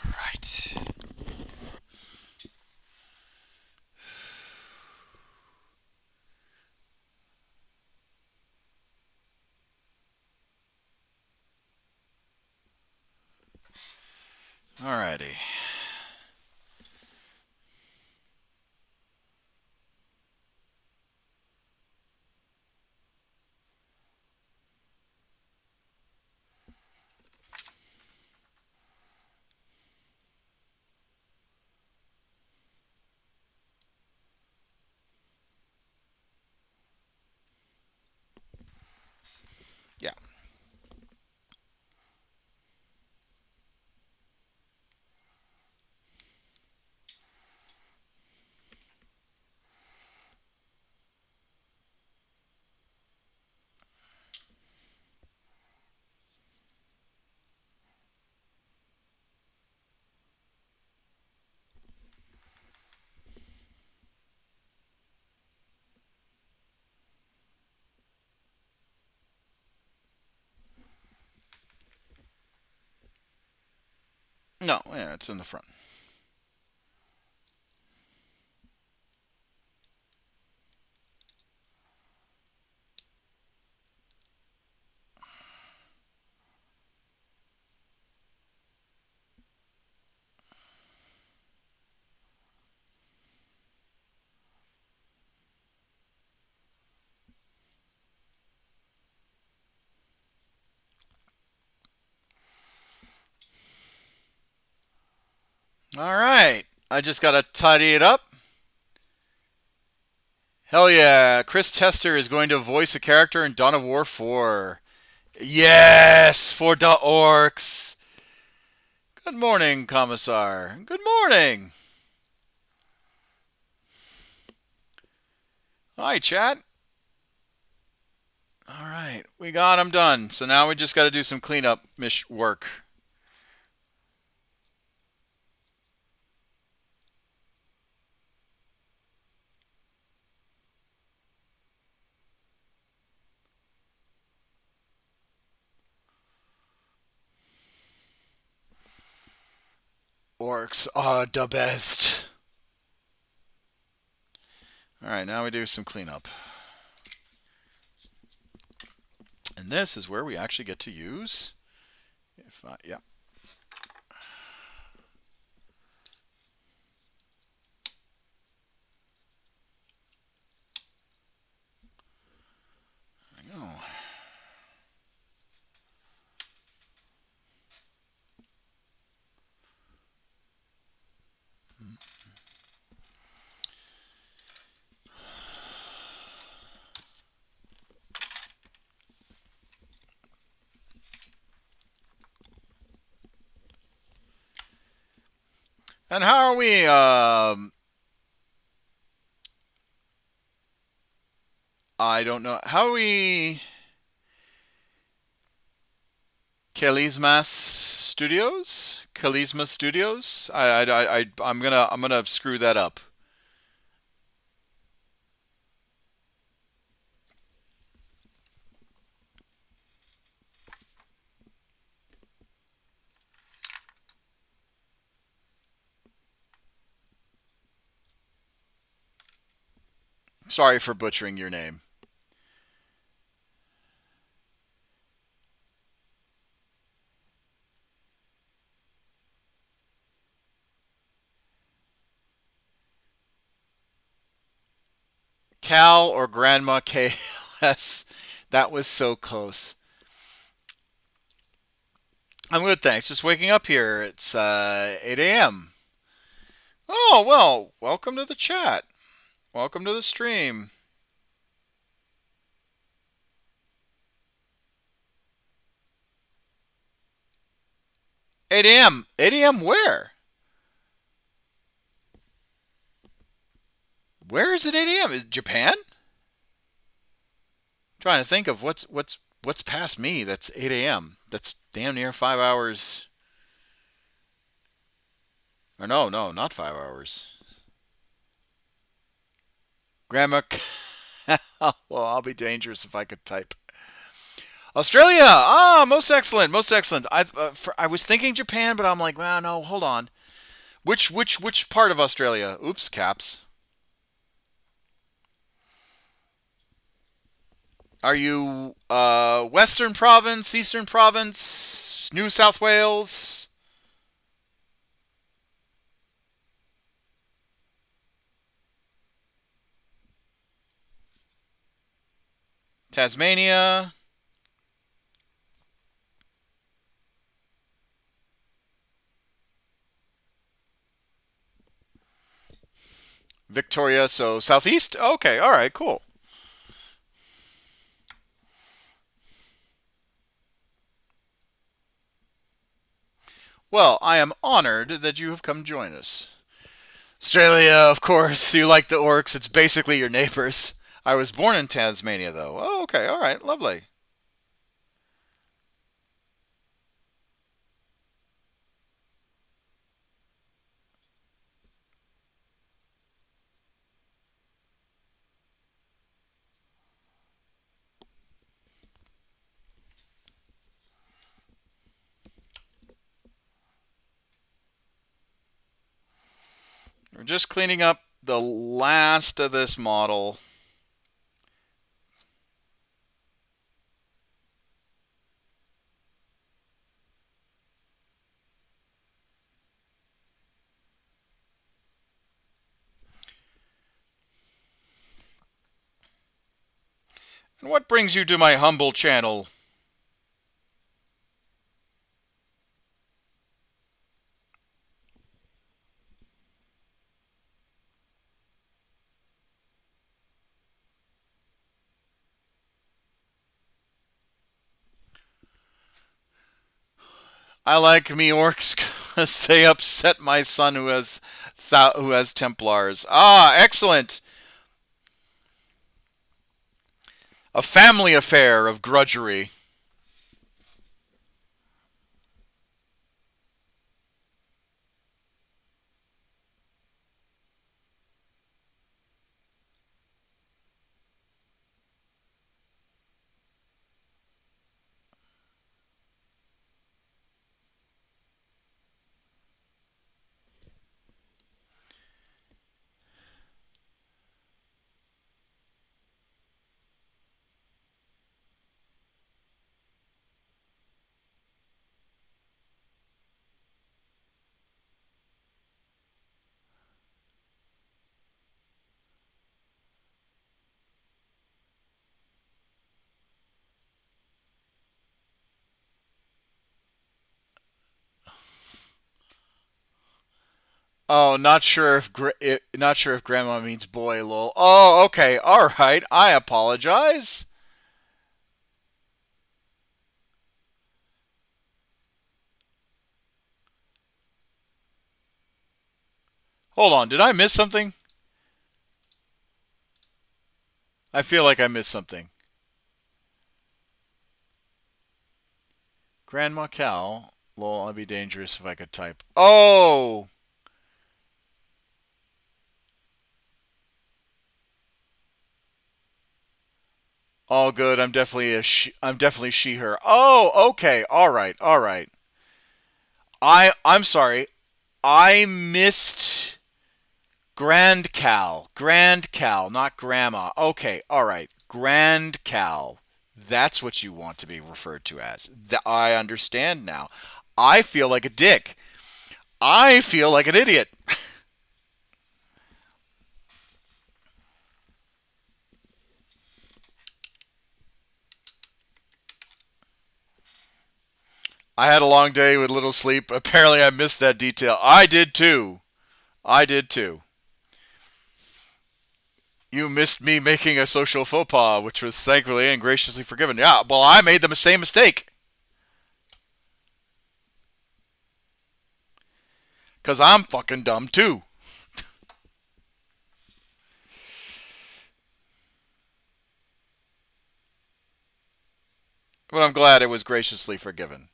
Right. All righty. Yeah. No, yeah, it's in the front. All right. I just got to tidy it up. Hell yeah. Chris Tester is going to voice a character in Dawn of War 4. Yes, for the orcs. Good morning, Commissar. Good morning. Hi, chat. All right, we got them done. So now we just got to do some cleanup work. Orcs are the best. All right, now we do some cleanup. And this is where we actually get to use. Yeah. There we go. And how are we? I don't know. How are we? Kalismas Studios? Kalisma Studios? I'm gonna screw that up. Sorry for butchering your name. Cal or Grandma KLS. That was so close. I'm good, thanks. Just waking up here. It's 8 a.m. Oh, well, welcome to the chat. Welcome to the stream. 8 a.m. 8 a.m. where? Where is it 8 a.m.? Is it Japan? Trying to think of what's past me that's 8 a.m. That's damn near 5 hours. Or no, not 5 hours. Grandma. Well, I'll be dangerous if I could type. Australia. Ah, most excellent, most excellent. I was thinking Japan, but I'm like, well, no, hold on. Which part of Australia? Oops, caps. Are you Western Province, Eastern Province, New South Wales? Tasmania? Victoria, so southeast? Okay, all right, cool. Well, I am honored that you have come join us. Australia, of course, you like the orcs. It's basically your neighbors. I was born in Tasmania, though. Oh, okay, all right, lovely. We're just cleaning up the last of this model. And what brings you to my humble channel? I like me orcs because they upset my son who has Templars. Ah, excellent. A family affair of grudgery. Oh, not sure if grandma means boy, lol. Oh, okay. All right. I apologize. Hold on. Did I miss something? I feel like I missed something. Grandma Cal. Lol, I'd be dangerous if I could type. Oh! All good. I'm definitely she her. Oh, okay. All right. All right. I'm sorry. I missed Grand Cal. Grand Cal, not Grandma. Okay, all right. Grand Cal. That's what you want to be referred to as. I understand now. I feel like a dick. I feel like an idiot. I had a long day with little sleep. Apparently, I missed that detail. I did too. I did too. You missed me making a social faux pas, which was thankfully and graciously forgiven. Yeah, well, I made the same mistake. Because I'm fucking dumb too. But I'm glad it was graciously forgiven.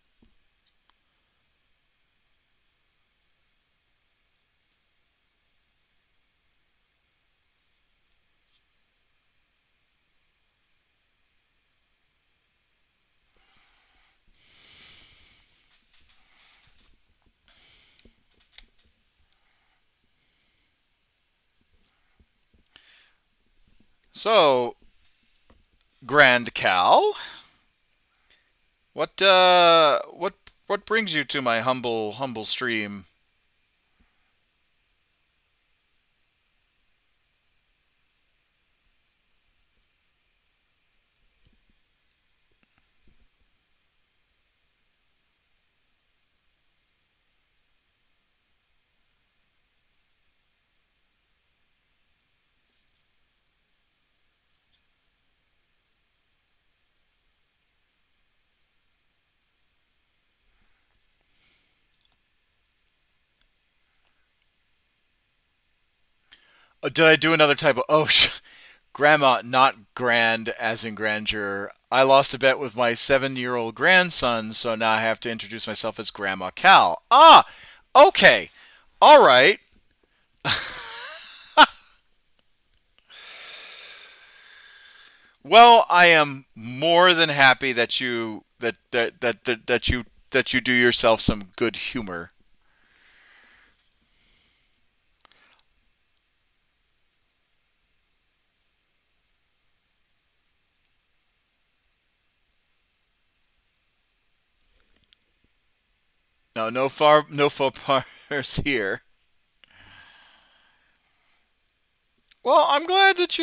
So, Grand Cal, what brings you to my humble stream? Did I do another typo? Oh, Grandma, not grand as in grandeur. I lost a bet with my 7-year-old grandson, so now I have to introduce myself as Grandma Cal. Ah, okay, all right. Well, I am more than happy that you do yourself some good humor. No, no faux pas here. Well, I'm glad that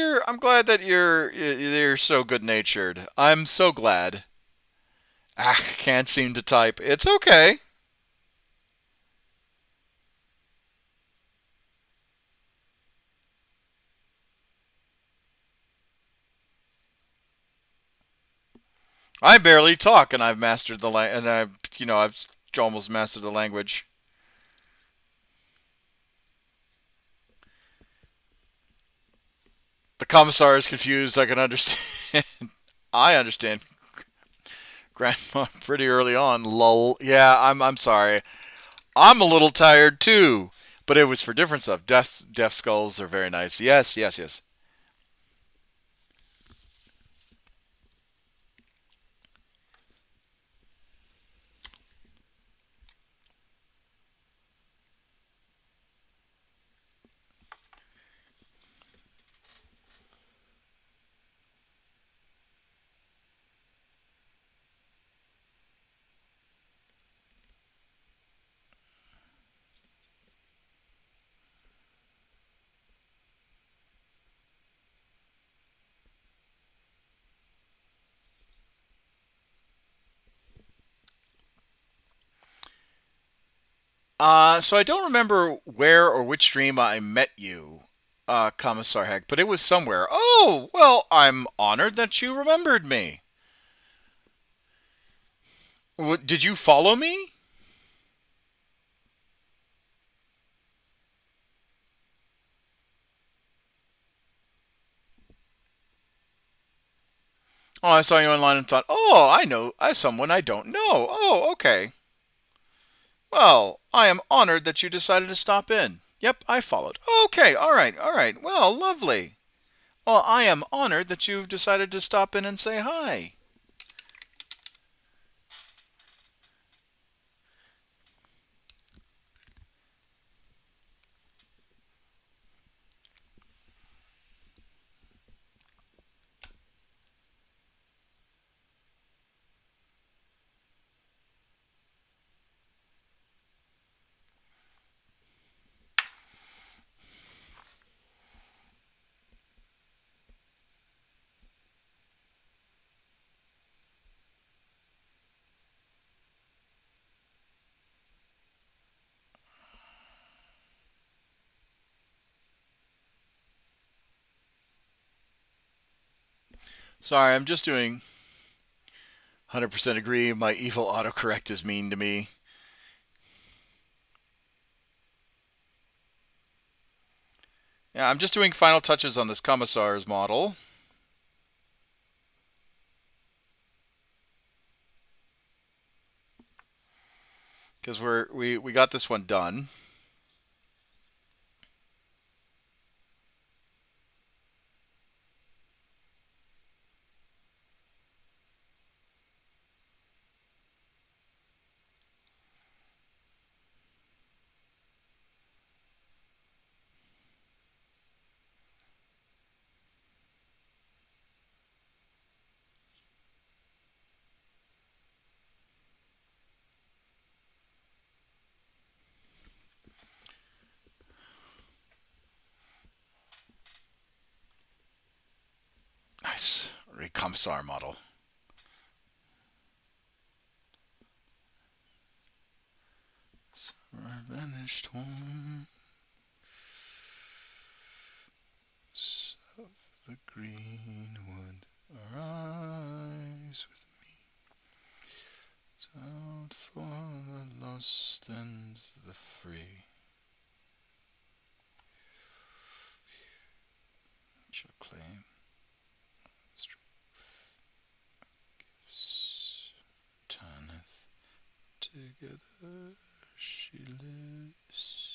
you're so good natured. I'm so glad. Ah, can't seem to type. It's okay. I barely talk, and I've mastered the language, and I've almost mastered the language. The Commissar is confused. I can understand. I understand. Grandma pretty early on. Lull. Yeah, I'm sorry. I'm a little tired too. But it was for different stuff. Deaf skulls are very nice. Yes, yes, yes. So I don't remember where or which stream I met you, Commissar Hecht, but it was somewhere. Oh, well, I'm honored that you remembered me. Did you follow me? Oh, I saw you online and thought, oh, I know someone I don't know. Oh, okay. Well, I am honored that you decided to stop in. Yep, I followed. Okay, all right, all right. Well, lovely. Well, I am honored that you've decided to stop in and say hi. Sorry, I'm just doing 100% agree. My evil autocorrect is mean to me. Yeah, I'm just doing final touches on this Commissar's model. Because we got this one done. Nice. Commissar model. Vanished home. Of the greenwood, arise with me. Out for the lost and the free. Shall claim strength gives, turneth together she lives.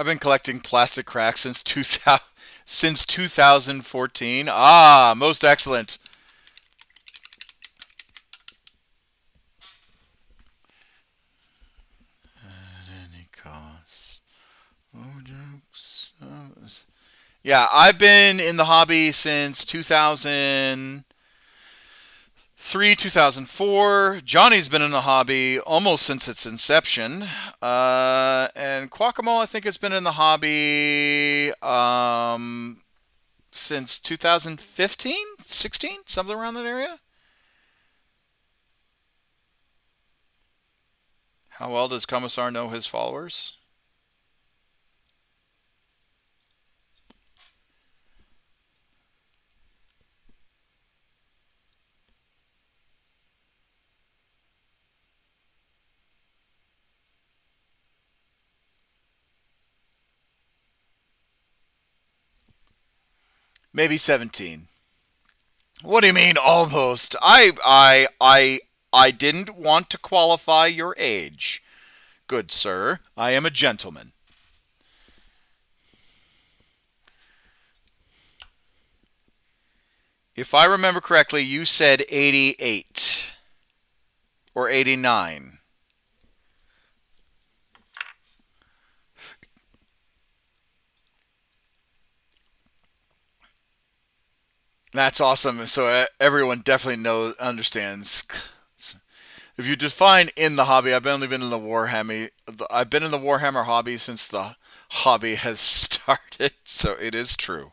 I've been collecting plastic cracks since 2014. Ah, most excellent. At any cost. Oh, jokes. Yeah, I've been in the hobby since 2003, 2004. Johnny's been in the hobby almost since its inception. And Quacamo, I think, has been in the hobby since 2015, 16, something around that area. How well does Commissar know his followers? Maybe 17. What do you mean almost? I didn't want to qualify your age. Good sir, I am a gentleman. If I remember correctly, you said 88 or 89. That's awesome. So everyone definitely understands. If you define in the hobby, I've only been in the Warhammer. I've been in the Warhammer hobby since the hobby has started. So it is true.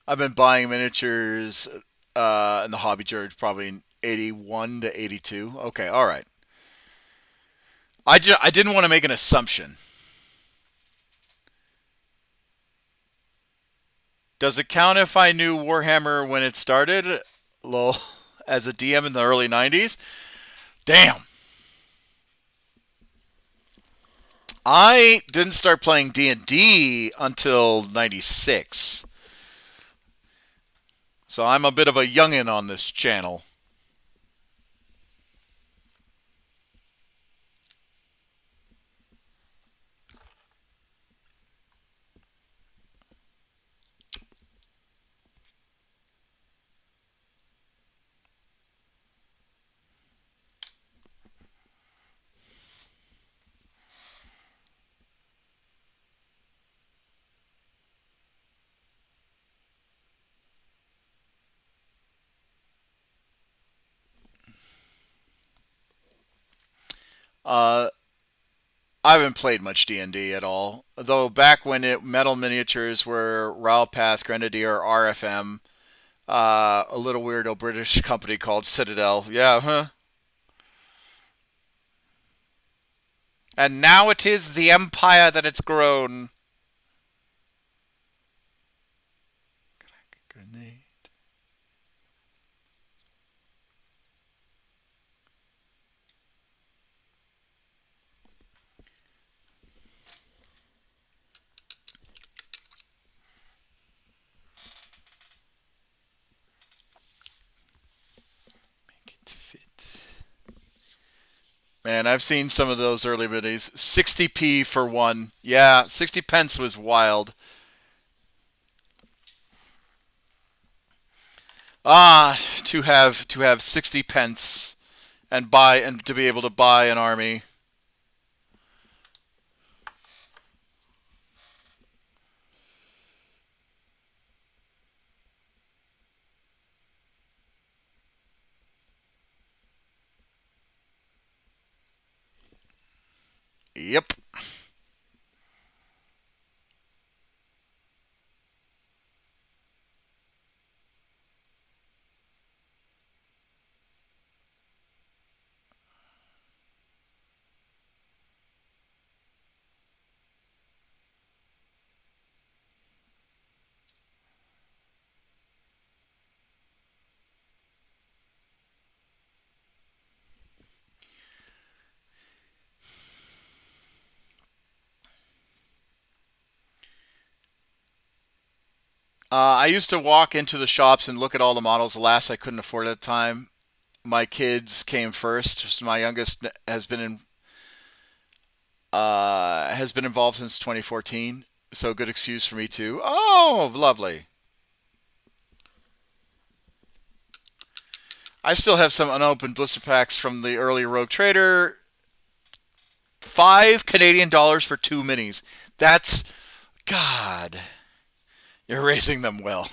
I've been buying miniatures in the hobby George probably in 81 to 82. Okay, all right. I didn't want to make an assumption. Does it count if I knew Warhammer when it started? Lol, as a DM in the early 90s? Damn. I didn't start playing D&D until 96. So I'm a bit of a youngin' on this channel. Uh, I haven't played much D&D at all. Though back when metal miniatures were Path, Grenadier, RFM, a little weirdo British company called Citadel. Yeah, huh? And now it is the empire that it's grown. Grenade. Make it fit. Man, I've seen some of those early minis. 60p for one. Yeah, 60 pence was wild. To have 60 pence and to be able to buy an army. Yep. I used to walk into the shops and look at all the models. Alas, I couldn't afford it at the time. My kids came first. So my youngest has been involved since 2014. So good excuse for me too. Oh, lovely. I still have some unopened blister packs from the early Rogue Trader. $5 Canadian for 2 minis. That's God. You're raising them well.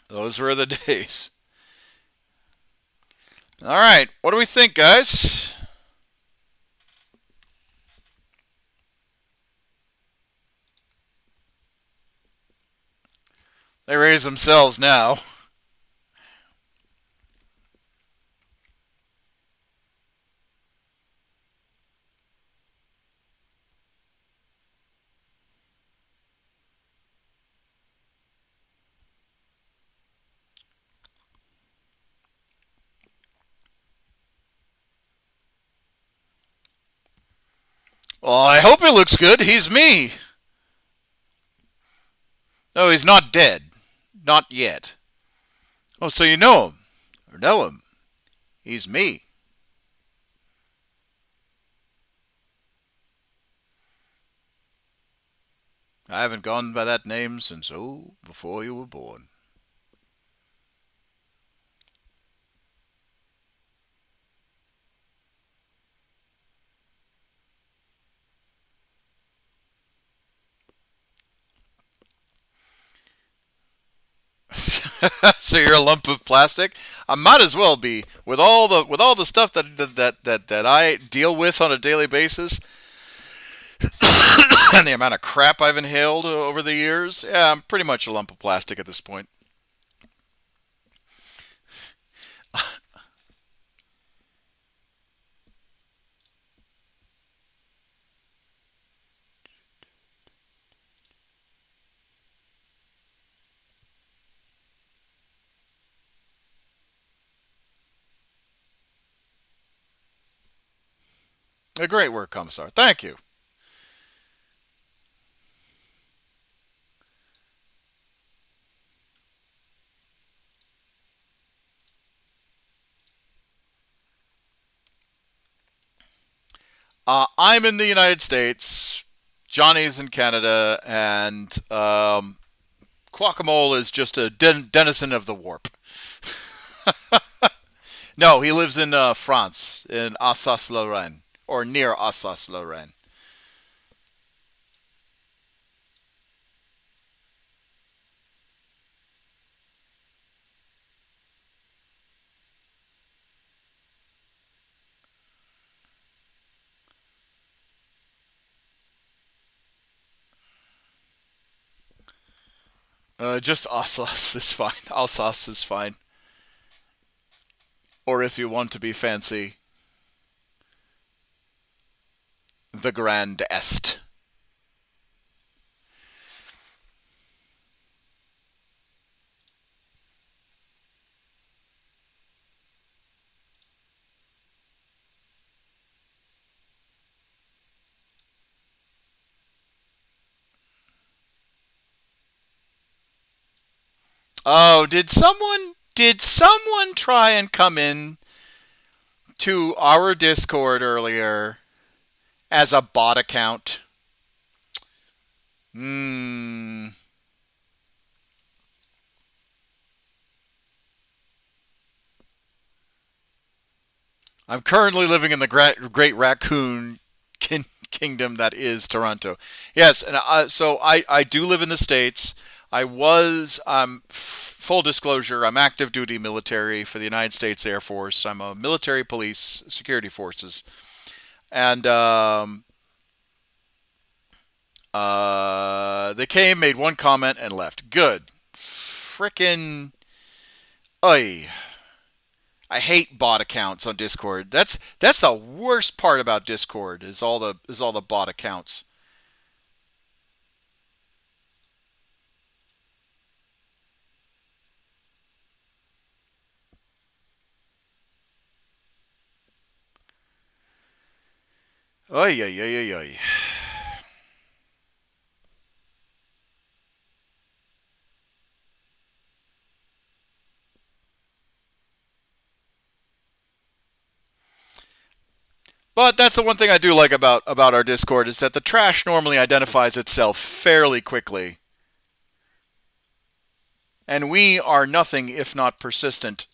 Those were the days. All right, what do we think, guys? They raise themselves now. Well, I hope he looks good. He's me. No, he's not dead. Not yet. Oh, so you know him. Or know him. He's me. I haven't gone by that name since, before you were born. So you're a lump of plastic. I might as well be with all the stuff that I deal with on a daily basis, and the amount of crap I've inhaled over the years. Yeah, I'm pretty much a lump of plastic at this point. A great work, Commissar. Thank you. I'm in the United States. Johnny's in Canada, and Guacamole is just a denizen of the warp. No, he lives in France, in Alsace-Lorraine, or near Alsace-Lorraine. Just Alsace is fine. Alsace is fine. Or if you want to be fancy, the Grand Est. Oh, did someone try and come in to our Discord earlier as a bot account? Hmm. I'm currently living in the Great Raccoon Kingdom that is Toronto. Yes, and so I do live in the States. I was, full disclosure, I'm active duty military for the United States Air Force. I'm a military police security forces. And they came, made one comment, and left. Good. Frickin' Oy. I hate bot accounts on Discord. That's the worst part about Discord is all the bot accounts. Oy oy oy oy oy. But that's the one thing I do like about our Discord is that the trash normally identifies itself fairly quickly. And we are nothing if not persistent.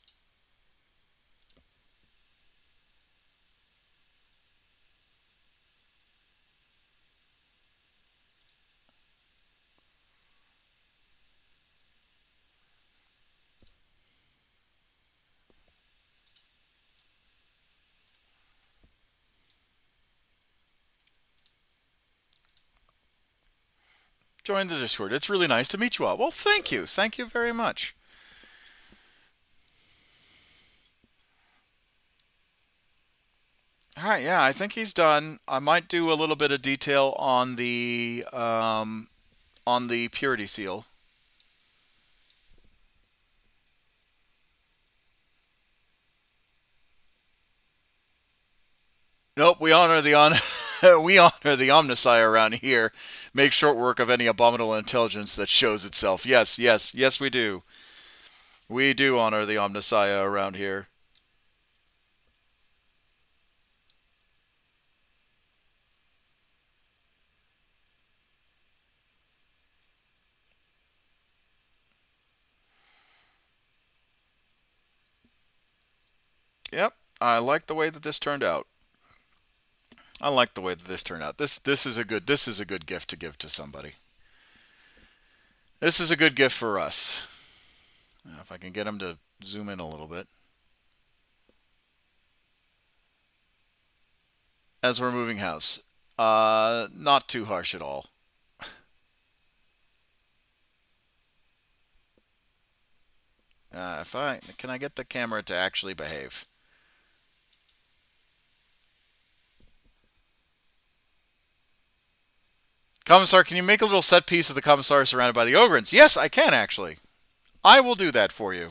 Join the Discord. It's really nice to meet you all. Well, thank you. Thank you very much. All right, yeah, I think he's done. I might do a little bit of detail on the purity seal. Nope, we honor the we honor the Omnissiah around here. Make short work of any abominable intelligence that shows itself. Yes, yes, yes, we do. We do honor the Omnissiah around here. Yep, I like the way that this turned out. I like the way that this turned out. This is a good gift to give to somebody. This is a good gift for us. Now, if I can get him to zoom in a little bit. As we're moving house. Not too harsh at all. Can I get the camera to actually behave? Commissar, can you make a little set piece of the Commissar surrounded by the Ogrins? Yes, I can actually. I will do that for you.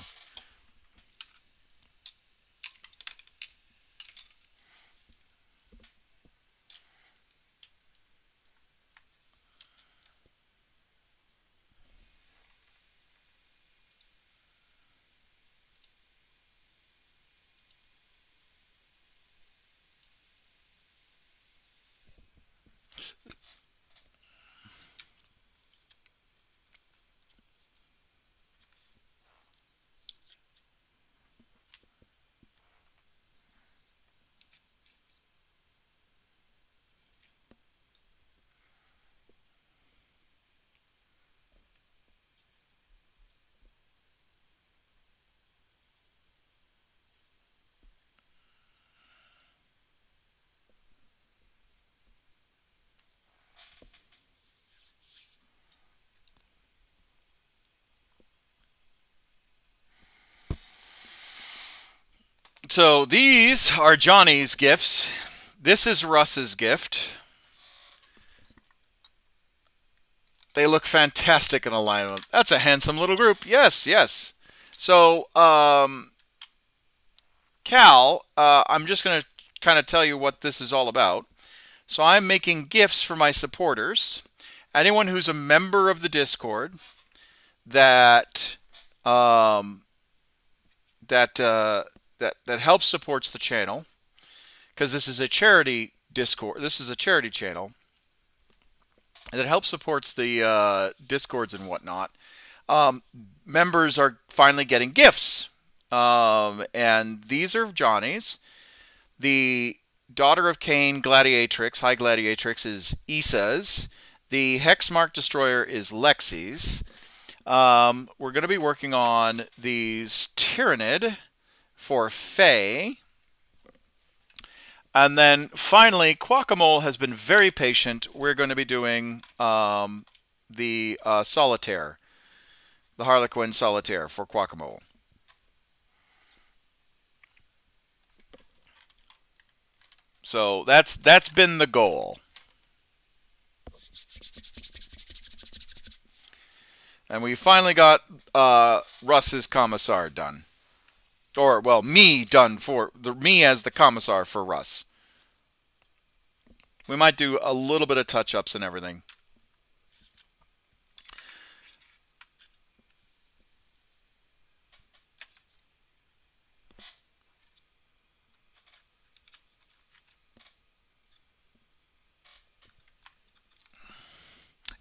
So these are Johnny's gifts. This is Russ's gift. They look fantastic in alignment. That's a handsome little group. Yes, yes. So, Cal, I'm just going to kind of tell you what this is all about. So I'm making gifts for my supporters. Anyone who's a member of the Discord that that helps supports the channel, because this is a charity Discord. This is a charity channel that helps supports the Discords and whatnot. Members are finally getting gifts, and these are Johnny's. The Daughter of Cain Gladiatrix, High Gladiatrix, is Issa's. The Hexmark Destroyer is Lexi's. We're going to be working on these Tyrannid for Faye. And then finally, Quackamole has been very patient. We're going to be doing the Solitaire, the Harlequin Solitaire for Quackamole. So that's been the goal. And we finally got Russ's Commissar done. Or, well, me done for me as the Commissar for Russ. We might do a little bit of touch-ups and everything.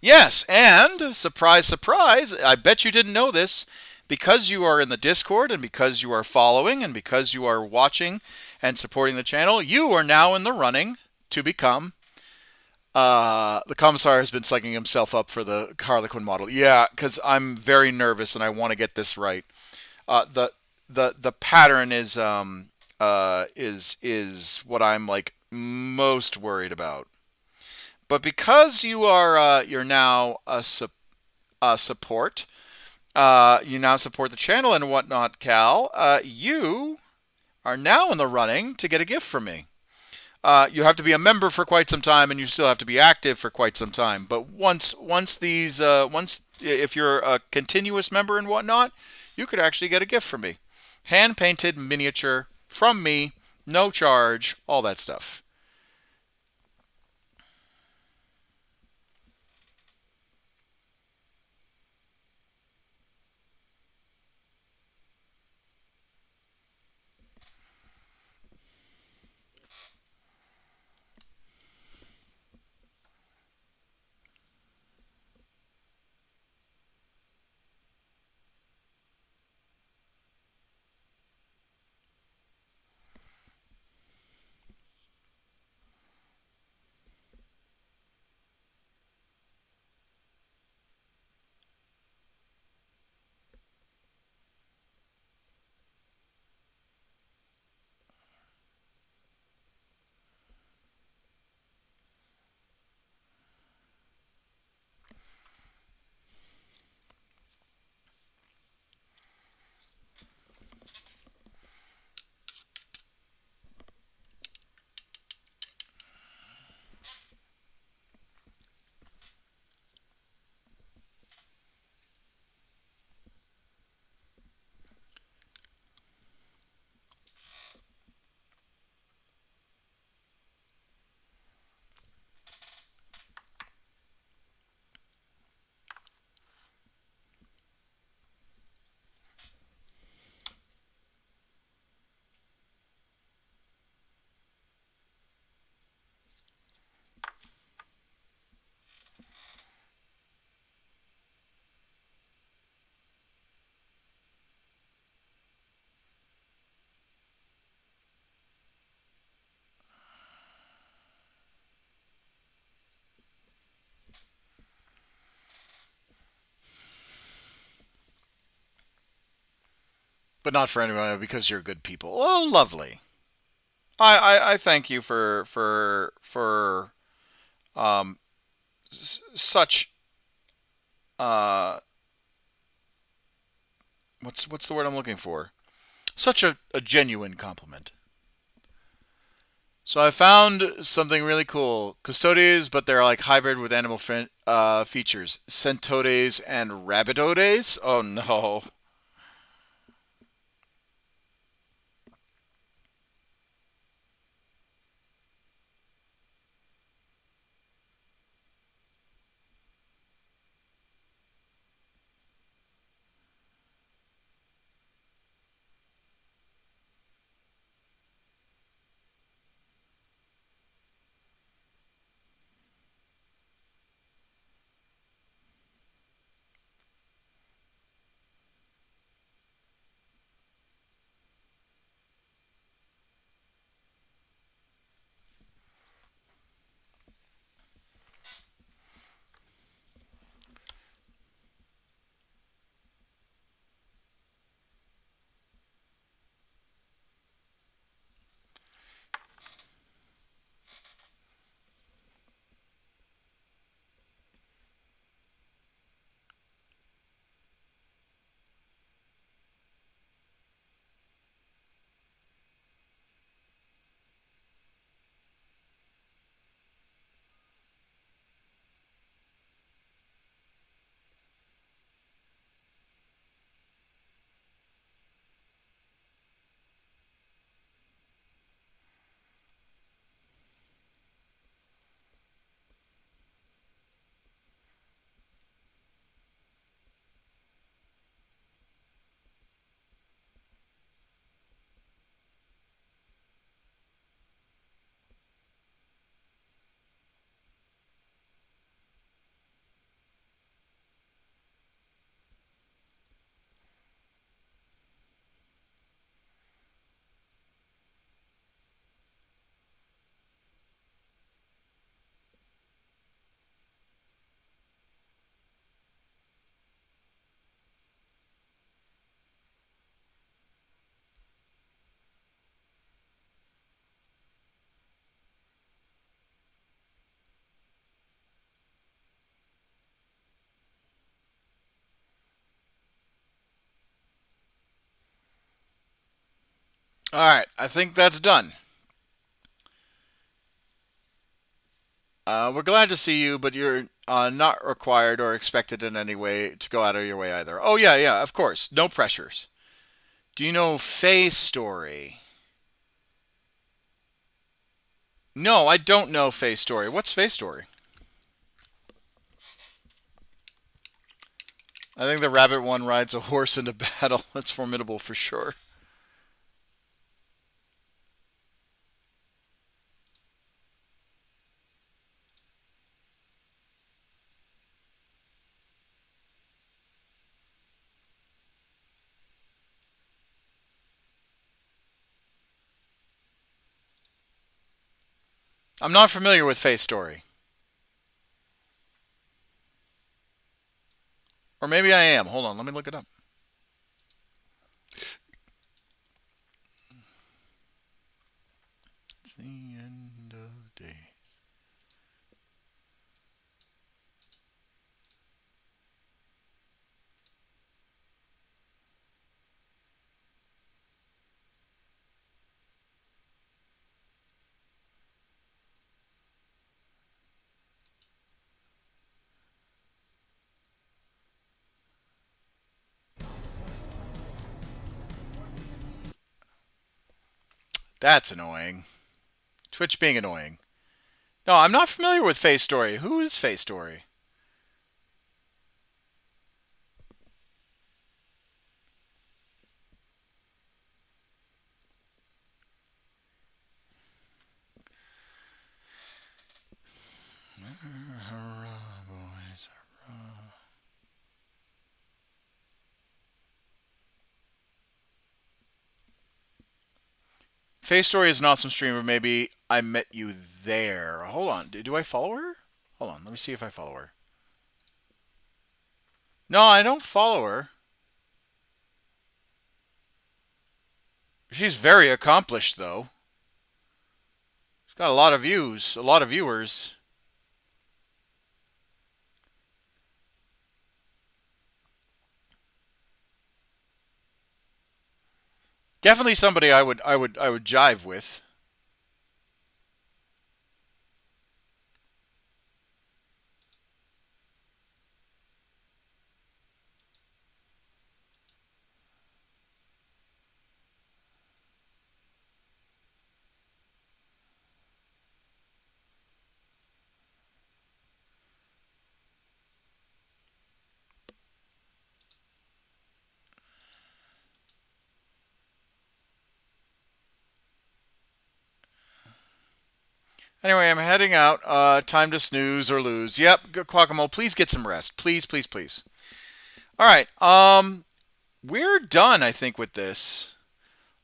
Yes, and surprise, surprise, I bet you didn't know this. Because you are in the Discord and because you are following and because you are watching and supporting the channel, you are now in the running to become. The Commissar has been psyching himself up for the Harlequin model. Yeah, because I'm very nervous and I want to get this right. The pattern is what I'm like most worried about. But because you're now a support, you now support the channel and whatnot, Cal. You are now in the running to get a gift from me. You have to be a member for quite some time, and you still have to be active for quite some time. But once if you're a continuous member and whatnot, you could actually get a gift from me, hand painted miniature from me, no charge, all that stuff. But not for anyone because you're good people. Oh, lovely. I thank you for um, such uh, what's the word I'm looking for? Such a genuine compliment. So I found something really cool. Custodes, but they're like hybrid with animal features. Centodes and Rabidodes? Oh no. All right, I think that's done. We're glad to see you, but you're not required or expected in any way to go out of your way either. Oh, yeah, yeah, of course. No pressures. Do you know Faye's story? No, I don't know Faye's story. What's Faye's story? I think the rabbit one rides a horse into battle. That's formidable for sure. I'm not familiar with Faye's story. Or maybe I am. Hold on, let me look it up. It's the end of days. That's annoying. Twitch being annoying. No, I'm not familiar with Faye's story. Who is Faye's story? Faye's story is an awesome streamer. Maybe I met you there. Hold on. Do I follow her? Hold on. Let me see if I follow her. No, I don't follow her. She's very accomplished, though. She's got a lot of views, a lot of viewers. Definitely somebody I would jive with. Anyway, I'm heading out. Time to snooze or lose. Yep, Quackamo, please get some rest. Please, please, please. All right. We're done, I think, with this.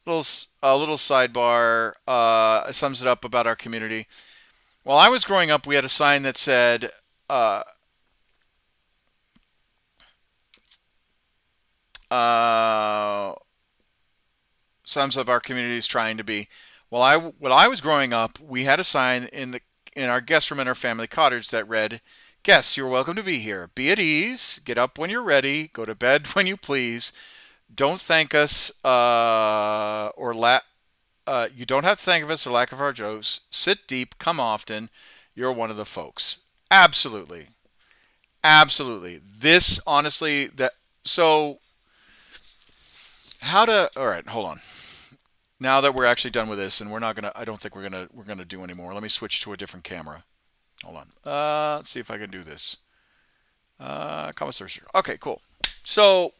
A little sidebar sums it up about our community. While I was growing up, we had a sign that said, uh, sums up our community is trying to be. While I was growing up, we had a sign in our guest room in our family cottage that read, "Guests, you're welcome to be here. Be at ease. Get up when you're ready. Go to bed when you please. Don't thank us or you don't have to thank us or lack of our jokes. Sit deep. Come often. You're one of the folks." Absolutely, absolutely. This honestly that so how to all right. Hold on. Now that we're actually done with this, and we're not gonna, I don't think we're gonna do anymore. Let me switch to a different camera. Hold on. Let's see if I can do this. Commissar. Okay, cool. So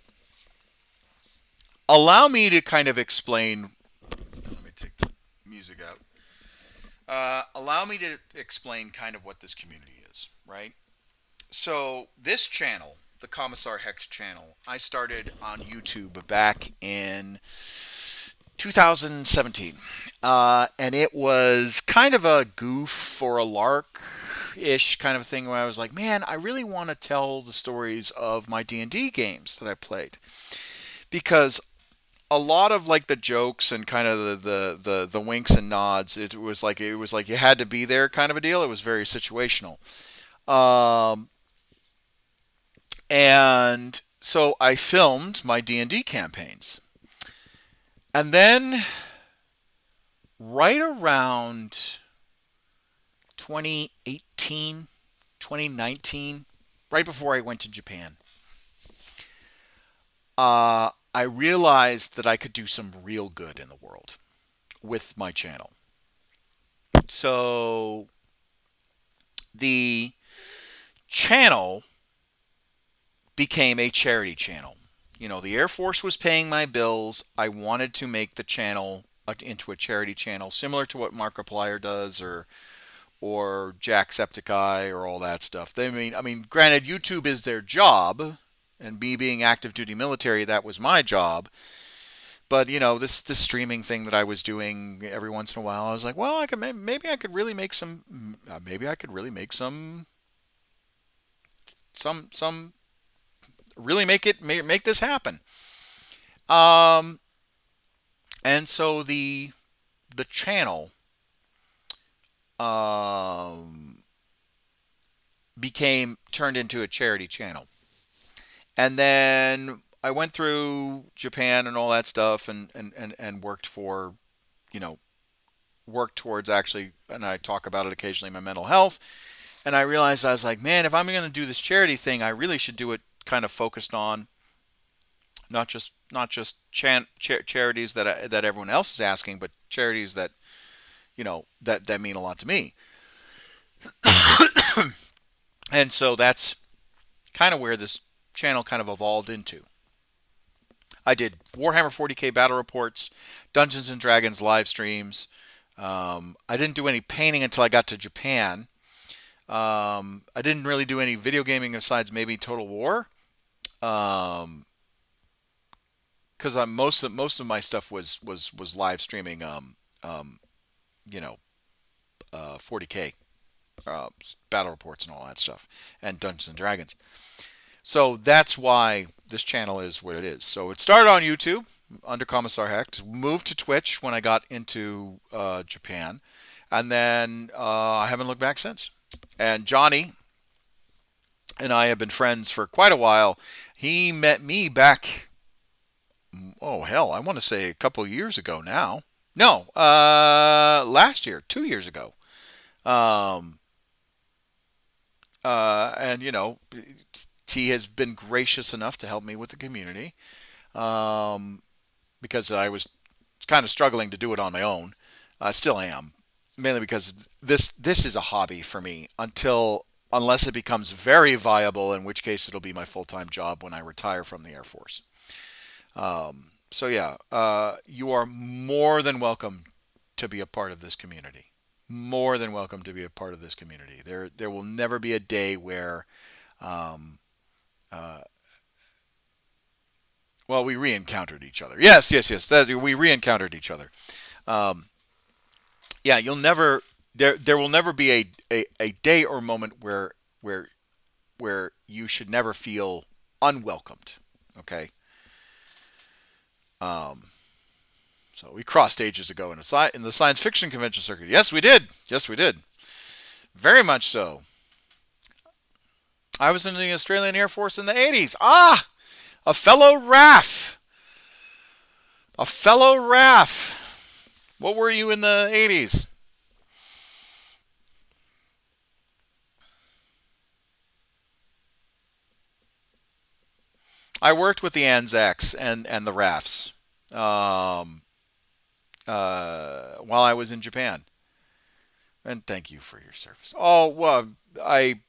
allow me to kind of explain. Let me take the music out. Allow me to explain kind of what this community is, right? So this channel, the Commissar Hecht channel, I started on YouTube back in 2017. And it was kind of a goof or a lark ish kind of thing where I was like, man, I really want to tell the stories of my D&D games that I played. Because a lot of like the jokes and kind of the winks and nods, it was like you had to be there kind of a deal. It was very situational. Um, and so I filmed my D&D campaigns. And then right around 2018, 2019, right before I went to Japan, I realized that I could do some real good in the world with my channel. So the channel became a charity channel. You know, the Air Force was paying my bills. I wanted to make the channel into a charity channel, similar to what Markiplier does, or Jacksepticeye, or all that stuff. I mean, granted, YouTube is their job, and me being active duty military, that was my job. But you know, this streaming thing that I was doing every once in a while, I was like, well, I could maybe I could really make maybe I could really make some really make this happen. Um, and so the channel um, became turned into a charity channel. And then I went through Japan and all that stuff, and worked for, you know, worked towards actually, and I talk about it occasionally, my mental health. And I realized, I was like, man, if I'm going to do this charity thing, I really should do it kind of focused on not just charities that everyone else is asking, but charities that, you know, that mean a lot to me. And so that's kind of where this channel kind of evolved into. I did Warhammer 40K battle reports, Dungeons and Dragons live streams. I didn't do any painting until I got to Japan. I didn't really do any video gaming besides maybe Total War, because most of my stuff was live streaming. Um, you know, 40K battle reports and all that stuff, and Dungeons and Dragons. So that's why this channel is what it is. So it started on YouTube under Commissar Hecht, moved to Twitch when I got into Japan, and then I haven't looked back since. And Johnny and I have been friends for quite a while. He met me back, oh hell, I want to say a couple of years ago now. No, last year, 2 years ago. Um, and you know, T has been gracious enough to help me with the community, um, because I was kind of struggling to do it on my own. I still am, mainly because this is a hobby for me unless it becomes very viable, in which case it'll be my full-time job when I retire from the Air Force. So yeah, you are more than welcome to be a part of this community. More than welcome to be a part of this community. There will never be a day where, um, uh, well, we re-encountered each other. Yes, yes, yes. We re-encountered each other. Um, yeah, you'll never. There will never be a day or moment where you should never feel unwelcomed. Okay. Um, so we crossed ages ago in the science fiction convention circuit. Yes, we did. Yes, we did. Very much so. I was in the Australian Air Force in the 80s. Ah, a fellow RAF. A fellow RAF. What were you in the 80s? I worked with the Anzacs and the RAFs, um, while I was in Japan. And thank you for your service. Oh, well, I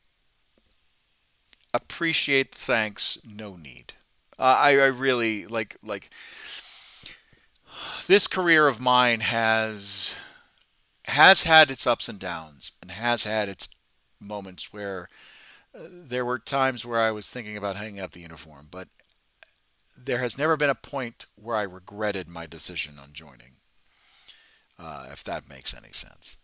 appreciate the thanks. No need. I really like this career of mine has had its ups and downs, and has had its moments where there were times where I was thinking about hanging up the uniform, but there has never been a point where I regretted my decision on joining, if that makes any sense.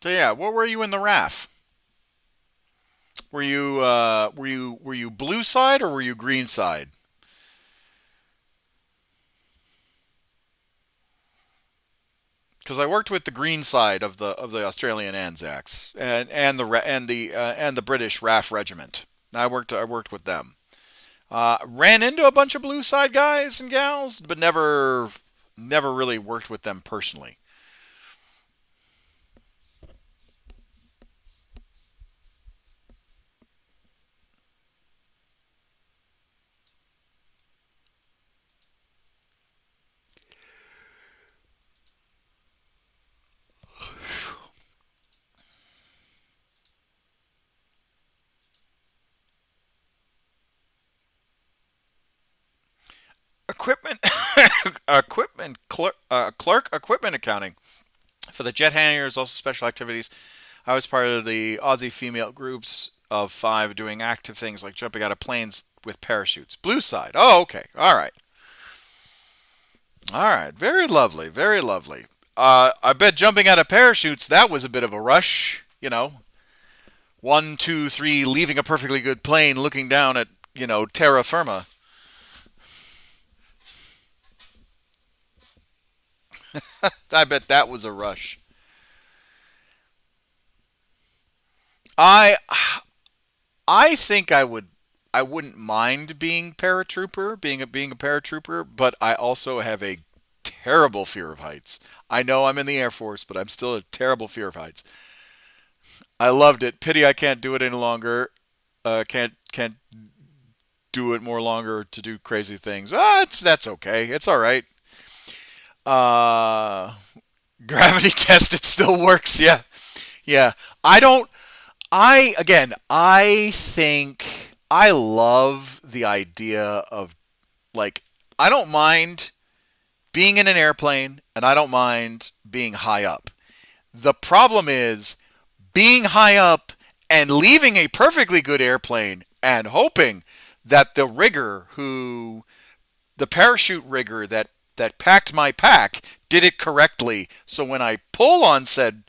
So yeah, what were you in the RAF? Were you blue side or were you green side? Because I worked with the green side of the Australian Anzacs and the British RAF regiment. I worked with them. Ran into a bunch of blue side guys and gals, but never really worked with them personally. Equipment, clerk, equipment accounting for the jet hangars, also special activities. I was part of the Aussie female groups of 5 doing active things like jumping out of planes with parachutes. Blue side. Oh, okay. All right. All right. Very lovely. Very lovely. I bet jumping out of parachutes, that was a bit of a rush. You know, one, two, three, leaving a perfectly good plane, looking down at, terra firma. I bet that was a rush. I I think I wouldn't mind being a paratrooper, but I also have a terrible fear of heights. I know I'm in the Air Force, but I'm still a terrible fear of heights. I loved it. Pity I can't do it any longer. Can't do it more longer to do crazy things. That's okay. It's all right. Uh, Gravity test. It still works. Yeah, yeah. I don't. I think I love the idea of, like, I don't mind being in an airplane and I don't mind being high up. The problem is being high up and leaving a perfectly good airplane and hoping that the parachute rigger that packed my pack did it correctly. So when I pull on said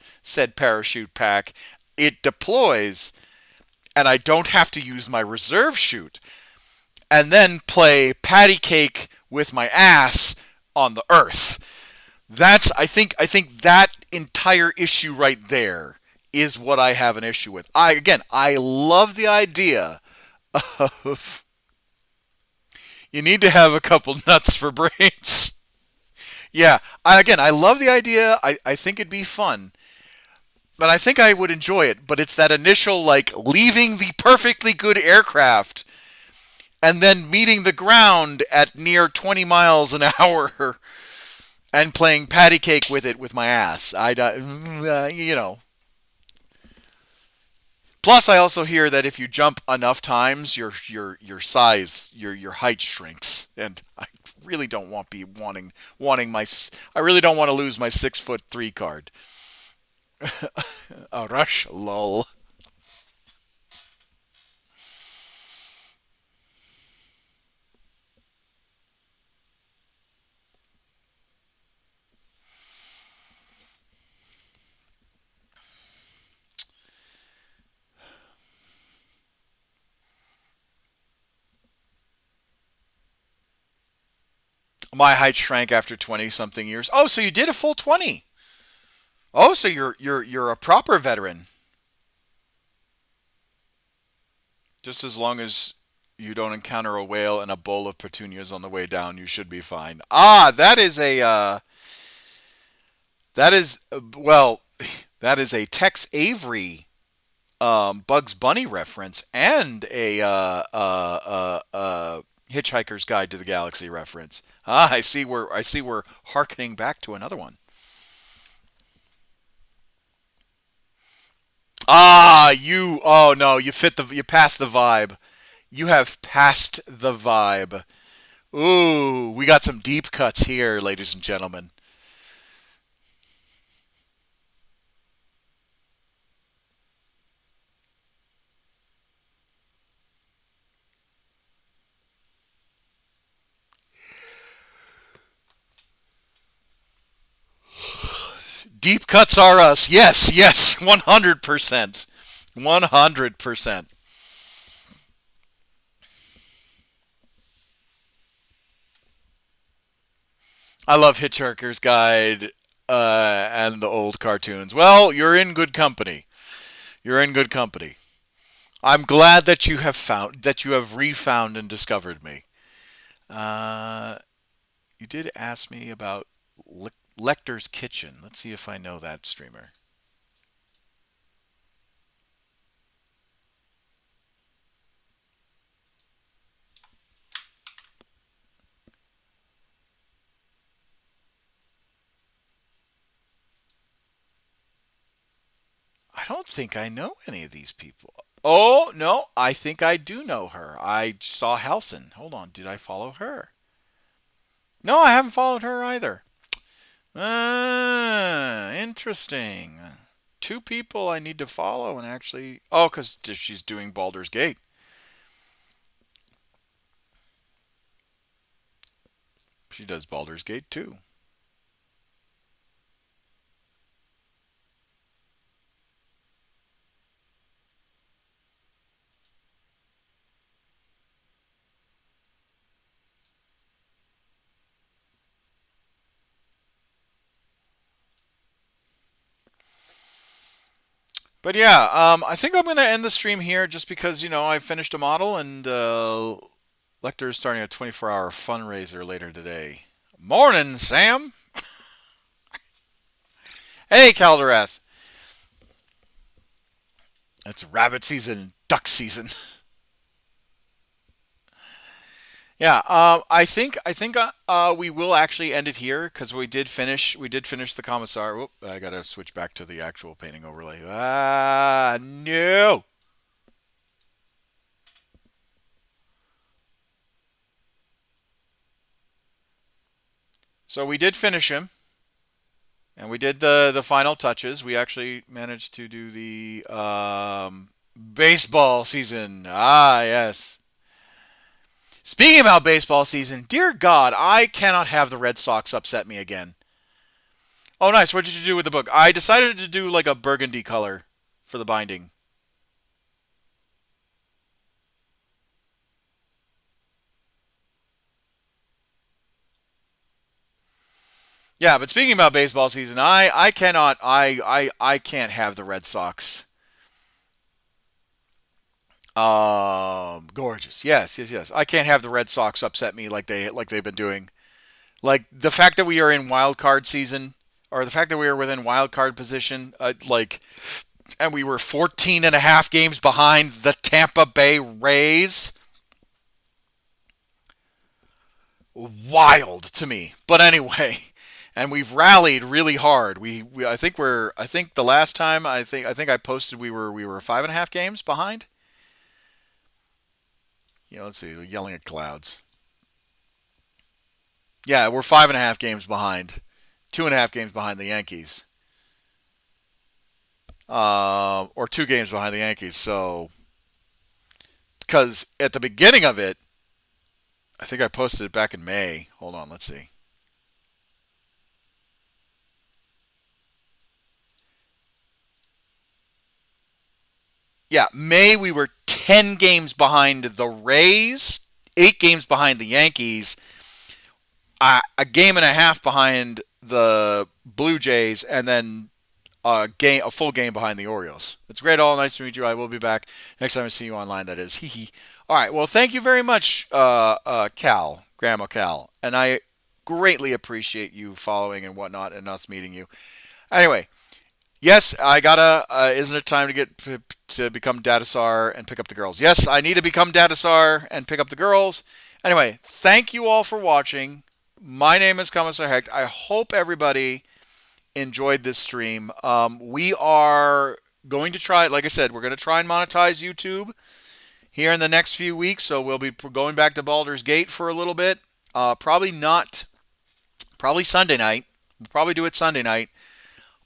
parachute pack, it deploys and I don't have to use my reserve chute and then play patty cake with my ass on the earth. I think that entire issue right there is what I have an issue with. I love the idea of you need to have a couple nuts for brains. Yeah, I love the idea. I think it'd be fun. But I think I would enjoy it. But it's that initial, like, leaving the perfectly good aircraft and then meeting the ground at near 20 miles an hour and playing patty cake with it with my ass. You know. Plus, I also hear that if you jump enough times, your height shrinks, and I really don't want be wanting my. I really don't want to lose my 6'3" card. A rush, lol. My height shrank after 20 something years. Oh, so you did a full 20. Oh, so you're a proper veteran. Just as long as you don't encounter a whale and a bowl of petunias on the way down, you should be fine. That is well, that is a Tex Avery Bugs Bunny reference and a Hitchhiker's Guide to the Galaxy reference. I see we're harkening back to another one. Oh no, you passed the vibe. You have passed the vibe. Ooh, we got some deep cuts here, ladies and gentlemen. Deep cuts are us. Yes, yes, 100%. 100%. I love Hitchhiker's Guide and the old cartoons. Well, you're in good company. You're in good company. I'm glad that you have refound and discovered me. Uh, you did ask me about Lecter's Kitchen. Let's see if I know that streamer. I don't think I know any of these people. Oh, no, I think I do know her. I saw Halson. Hold on, did I follow her? No, I haven't followed her either. Interesting. Two people I need to follow and actually. Oh, because she's doing Baldur's Gate. She does Baldur's Gate too. But yeah, I think I'm going to end the stream here just because, I finished a model and Lecter is starting a 24-hour fundraiser later today. Morning, Sam. Hey, Caldereth. It's rabbit season, duck season. Yeah, I think we will actually end it here because we did finish the Commissar. Whoop, I gotta switch back to the actual painting overlay. Ah, no. So we did finish him, and we did the final touches. We actually managed to do the baseball season. Ah, yes. Speaking about baseball season, dear God, I cannot have the Red Sox upset me again. Oh, nice. What did you do with the book? I decided to do like a burgundy color for the binding. Yeah, but speaking about baseball season, I cannot I can't have the Red Sox. Gorgeous. Yes, yes, yes. I can't have the Red Sox upset me like they've been doing. Like the fact that we are in wild card season, or the fact that we are within wild card position, and we were 14 and a half games behind the Tampa Bay Rays. Wild to me. But anyway, and we've rallied really hard. I think the last time I think I posted we were 5.5 games behind. Let's see, yelling at clouds. Yeah, we're 5.5 games behind, 2.5 games behind the Yankees, or 2 games behind the Yankees. So, because at the beginning of it, I think I posted it back in May. Hold on, let's see. Yeah, May we were 10 games behind the Rays, 8 games behind the Yankees, a game and a half behind the Blue Jays, and then a full game behind the Orioles. It's great. All nice to meet you. I will be back next time I see you online. That is, hee hee. All right. Well, thank you very much, Grandma Cal, and I greatly appreciate you following and whatnot, and us meeting you. Anyway, yes, I gotta. Isn't it time to get to become Datasar and pick up the girls? Yes, I need to become Datasar and pick up the girls. Anyway, thank you all for watching. My name is Commissar Hecht. I hope everybody enjoyed this stream. We are going to try, like I said, we're going to try and monetize YouTube here in the next few weeks. So we'll be going back to Baldur's Gate for a little bit. Probably Sunday night. We'll probably do it Sunday night.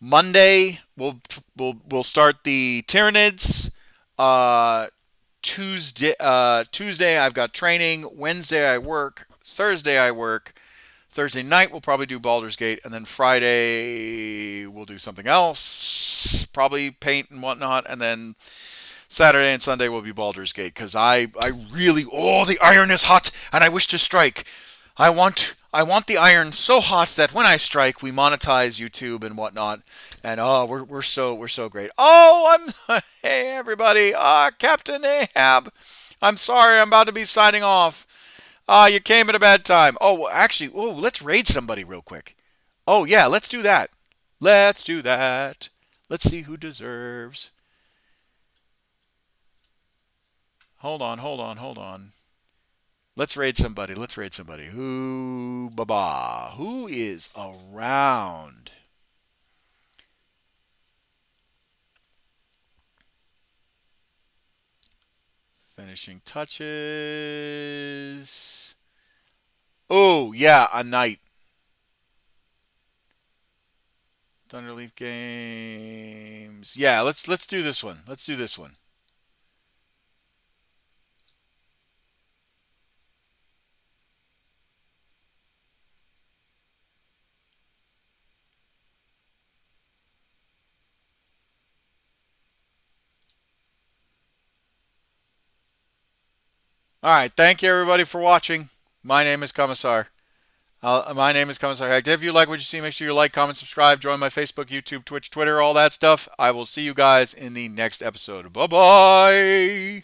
Monday we'll start the Tyranids. Tuesday I've got training. Wednesday I work. Thursday I work. Thursday night we'll probably do Baldur's Gate, and then Friday we'll do something else, probably paint and whatnot, and then Saturday and Sunday will be Baldur's Gate, because I really, the iron is hot and I wish to strike. I want the iron so hot that when I strike, we monetize YouTube and whatnot. And we're so great. Hey everybody, Captain Ahab. I'm sorry, I'm about to be signing off. You came at a bad time. Actually, let's raid somebody real quick. Oh yeah, let's do that. Let's do that. Let's see who deserves. Hold on. Let's raid somebody. Who is around? Finishing touches. Oh, yeah, a knight. Thunderleaf Games. Yeah, let's do this one. All right, thank you everybody for watching. My name is Commissar. Hecht. If you like what you see, make sure you like, comment, subscribe, join my Facebook, YouTube, Twitch, Twitter, all that stuff. I will see you guys in the next episode. Bye-bye.